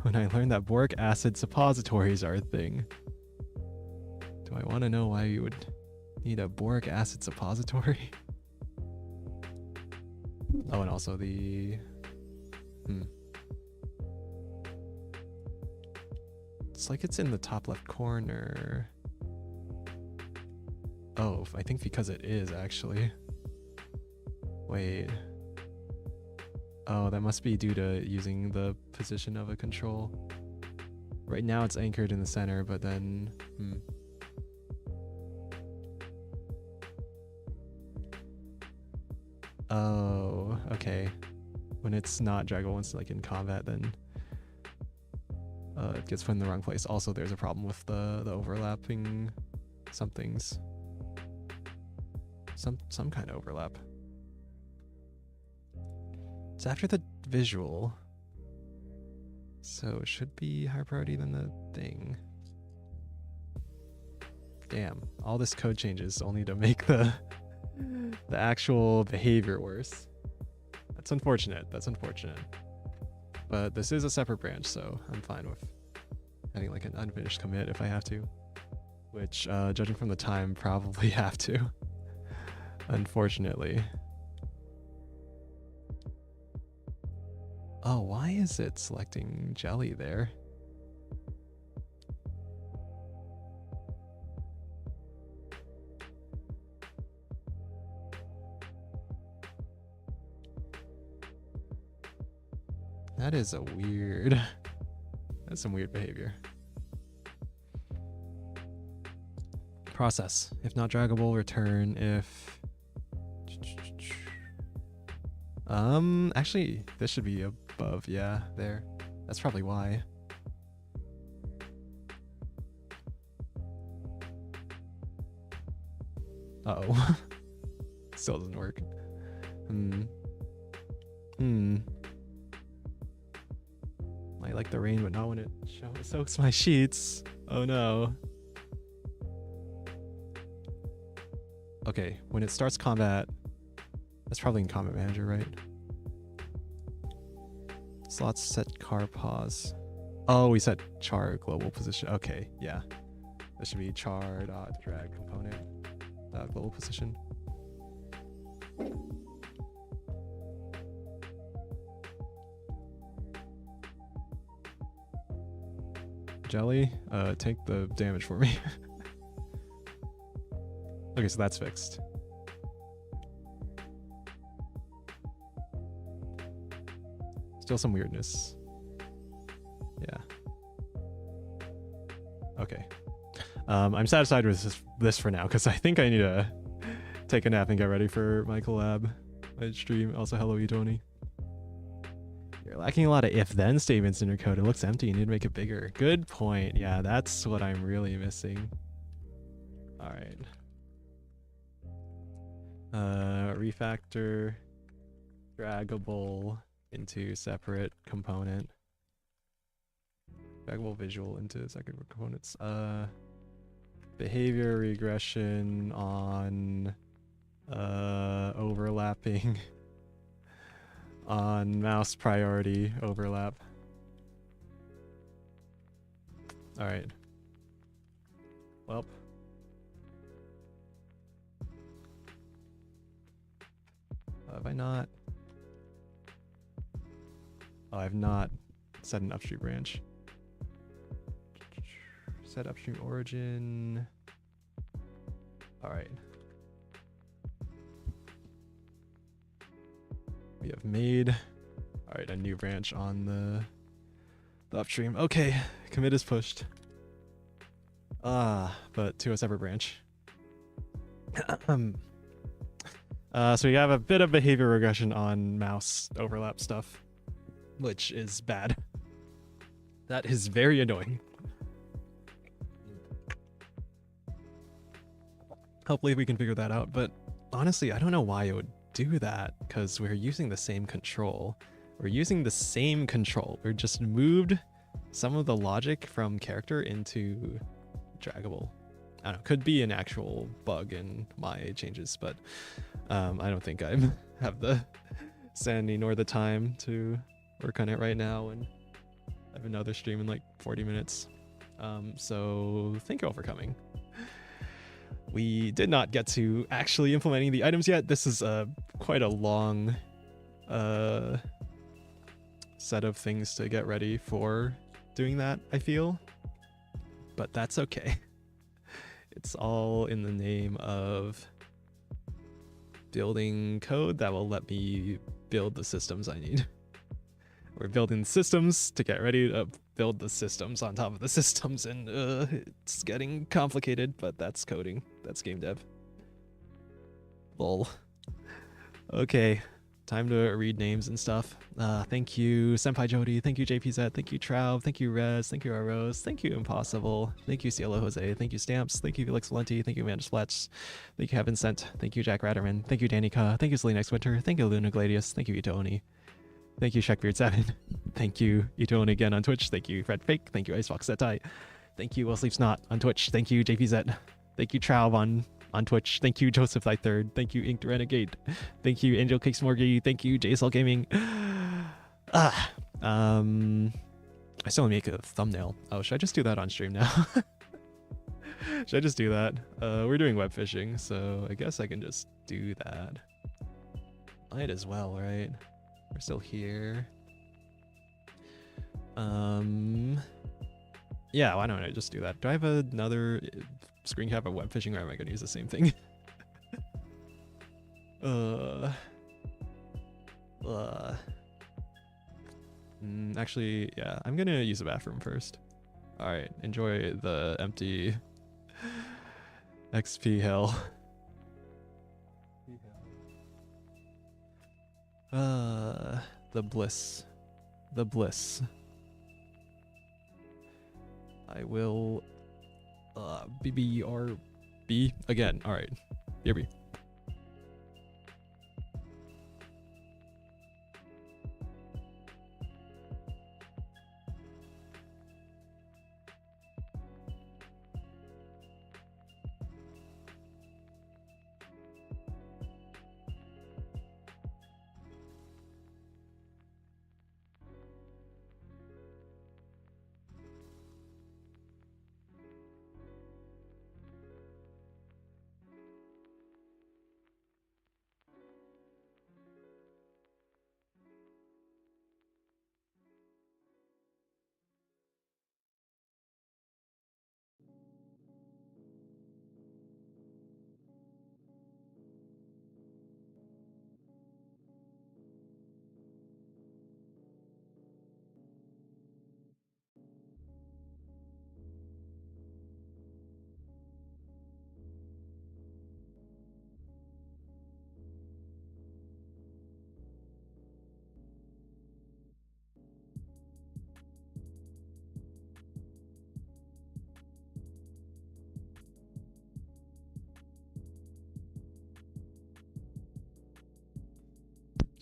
when I learned that boric acid suppositories are a thing. Do I want to know why you would need a boric acid suppository? Oh, and also the... It's like it's in the top left corner. Oh, I think because it is, actually. Wait. Oh, that must be due to using the position of a control. Right now it's anchored in the center, but then... Oh, okay. When it's not draggable, it's like in combat, then it gets put in the wrong place. Also, there's a problem with the overlapping somethings. Some kind of overlap. It's after the visual, so it should be higher priority than the thing. Damn, all this code changes only to make the actual behavior worse. That's unfortunate. That's unfortunate. But this is a separate branch, so I'm fine with having like an unfinished commit if I have to. Which, judging from the time, probably have to. Unfortunately. Oh, why is it selecting jelly there? That is a weird... That's some weird behavior. Process. If not draggable, return. If... Actually, this should be above. Yeah, there. That's probably why. Uh-oh. Still doesn't work. I like the rain, but not when it soaks my sheets. Oh no. Okay, when it starts combat, That's probably in Comment Manager, right? Slots set car pause. Oh, we set char global position. Okay, yeah. That should be char dot drag component global position. Jelly, take the damage for me. Okay, so that's fixed. Still some weirdness. Yeah. Okay. I'm satisfied with this for now, because I think I need to take a nap and get ready for my collab, my stream. Also, hello, Tony. You're lacking a lot of if-then statements in your code. It looks empty. You need to make it bigger. Good point. Yeah, that's what I'm really missing. All right. Refactor, draggable into separate component. Draggable visual into separate components. Behavior regression on overlapping on mouse priority overlap. All right. Well. Have I not? Oh, I've not set an upstream branch. Set upstream origin. All right. We have made. All right, a new branch on the upstream. Okay, commit is pushed. But to a separate branch. So we have a bit of behavior regression on mouse overlap stuff, which is bad. That is very annoying. Hopefully we can figure that out, but honestly, I don't know why it would do that, because we're using the same control. We're using the same control. We're just moved some of the logic from character into draggable. I don't know, could be an actual bug in my changes, but I don't think I have the sanity nor the time to work on it right now, and I have another stream in like 40 minutes. So thank you all for coming. We did not get to actually implementing the items yet. This is quite a long set of things to get ready for doing that, I feel, but that's okay. It's all in the name of building code that will let me build the systems I need. We're building systems to get ready to build the systems on top of the systems, and it's getting complicated, but that's coding. That's game dev. Lol. Okay, time to read names and stuff. Thank you, Senpai Jody. Thank you, JPZ. Thank you, Trow. Thank you, Rez. Thank you, Rose. Thank you, Impossible. Thank you, Cielo Jose. Thank you, Stamps. Thank you, Felix Valenti. Thank you, Amanda Splats. Thank you, Heaven Sent. Thank you, Jack Ratterman. Thank you, Danica. Thank you, Selene Next Winter. Thank you, Luna Gladius. Thank you, Itoni. Thank you, Shackbeard7. Thank you, Itoni again on Twitch. Thank you, Fred Fake. Thank you, Icefox Setai. Thank you, Will Sleeps Not on Twitch. Thank you, JPZ. Thank you, Trav on Twitch. Thank you, Joseph Thy Third. Thank you, Inked Renegade. Thank you, Angel Cakes Morgie. Thank you, JSL Gaming. I still make a thumbnail. Oh, should I just do that on stream now? Should I just do that? We're doing web fishing, so I guess I can just do that. Might as well, right? We're still here. Yeah, why don't I just do that? Do I have another screen cap of web fishing, or am I going to use the same thing? Actually, yeah, I'm going to use the bathroom first. All right, enjoy the empty XP hell. The bliss. The bliss. I will BBRB again. All right. BRB.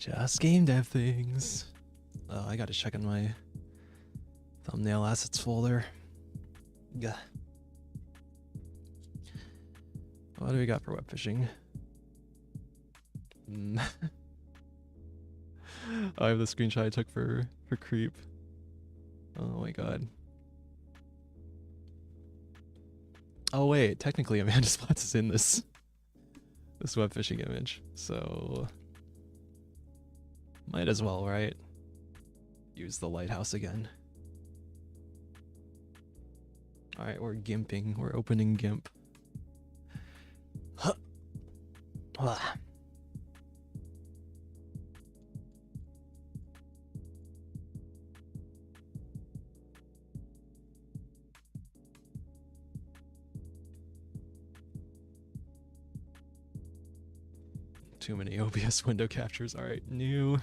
Just game dev things. Oh, I gotta check in my thumbnail assets folder. Gah. What do we got for web fishing? I have the screenshot I took for creep. Oh my god. Oh wait, technically Amanda Spots is in this web fishing image, so might as well, right? Use the lighthouse again. All right, we're gimping. We're opening GIMP. Huh. Ah. Too many OBS window captures. All right, new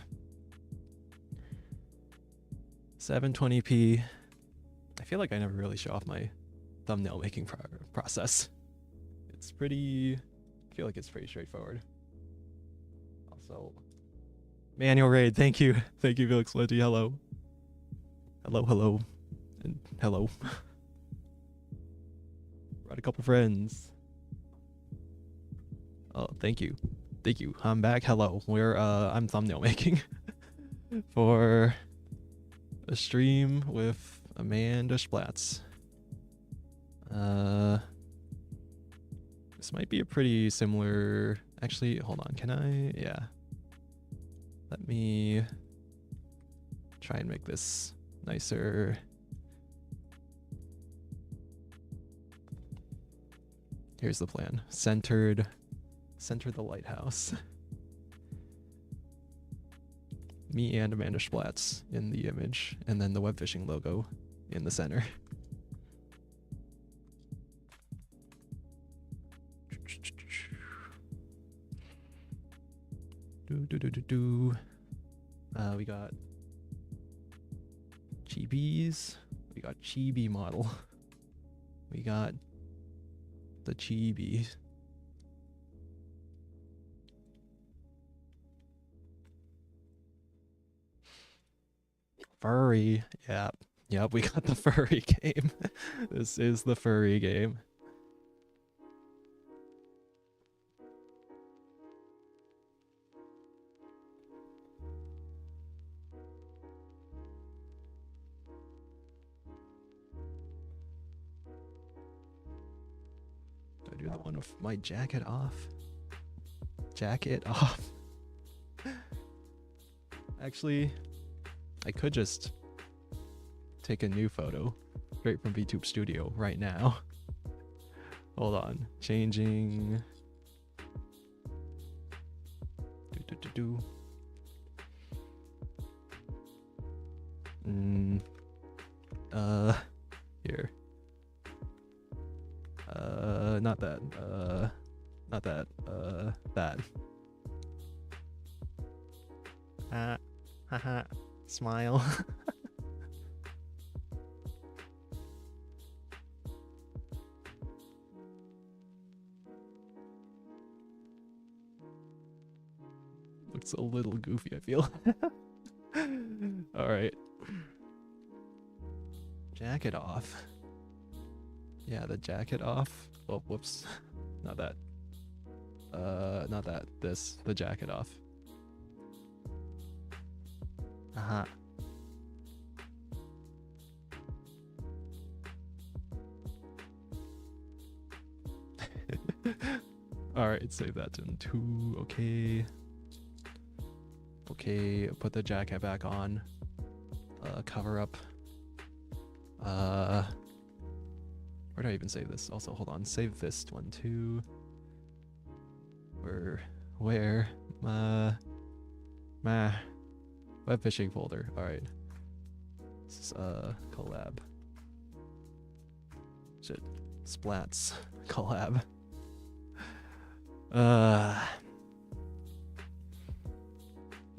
720p. I feel like I never really show off my thumbnail making process. It's pretty, I feel like it's pretty straightforward. Also, manual raid, thank you. Thank you, Felix Letty, hello. Hello, hello, and hello. Brought a couple friends. Oh, thank you. Thank you. I'm back. Hello. I'm thumbnail making for a stream with Amanda Splatz. This might be a pretty similar. Actually, hold on. Can I? Yeah. Let me try and make this nicer. Here's the plan. Center the lighthouse. Me and Amanda Splatz in the image, and then the web fishing logo in the center. We got Chibis. We got Chibi model. We got the Chibi. Furry. Yep, we got the furry game. This is the furry game. Do I do the one with my jacket off? Jacket off. Actually, I could just take a new photo straight from VTube Studio right now. Hold on. Changing. Here. Not that. Not that. That. Haha. Smile. Looks a little goofy, I feel. All right. Jacket off. Yeah, the jacket off. Oh, whoops. Not that. Not that. This. The jacket off. Aha. Alright, save that in 2. Okay. Okay, put the jacket back on. Cover up. Where do I even save this? Also, hold on. Save this one too. Where? My web fishing folder. Alright. This is collab. Shit. Splats. Collab.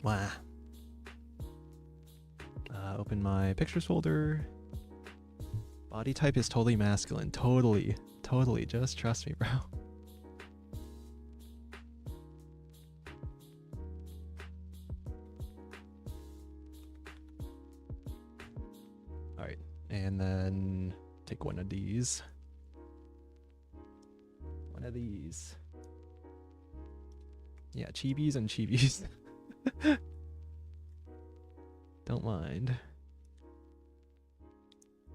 Wow. Open my pictures folder. Body type is totally masculine. Totally. Just trust me, bro. And then take one of these. One of these. Yeah, chibis and chibis. Don't mind.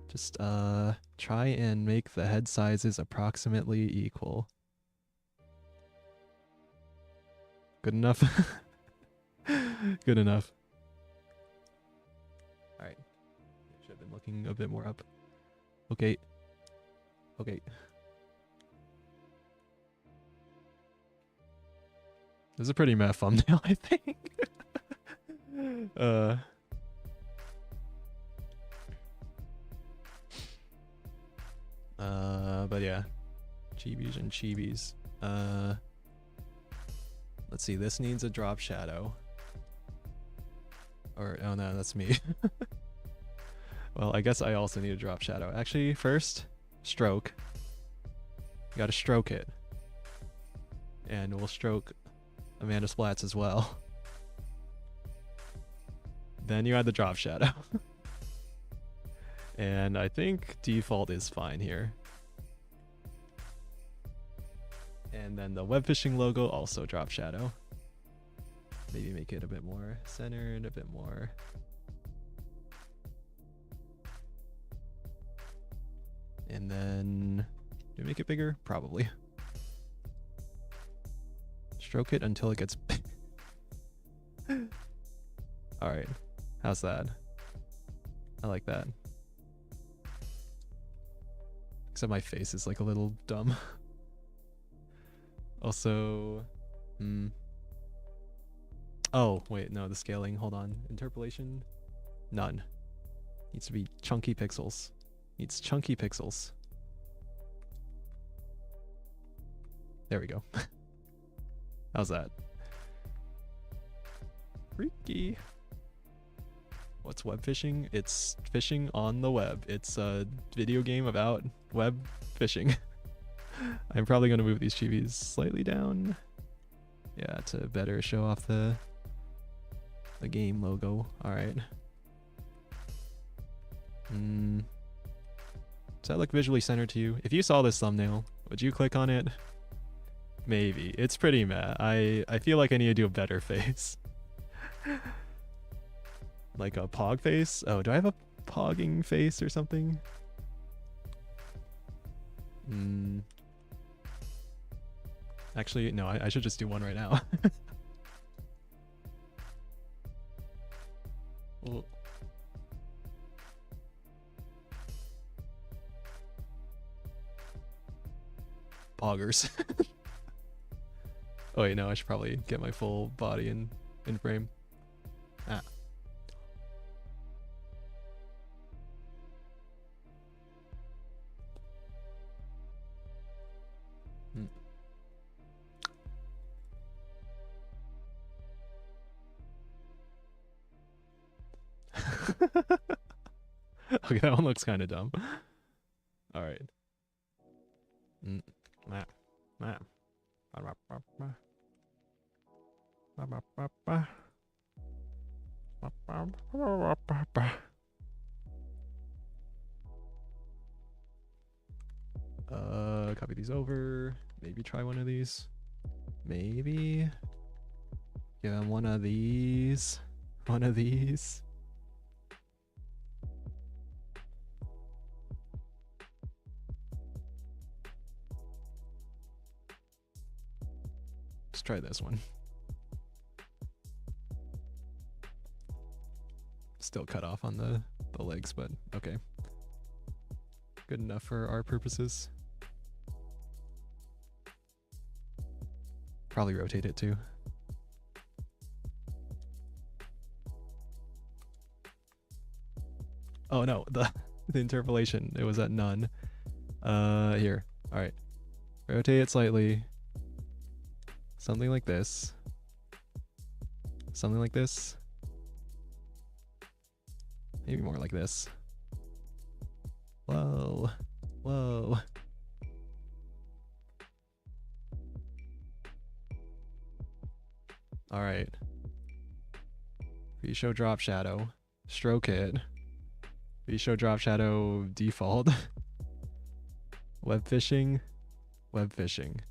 Just try and make the head sizes approximately equal. Good enough? Good enough. Alright. Should have been looking a bit more up. Okay. Okay. This is a pretty meh thumbnail, I think. But yeah. Chibis and chibis. Let's see, this needs a drop shadow. Or, oh no, that's me. Well, I guess I also need a drop shadow. Actually, first, stroke. You gotta stroke it. And we'll stroke Amanda Splats as well. Then you add the drop shadow. And I think default is fine here. And then the web fishing logo, also drop shadow. Maybe make it a bit more centered, a bit more. And then, do we make it bigger? Probably. Stroke it until it gets big. Alright, how's that? I like that. Except my face is like a little dumb. Also, oh, wait, no, the scaling, hold on. Interpolation, none. Needs to be chunky pixels. Needs chunky pixels. There we go. How's that? Freaky. What's web fishing? It's fishing on the web. It's a video game about web fishing. I'm probably going to move these chibis slightly down. Yeah, to better show off the game logo. Alright. Does that look visually centered to you? If you saw this thumbnail, would you click on it? Maybe. It's pretty meh. I feel like I need to do a better face. Like a pog face? Oh, do I have a pogging face or something? Actually, no, I should just do one right now. Well, poggers. Oh wait, no, I should probably get my full body in frame. Ah. Okay, that one looks kind of dumb. All right. Copy these over. Maybe try one of these. Maybe give him one of these. One of these. Let's try this one. Still cut off on the legs, but okay. Good enough for our purposes. Probably rotate it too. Oh no, the interpolation, it was at none. Here, all right. Rotate it slightly. Something like this. Something like this. Maybe more like this. Whoa, whoa. All right. You show drop shadow, stroke it. We show drop shadow default. Web fishing. Web fishing.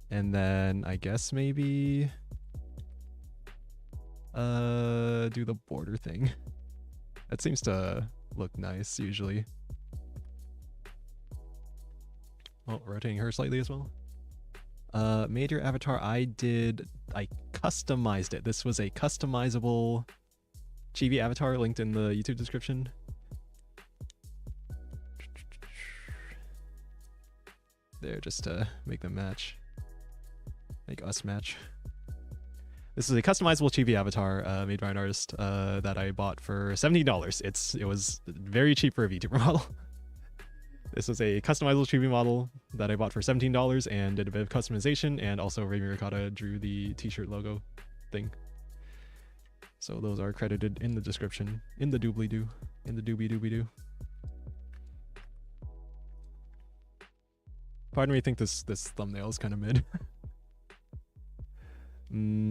And then I guess maybe do the border thing. That seems to look nice usually. Oh, rotating her slightly as well. Made your avatar. I customized it. This was a customizable Chibi avatar linked in the YouTube description. There, just to make them match. Make us match. This is a customizable Chibi avatar made by an artist that I bought for $17. It was very cheap for a VTuber model. This was a customizable Chibi model that I bought for $17 and did a bit of customization, and also Raimi Ricotta drew the t-shirt logo thing. So those are credited in the description, in the doobly-doo, in the doobie-doobie-doo. Pardon me, I think this thumbnail is kind of mid.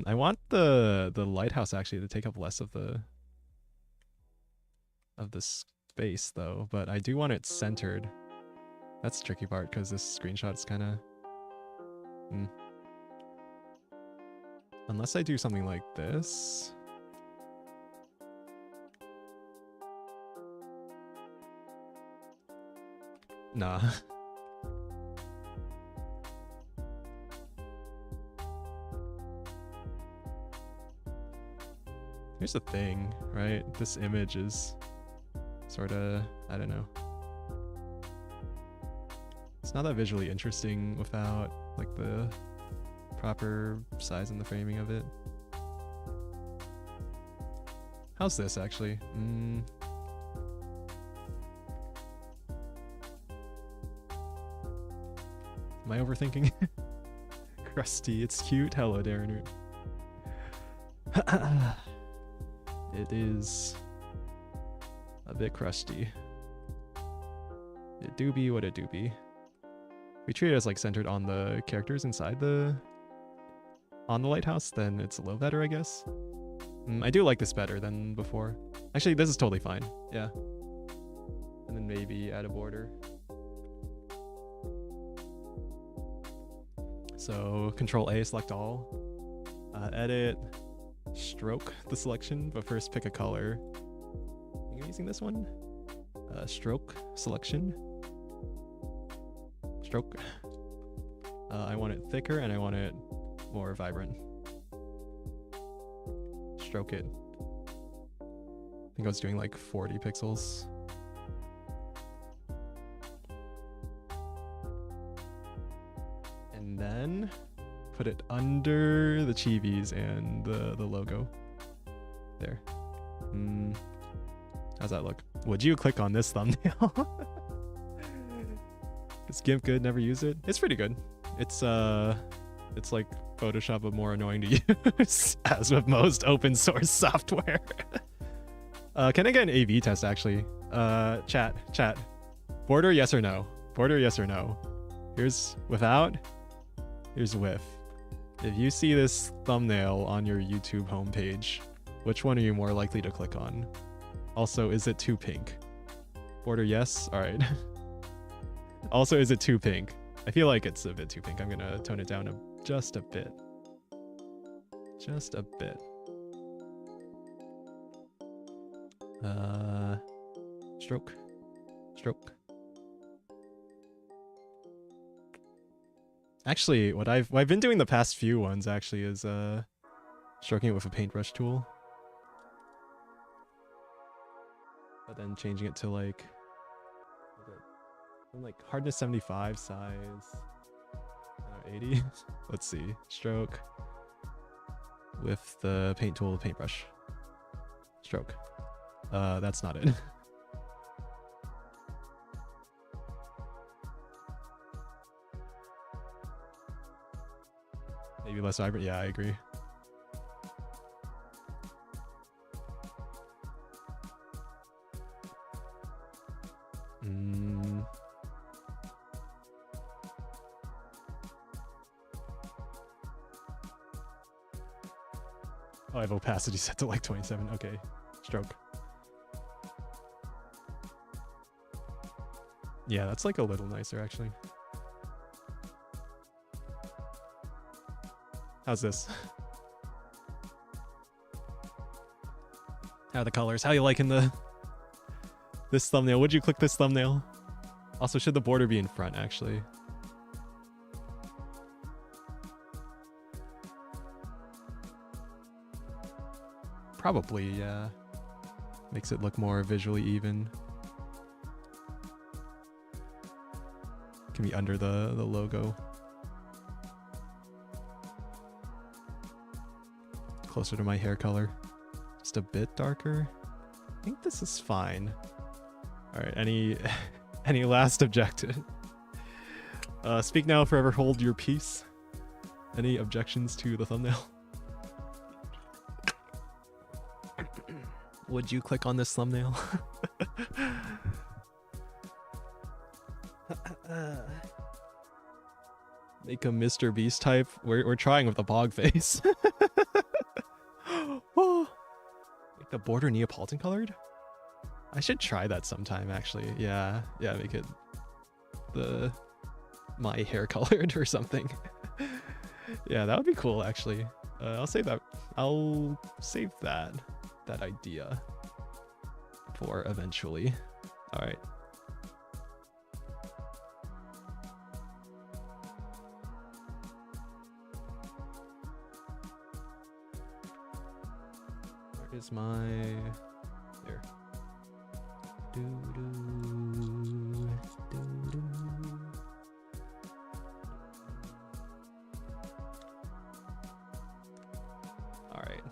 I want the lighthouse actually to take up less of the space though, but I do want it centered. That's the tricky part because this screenshot is kind of unless I do something like this. Nah. Here's the thing, right? This image is sort of, I don't know. It's not that visually interesting without like the proper size and the framing of it. How's this actually? Am I overthinking? Crusty, it's cute. Hello, Darren. It is a bit crusty. It do be what it do be. We treat it as like centered on the characters inside on the lighthouse, then it's a little better, I guess. I do like this better than before. Actually, this is totally fine. Yeah. And then maybe add a border. So Control A, select all. Edit. Stroke the selection, but first pick a color. I think I'm using this one. Stroke selection. Stroke. I want it thicker and I want it more vibrant. Stroke it. I think I was doing like 40 pixels. And then put it under the chibis and the logo. There. How's that look? Would you click on this thumbnail? Is GIMP good? Never use it? It's pretty good. It's like Photoshop but more annoying to use, as with most open source software. Can I get an A/B test actually? Chat. Border yes or no? Border yes or no? Here's without. Here's with. If you see this thumbnail on your YouTube homepage, which one are you more likely to click on? Also, is it too pink? Border yes? Alright. Also, is it too pink? I feel like it's a bit too pink. I'm gonna tone it down just a bit. Just a bit. Stroke. Stroke. Actually, what I've been doing the past few ones actually is stroking it with a paintbrush tool. But then changing it to like hardness 75, size 80. Let's see. Stroke with the paint tool, paintbrush. Stroke. That's not it. Maybe less vibrant. Yeah, I agree. Oh, I have opacity set to like 27. Okay, stroke. Yeah, that's like a little nicer actually. How's this? How are the colors? How you liking this thumbnail? Would you click this thumbnail? Also, should the border be in front actually? Probably, yeah. Makes it look more visually even. Can be under the logo. Closer to my hair color. Just a bit darker. I think this is fine. Alright, any last objective? Speak now, forever hold your peace. Any objections to the thumbnail? Would you click on this thumbnail? Make a Mr. Beast type. We're trying with the bog face. Oh. Make the border Neapolitan colored? I should try that sometime actually. Yeah, make it my hair colored or something. Yeah, that would be cool actually. I'll save that idea for eventually. All right. Where is my there? All right.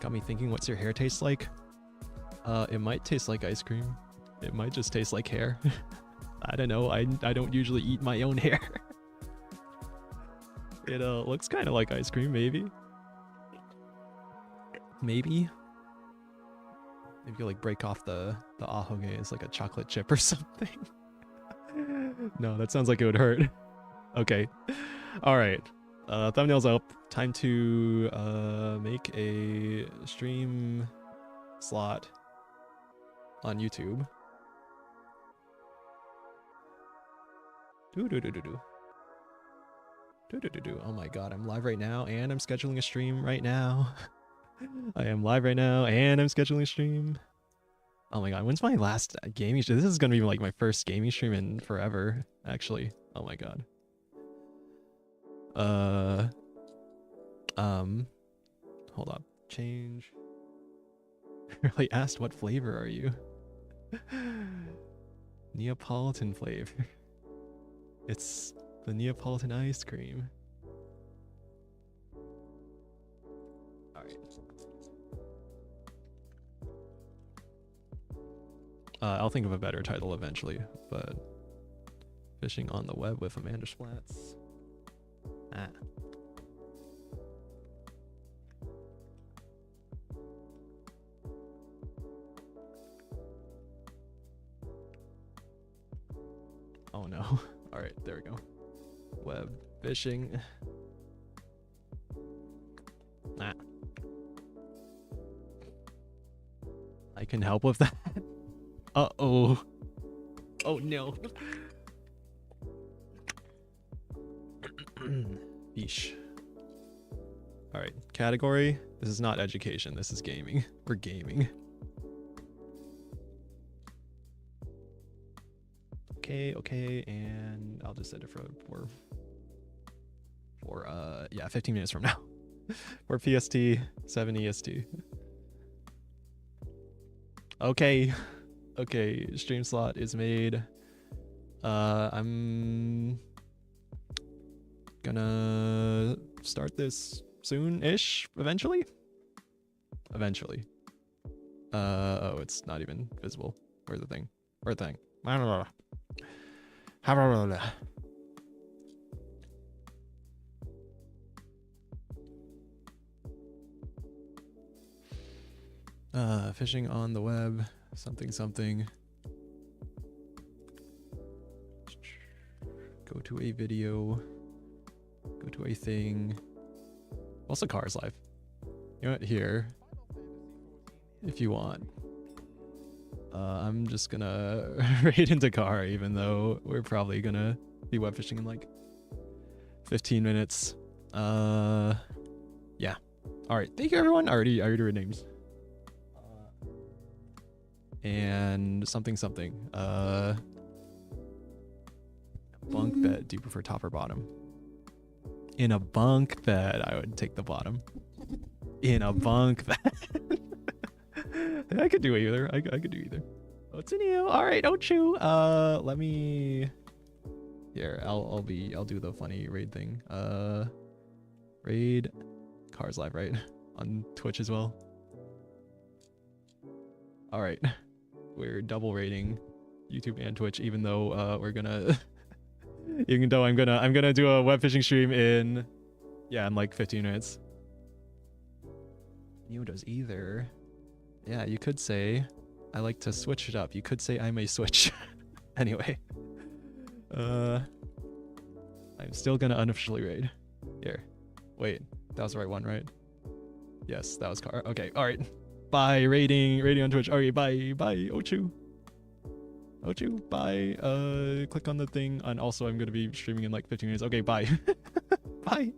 Got me thinking, what's your hair taste like? It might taste like ice cream. It might just taste like hair. I don't know. I don't usually eat my own hair. It looks kind of like ice cream, maybe. Maybe you like break off the ahoge as like a chocolate chip or something. No, that sounds like it would hurt. Okay. All right. Thumbnail's up. Time to make a stream slot on YouTube. Oh my god, I'm live right now and I'm scheduling a stream right now. I am live right now and I'm scheduling a stream. Oh my god, when's my last gaming stream? This is gonna be like my first gaming stream in forever, actually. Oh my god. Hold up. Change. Really asked what flavor are you? Neapolitan flavor. It's the Neapolitan ice cream. Alright. I'll think of a better title eventually, but fishing on the web with Amanda Splats. Ah. Oh no. Alright, there we go. Web fishing. Ah. I can help with that. Uh-oh. Oh no. Yeesh. Alright, category. This is not education, this is gaming. We're gaming. Okay, and I'll just set it for 15 minutes from now. For PST, 7 EST. Okay, stream slot is made. I'm gonna start this soon-ish, eventually. Oh, it's not even visible. Where's the thing? I don't know. Fishing on the web, something. Go to a video, go to a thing. Also, Cars Live. You know what? Here, if you want. I'm just gonna raid into car, even though we're probably gonna be web fishing in like 15 minutes. Yeah. All right. Thank you, everyone. I already read names. And something. Bunk bed. Do you prefer top or bottom? In a bunk bed, I would take the bottom. In a bunk bed. I could do either. I could do either. What's in you? All right, don't you? Let me. Here, I'll do the funny raid thing. Raid. Cars live, right? On Twitch as well. All right, we're double rating YouTube and Twitch, even though we're gonna. Even though I'm gonna do a web fishing stream in like 15 minutes. Neo does either. Yeah, you could say I like to switch it up. You could say I may switch. Anyway. I'm still gonna unofficially raid. Here. Wait, that was the right one, right? Yes, that was car. Okay, alright. Bye, raiding on Twitch. Alright, bye, Ochu. Bye. Click on the thing, and also I'm gonna be streaming in like 15 minutes. Okay, bye. Bye.